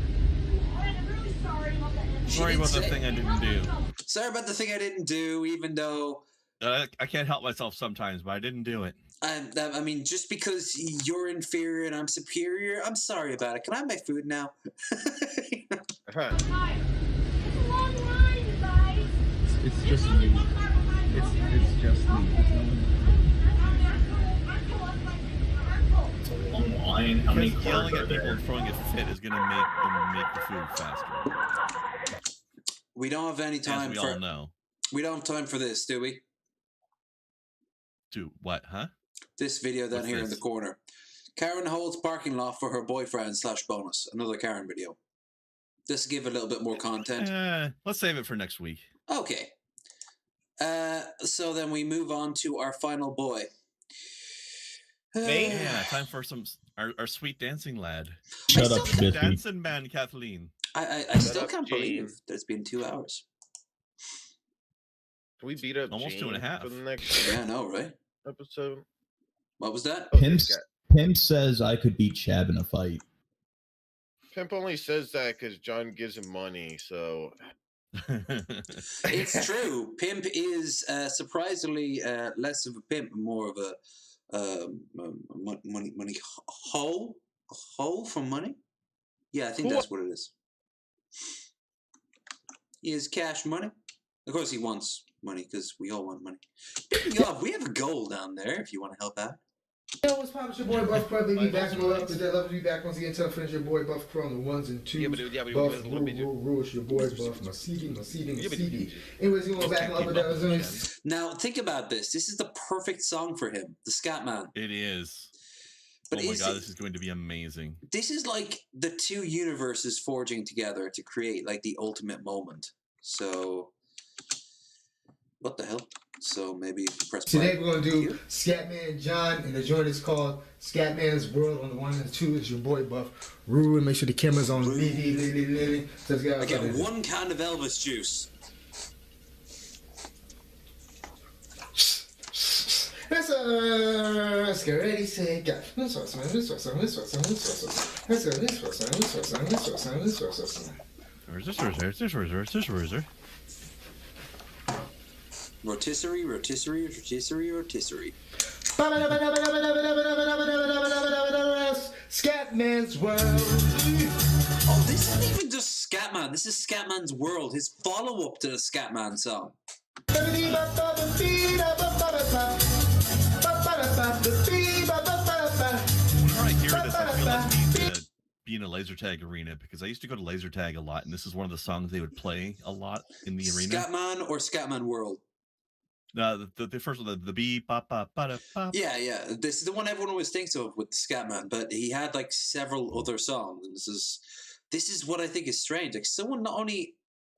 I'm really sorry about the N-word. Sorry about the thing I didn't do. Sorry about the thing I didn't do, even though... I can't help myself sometimes, but I didn't do it. I mean, just because you're inferior and I'm superior, I'm sorry about it. Can I have my food now? Hi. It's a long line, you guys. It's just me. It's just me. It's a long line. How many Yelling cars at are people there? and throwing a fit is going to make the food faster. We don't have any time As we for... all know. We don't have time for this, do we? Do what, huh? This video down What's here in this? the corner. Karen holds parking lot for her boyfriend / bonus. Another Karen video. Just to give a little bit more content. Let's save it for next week. Okay. So then we move on to our final boy. Yeah, time for our sweet dancing lad. Shut up, Shabisky. Dancing man, Kathleen. I still can't believe that it's been 2 hours. Can we beat up Almost Gene 2.5. for the next Yeah, I know, right? episode? What was that? Pimp says I could beat Shab in a fight. Pimp only says that because John gives him money, so... It's true. Pimp is surprisingly less of a pimp, more of a money hoe for money. Yeah, I think that's what it is. He has cash money. Of course, he wants money because we all want money. Speaking of, we have a goal down there if you want to help out. Yo, what's poppin'? It's your boy Buff Pro. Be back on up. Today, love to be back once again. Tell a friend, your boy Buff Pro on the ones and twos. Buff, rule, it's your boy Buff. My CD. Anyways, you want back on up with Now, think about this. This is the perfect song for him, the Scatman. It is. But oh my god, this is going to be amazing. This is like the two universes forging together to create like the ultimate moment. So, what the hell? So maybe press play. Today we're gonna do Scatman John, and the joint is called Scatman's World. On the one and the two is your boy Buff Rue, and make sure the camera's on. So I get 1 can of Elvis juice. Let's get ready, say, go. Rotisserie. Scatman's World. Oh, this isn't even just Scatman. This is Scatman's World, his follow-up to the Scatman song. Whenever I hear this, I feel like I need to be in a laser tag arena because I used to go to laser tag a lot, and this is one of the songs they would play a lot in the arena. Scatman or Scatman World? The first one, the beep, bop, bop, ba, bop. Yeah. This is the one everyone always thinks of with Scatman, but he had like several other songs. And this is what I think is strange. Like, someone not only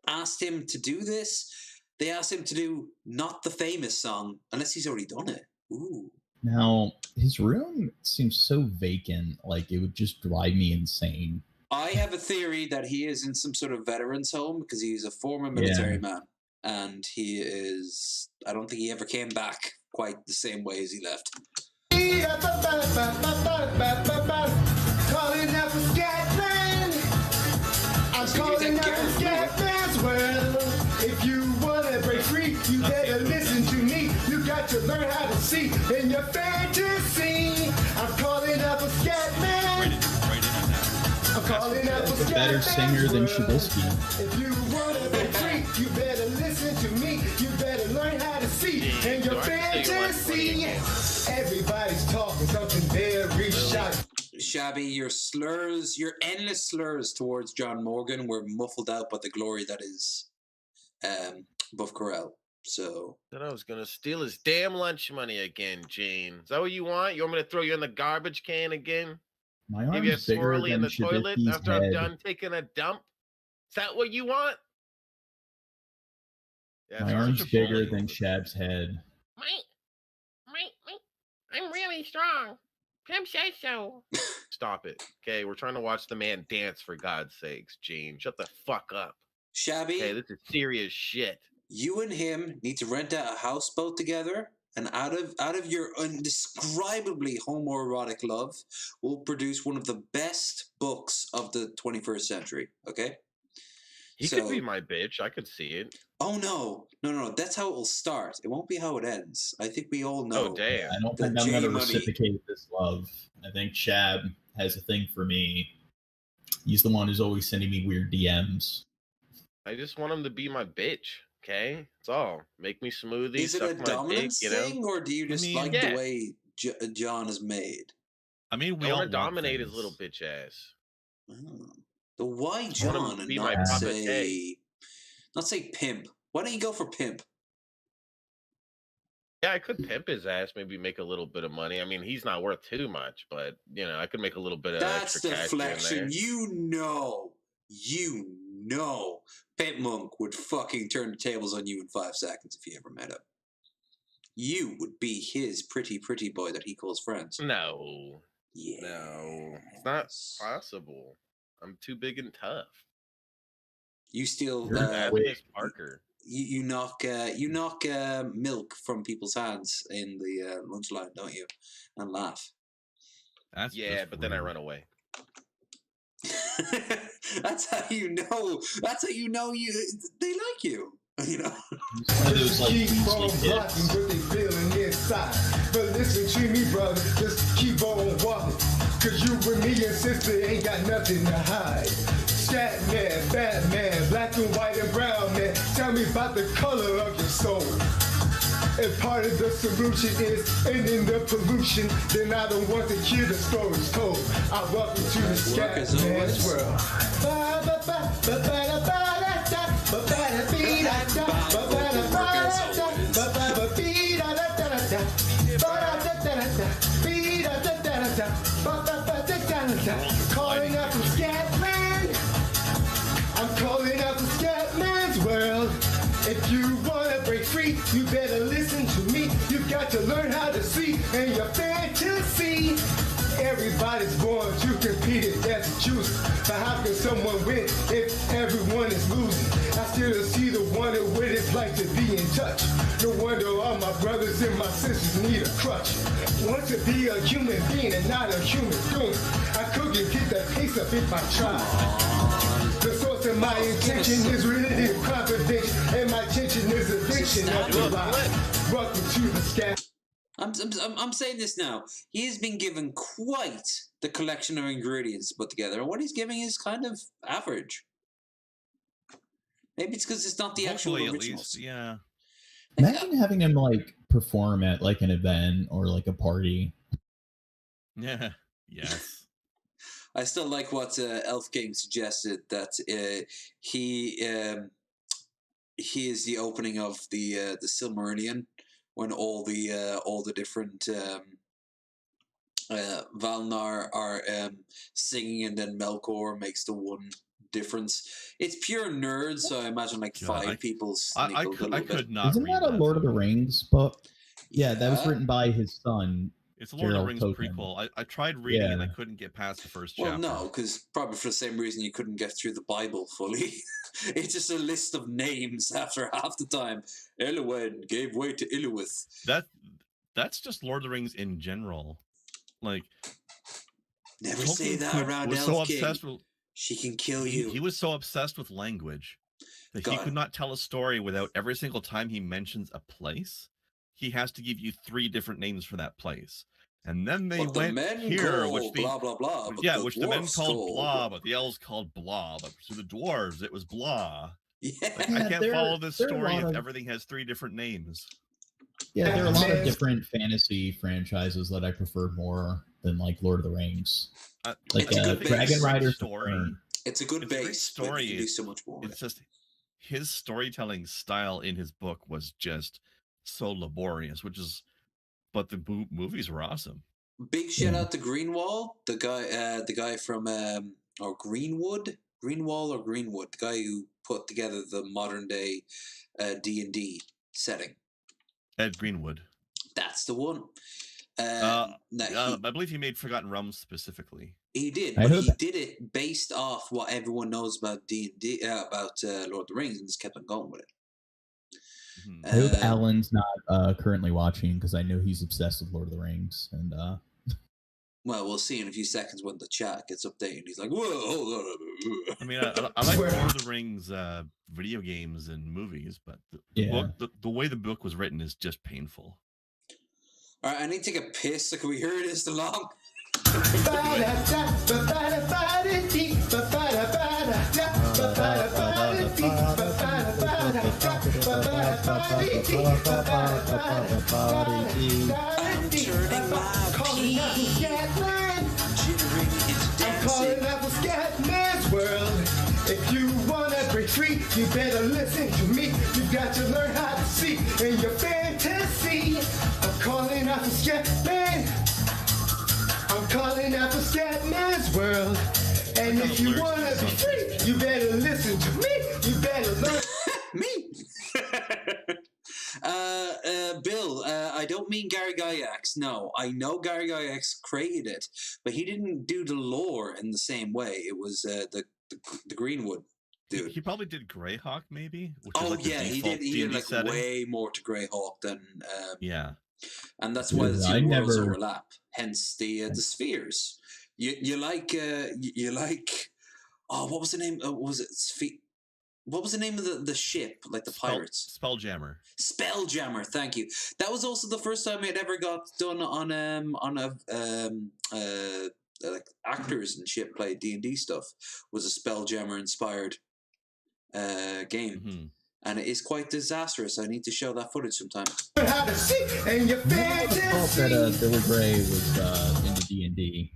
asked him to do this, they asked him to do not the famous song, unless he's already done it. Ooh. Now, his room seems so vacant, like it would just drive me insane. I have a theory that he is in some sort of veterans home because he's a former military man. And he is... I don't think he ever came back quite the same way as he left. Calling out for Scatman. I'm calling out for Scatman's world. If you wanna break free, you better listen to me. You got to learn how to see in your fantasy. I'm calling out for Scatman. I'm calling out for Scatman. A better singer than Shabisky. If you wanna break free, you better listen to me. You better learn how to see in your fantasy. Everybody's talking something very shocking. Shabby, your slurs, your endless slurs towards John Morgan were muffled out by the glory that is Buff Corral. So Then I was gonna steal his damn lunch money again, Gene. Is that what you want? You want me to throw you in the garbage can again? My Give you a arm's bigger swirly in than the toilet Shabisky's after head. I'm done taking a dump? Is that what you want? Yeah, My arm's bigger than Shab's head. I'm really strong. Pimp says so. Stop it. Okay, we're trying to watch the man dance, for God's sakes, Gene. Shut the fuck up. Shabby, Okay, this is serious shit. you and him need to rent out a houseboat together, and out of your indescribably homoerotic love, we'll produce one of the best books of the 21st century. Okay? He could be my bitch. I could see it. Oh no. That's how it will start. It won't be how it ends. I think we all know. Oh damn. I don't think I'm going to reciprocate this love. I think Shab has a thing for me. He's the one who's always sending me weird DMs. I just want him to be my bitch. Okay, that's all. Make me smoothies. Is it a suck my dominance dick, you know? thing, or do you just like the way John is made? I mean, I want to dominate his little bitch ass. The why I want him John to and be my not puppet say pimp? Why don't you go for pimp? Yeah, I could pimp his ass, maybe make a little bit of money. I mean, he's not worth too much, but you know, I could make a little bit of That's extra cash here and deflection. there. You know, Pimp Monk would fucking turn the tables on you in 5 seconds if you ever met him. You would be his pretty boy that he calls friends. No. Yeah. No. It's not possible. I'm too big and tough. You steal Parker. You knock milk from people's hands in the lunch line, don't you? And laugh. But then I run away. That's how you know. That's how you know they like you. You know. Just keep on blocking what they feeling inside. But listen to me, brother. Just keep on walking. Cause you and me and sister ain't got nothing to hide. Scat man, fat man, black and white and brown man. Tell me about the color of your soul. If part of the solution is ending the pollution, then I don't want to hear the stories told. I welcome to the Scat Man's world. Calling out from Scatman. I'm calling out from Scatman's world. If you wanna break free, you better listen to me. You got to learn how to see in your fantasy. Everybody's born to compete if that's choosing. But how can someone win if everyone is losing? I still see the wonder what it's like to be in touch. No wonder all my brothers and my sisters need a crutch. Want to be a human being and not a human doing. I couldn't get that pace up if I tried. The source of my intention is religious confidence, and my intention is addiction of the life. Welcome to the Scat. I'm saying this now. He has been given quite the collection of ingredients to put together, and what he's giving is kind of average. Maybe it's because it's not the Hopefully, actual originals. At least, yeah. Imagine having him like perform at like an event or like a party. Yeah. Yes. I still like what Elf King suggested, that he is the opening of the Silmarillion, when all the different Valnar are singing, and then Melkor makes the one difference. It's pure nerds, so I imagine like five people snickled a little bit. not Isn't that a Lord of the Rings book? Yeah, that was written by his son. It's a Lord of the Gerald Rings Tolkien. prequel. I tried reading and I couldn't get past the first Well, chapter. no, because probably for the same reason you couldn't get through the Bible fully. It's just a list of names after half the time. Eluwen gave way to Iluwith. That's just Lord of the Rings in general. Like, never say that around Elf King. She can kill you. He was so obsessed with language that he could not tell a story without every single time he mentions a place, he has to give you 3 different names for that place. And then they went here, which blah blah blah. Which the men called blah, but the elves called blah. But to the dwarves, it was blah. Yeah, like, I can't follow this story if everything has 3 different names. Yeah, there are a lot of different fantasy franchises that I prefer more than like Lord of the Rings. Like Dragon Rider story. It's a good base story. You do so much more. It's just his storytelling style in his book was just so laborious, but the movies were awesome. Big shout out to Greenwall, the guy from or Greenwall, the guy who put together the modern day D&D setting. Ed Greenwood. That's the one. I believe he made Forgotten Realms specifically. He did, but he did it based off what everyone knows about D&D, about Lord of the Rings, and just kept on going with it. I hope Alan's not currently watching, because I know he's obsessed with Lord of the Rings. And well, we'll see in a few seconds when the chat gets updated. He's like, "Whoa, hold on." I mean, I like Lord of the Rings video games and movies, but the way the book was written is just painful. All right, I need to take a piss. So can we hear this along? I'm turning my calling out for Scatman. I'm calling out for Scatman's world. If you wanna break free, you better listen to me. You got to learn how to see in your fantasy. I'm calling out for Scatman. I'm calling out for Scatman's world. And if you wanna be free, you better listen to me. You better learn. Me. Bill, I don't mean Gary Gygax. No, I know Gary Gygax created it, but he didn't do the lore in the same way. It was the Greenwood dude. He probably did Greyhawk, maybe. He did like setting. way more to Greyhawk than yeah, and that's why the two worlds overlap. Hence the spheres. You like what was the name? Was it What was the name of the ship, like the pirates? Spelljammer. Spelljammer, thank you. That was also the first time it ever got done on like actors and shit play D&D stuff. Was a Spelljammer inspired game, mm-hmm. and it is quite disastrous. I need to show that footage sometime. How to see in your fantasy. I thought that Billy Gray was into D&D.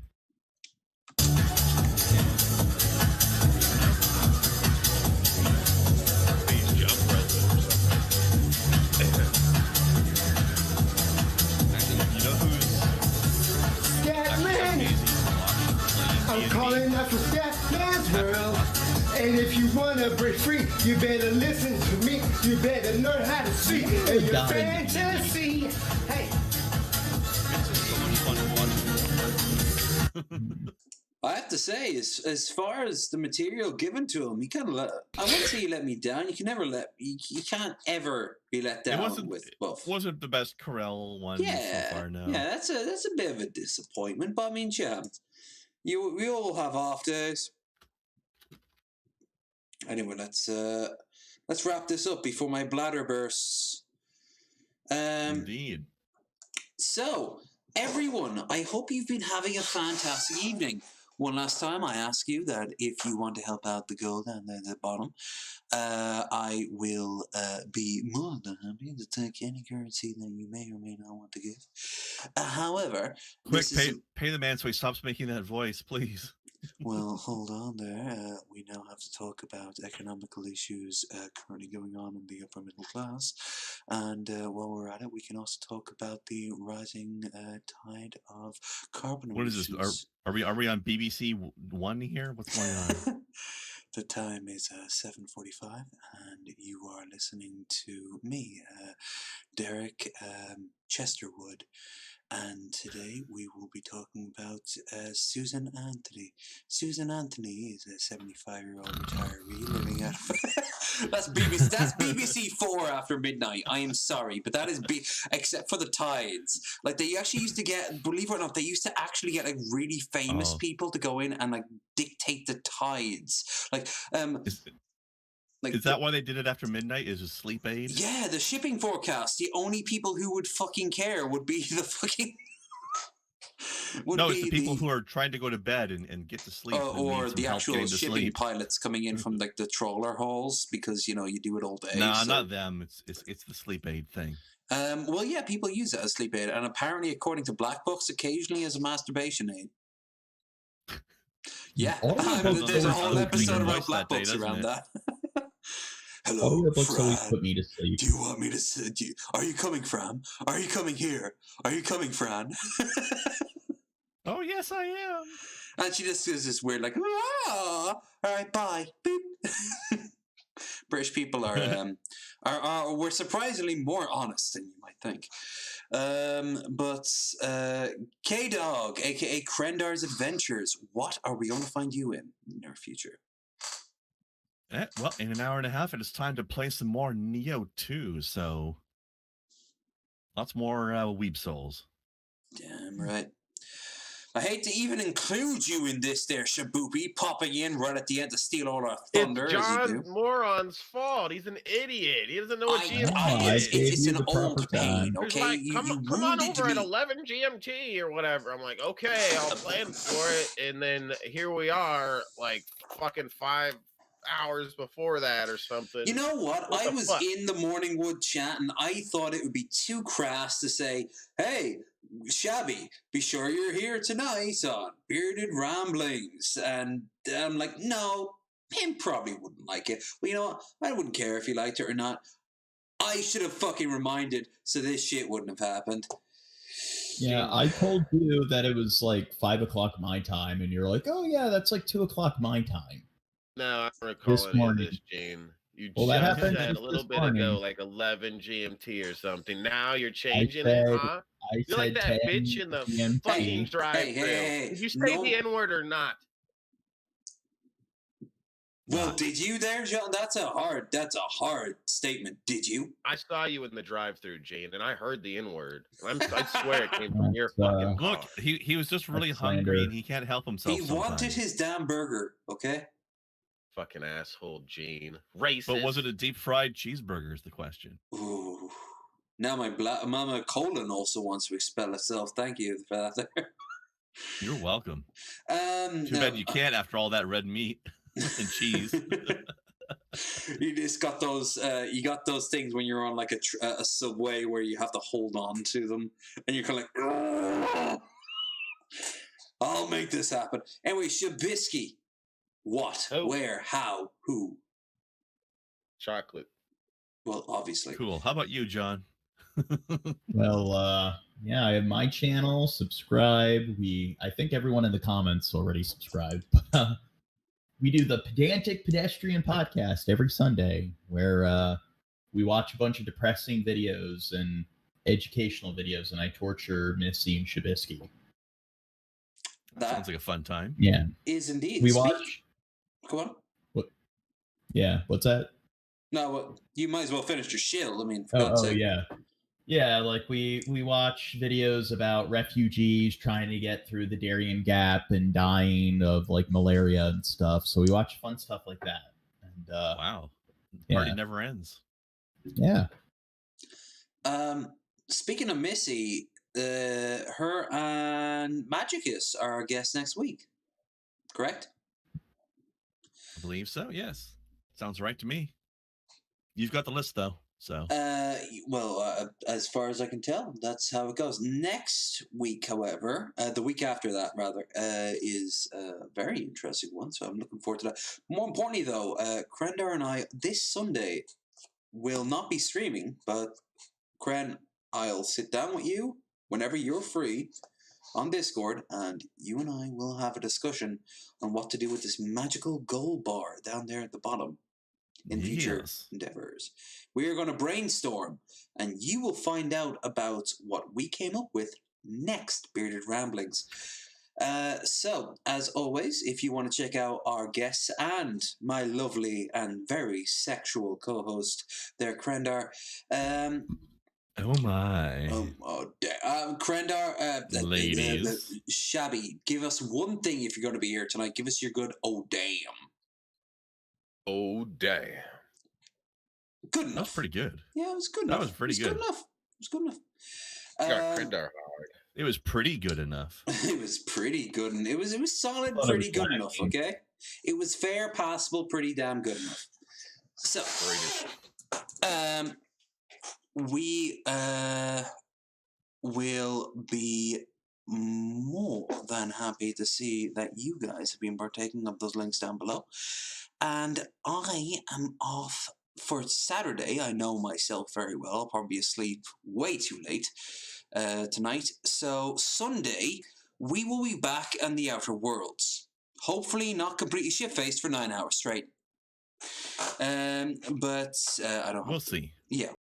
I'm calling out for Scatman's world. And if you wanna break free, you better listen to me. You better learn how to see in your fantasy. Hey. I have to say, as far as the material given to him, he kind of I wouldn't say he let me down. You can't ever be let down with Buff. Wasn't the best Corel one so far, no. Yeah, that's a bit of a disappointment, but I mean, we all have off days. Anyway, let's wrap this up before my bladder bursts. Indeed. So, everyone, I hope you've been having a fantastic evening. One last time, I ask you that if you want to help out the girl down there at the bottom, I will be more than happy to take any currency that you may or may not want to give. However, quick, pay the man so he stops making that voice, please. Well, hold on there. We now have to talk about economical issues currently going on in the upper middle class. And while we're at it, we can also talk about the rising tide of carbon What emissions. is this? Are we on BBC One here? What's going on? The time is 7:45, and you are listening to me, Derek Chesterwood. And today we will be talking about Susan Anthony. Susan Anthony is a 75-year-old retiree living out of... That's BBC 4 after midnight. I am sorry, but that is except for the tides. Like, they actually used to get, believe it or not, they used to actually get like really famous people to go in and like dictate the tides. Like, is that why they did it after midnight? Is a sleep aid? Yeah, the shipping forecast. The only people who would fucking care would be the fucking... it's the people who are trying to go to bed and get to sleep. Or the actual shipping pilots coming in from like the trawler halls, because, you know, you do it all day. Nah, not them. It's the sleep aid thing. Well, yeah, people use it as sleep aid, and apparently, according to Black Books, occasionally as a masturbation aid. Yeah, there's a whole episode about Black Books around that. Hello, Fran. Put me to sleep. Do you want me to? Are you coming, Fran? Are you coming here? Are you coming, Fran? Oh yes, I am. And she just does this weird like, all right, bye, beep. British people are we're surprisingly more honest than you might think. But K-Dog, aka Krendar's Adventures, what are we going to find you in the near future? Well, in an hour and a half, it is time to play some more Neo 2, so lots more Weeb Souls. Damn right. I hate to even include you in this there, Shaboopy, popping in right at the end to steal all our thunder. It's John Moron's fault. He's an idiot. He doesn't know what GMT is. It's an old pain, okay? Like, come on over at 11 GMT or whatever. I'm like, okay, I'll plan for it. And then here we are, like, fucking 5 hours before that or something. You know what? I was in the Morning Wood chat, and I thought it would be too crass to say, hey, Shabby, be sure you're here tonight on Bearded Ramblings. And I'm like, no, him probably wouldn't like it. Well, you know what? I wouldn't care if he liked it or not. I should have fucking reminded so this shit wouldn't have happened. Yeah, I told you that it was like 5 o'clock my time, and you're like, oh yeah, that's like 2 o'clock my time. No, I don't recall any of this, Gene. You just said a little bit ago, like 11 GMT or something. Now you're changing it, huh? You're like that bitch in the GMT. fucking drive-thru. Did you say the N-word or not? Well, did you there, John? That's a hard statement. Did you? I saw you in the drive-thru, Gene, and I heard the N-word. I swear it came from your fucking Look, he was just really hungry and he can't help himself. He wanted his damn burger, okay? Fucking asshole, Gene. Racist. But was it a deep fried cheeseburger is the question. Ooh. Now my colon also wants to expel itself. Thank you for that. You're welcome. Too bad you can't after all that red meat and cheese. You just got those. You got those things when you're on like a subway where you have to hold on to them, and you're kind of like, I'll make this happen. Anyway, Shabisky. What? Oh. Where? How? Who? Chocolate. Well, obviously. Cool. How about you, John? Well, yeah, I have my channel. Subscribe. I think everyone in the comments already subscribed. We do the Pedantic Pedestrian podcast every Sunday, where we watch a bunch of depressing videos and educational videos, and I torture Missy and Shabisky. That sounds like a fun time. Yeah. Is indeed. We watch. Come on. What? Yeah. What's that? No, well, you might as well finish your shill. I mean, for God's sake. Oh, yeah. Yeah, like we watch videos about refugees trying to get through the Darien Gap and dying of like malaria and stuff. So we watch fun stuff like that. And wow. The party never ends. Yeah. Speaking of Missy, her and Magicus are our guests next week. Correct? I believe so. Yes, sounds right to me. You've got the list though, so. As far as I can tell, that's how it goes. Next week, however, the week after that, rather, is a very interesting one. So I'm looking forward to that. More importantly, though, Krendar and I this Sunday will not be streaming, but Kren, I'll sit down with you whenever you're free on Discord, and you and I will have a discussion on what to do with this magical gold bar down there at the bottom in future endeavors. We are going to brainstorm, and you will find out about what we came up with next Bearded Ramblings. So, as always, if you want to check out our guests and my lovely and very sexual co-host there, Krendar, oh my. Krendar, ladies. Shabby, give us one thing if you're going to be here tonight. Give us your good oh damn. Oh damn. Good enough. That was pretty good. Yeah, it was good enough. That was pretty good. Good enough. It was good enough. Got Krendar hard. It was pretty good enough. It was pretty good, and it was solid, pretty good enough. Okay, it was fair, passable, pretty damn good enough. So, we will be more than happy to see that you guys have been partaking of those links down below. And I am off for Saturday. I know myself very well. I'll probably be asleep way too late tonight. So Sunday, we will be back in the Outer Worlds. Hopefully not completely shit-faced for 9 hours straight. But I don't know. We'll see. Yeah.